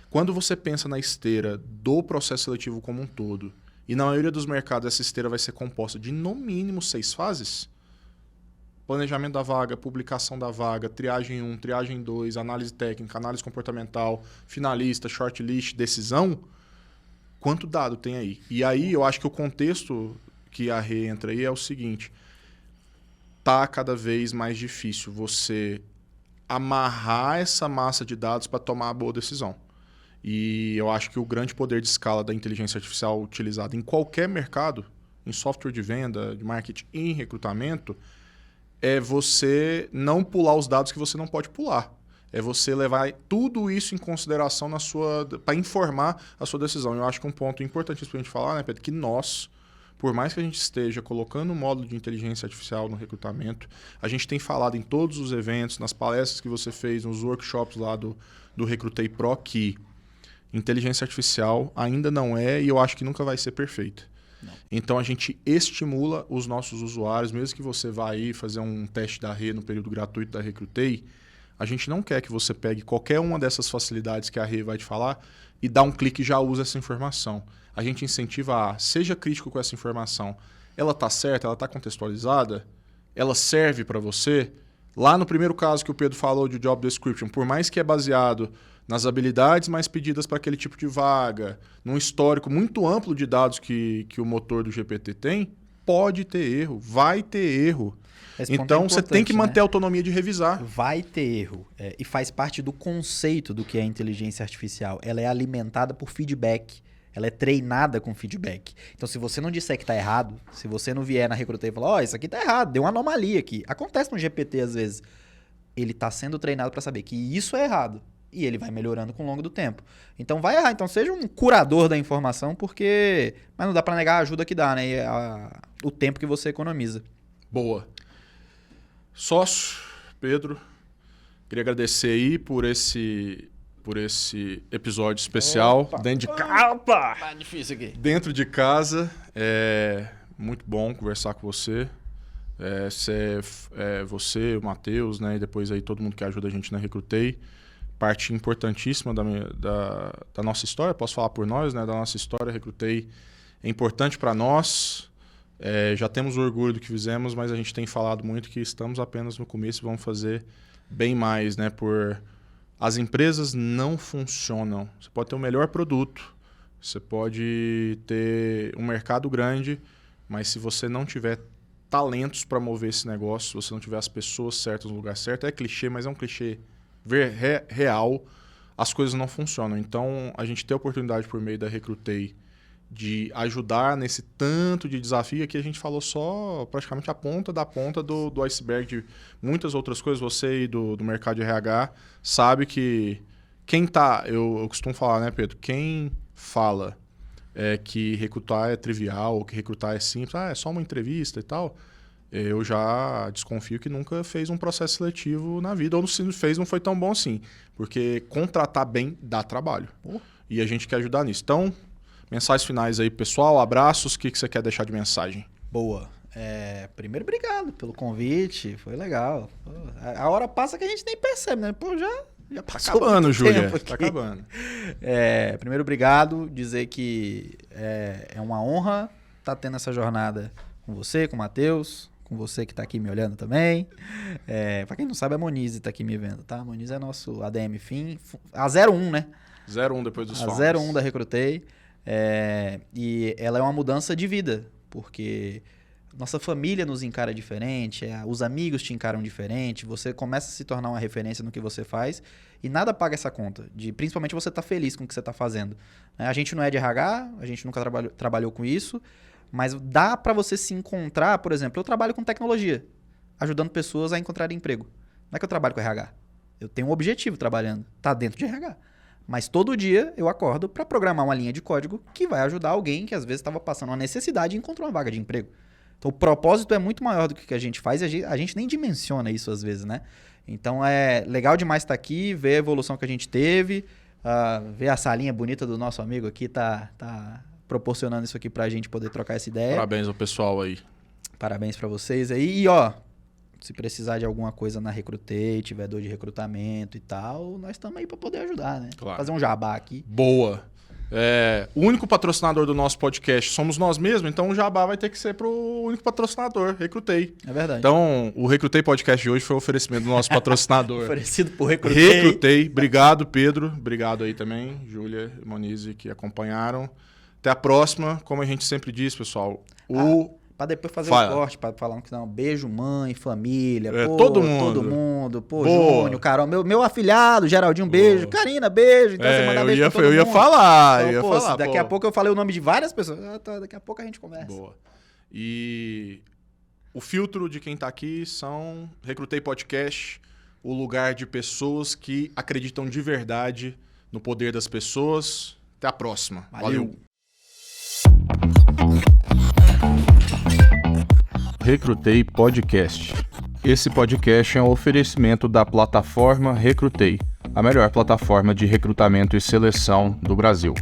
Quando você pensa na esteira do processo seletivo como um todo, e na maioria dos mercados essa esteira vai ser composta de no mínimo 6 fases, planejamento da vaga, publicação da vaga, triagem 1, triagem 2, análise técnica, análise comportamental, finalista, shortlist, decisão, quanto dado tem aí? E aí eu acho que o contexto que a Rê entra aí é o seguinte: tá cada vez mais difícil você amarrar essa massa de dados para tomar a boa decisão. E eu acho que o grande poder de escala da inteligência artificial utilizada em qualquer mercado, em software de venda, de marketing e em recrutamento, é você não pular os dados que você não pode pular. É você levar tudo isso em consideração para informar a sua decisão. Eu acho que um ponto importantíssimo para a gente falar, né, Pedro, que nós, por mais que a gente esteja colocando um módulo de inteligência artificial no recrutamento, a gente tem falado em todos os eventos, nas palestras que você fez, nos workshops lá do Recrutei Pro, que inteligência artificial ainda não é, e eu acho que nunca vai ser, perfeita. Não. Então a gente estimula os nossos usuários, mesmo que você vá aí fazer um teste da Rê no período gratuito da Recrutei, a gente não quer que você pegue qualquer uma dessas facilidades que a Rê vai te falar e dá um clique e já usa essa informação. A gente incentiva a seja crítico com essa informação. Ela está certa? Ela está contextualizada? Ela serve para você? Lá no primeiro caso que o Pedro falou de job description, por mais que é baseado nas habilidades mais pedidas para aquele tipo de vaga, num histórico muito amplo de dados que o motor do GPT tem, pode ter erro, vai ter erro. Então você tem que manter a autonomia de revisar. Vai ter erro. E faz parte do conceito do que é inteligência artificial. Ela é alimentada por feedback. Ela é treinada com feedback. Então, se você não disser que está errado, se você não vier na Recrutei e falar, isso aqui está errado, deu uma anomalia aqui. Acontece no GPT às vezes. Ele está sendo treinado para saber que isso é errado. e ele vai melhorando com o longo do tempo. Então vai errar. Então seja um curador da informação, porque... Mas não dá pra negar a ajuda que dá, né? E o tempo que você economiza. Boa. Sócio, Pedro, queria agradecer aí por esse episódio especial. Opa. Dentro de casa. Tá difícil aqui. Dentro de casa. É muito bom conversar com você. Você, o Matheus, né? E depois aí todo mundo que ajuda a gente na Recrutei. Parte importantíssima da nossa história. Posso falar por nós, né? Da nossa história. Recrutei é importante para nós. Já temos orgulho do que fizemos, mas a gente tem falado muito que estamos apenas no começo e vamos fazer bem mais, né? As empresas não funcionam. Você pode ter o melhor produto, você pode ter um mercado grande, mas se você não tiver talentos para mover esse negócio, se você não tiver as pessoas certas no lugar certo, é clichê, mas é um clichê real, as coisas não funcionam. Então, a gente tem a oportunidade por meio da Recrutei de ajudar nesse tanto de desafio. Aqui a gente falou só praticamente a ponta do iceberg de muitas outras coisas. Você aí do mercado de RH sabe que quem tá... Eu costumo falar, né, Pedro? Quem fala que recrutar é trivial ou que recrutar é simples, é só uma entrevista e tal, eu já desconfio que nunca fez um processo seletivo na vida, ou se fez não foi tão bom assim. Porque contratar bem dá trabalho. E a gente quer ajudar nisso. Então... Mensagens finais aí, pessoal. Abraços. O que você quer deixar de mensagem? Boa. Primeiro, obrigado pelo convite. Foi legal. Pô, a hora passa que a gente nem percebe, né? Pô, já passou. Tá acabando, Júlia. Tá acabando. Primeiro, obrigado. Dizer que é uma honra estar tendo essa jornada com você, com o Matheus, com você que está aqui me olhando também. Para quem não sabe, a Monize está aqui me vendo, tá? A Monize é nosso ADM Fim. A 01, né? 01 depois dos founders. A 01 da Recrutei. E ela é uma mudança de vida, porque nossa família nos encara diferente, os amigos te encaram diferente, você começa a se tornar uma referência no que você faz e nada paga essa conta, principalmente você estar feliz com o que você está fazendo. A gente não é de RH, a gente nunca trabalhou com isso, mas dá para você se encontrar. Por exemplo, eu trabalho com tecnologia, ajudando pessoas a encontrarem emprego. Não é que eu trabalho com RH, eu tenho um objetivo trabalhando, tá dentro de RH. Mas todo dia eu acordo para programar uma linha de código que vai ajudar alguém que às vezes estava passando uma necessidade e encontrou uma vaga de emprego. Então o propósito é muito maior do que o que a gente faz e a gente nem dimensiona isso às vezes, né? Então é legal demais estar aqui, ver a evolução que a gente teve, ver a salinha bonita do nosso amigo aqui, tá proporcionando isso aqui pra gente poder trocar essa ideia. Parabéns ao pessoal aí. Parabéns para vocês aí. E se precisar de alguma coisa na Recrutei, tiver dor de recrutamento e tal, nós estamos aí para poder ajudar, né? Claro. Fazer um jabá aqui. Boa. O único patrocinador do nosso podcast somos nós mesmos, então o jabá vai ter que ser pro único patrocinador, Recrutei. É verdade. Então, o Recrutei Podcast de hoje foi um oferecimento do nosso patrocinador. Oferecido por Recrutei. Recrutei. Obrigado, Pedro. Obrigado aí também, Júlia e Monize, que acompanharam. Até a próxima. Como a gente sempre diz, pessoal, Pra depois fazer um corte, pra falar que não, beijo, mãe, família, todo mundo. Pô, Júnior, Carol, meu afilhado, Geraldinho, beijo, Karina, beijo. Então você manda beijo pra todo mundo. Eu ia falar, então, daqui a pouco eu falei o nome de várias pessoas, daqui a pouco a gente conversa. Boa. E o filtro de quem tá aqui são Recrutei Podcast, o lugar de pessoas que acreditam de verdade no poder das pessoas. Até a próxima. Valeu. Recrutei Podcast. Esse podcast é um oferecimento da plataforma Recrutei, a melhor plataforma de recrutamento e seleção do Brasil.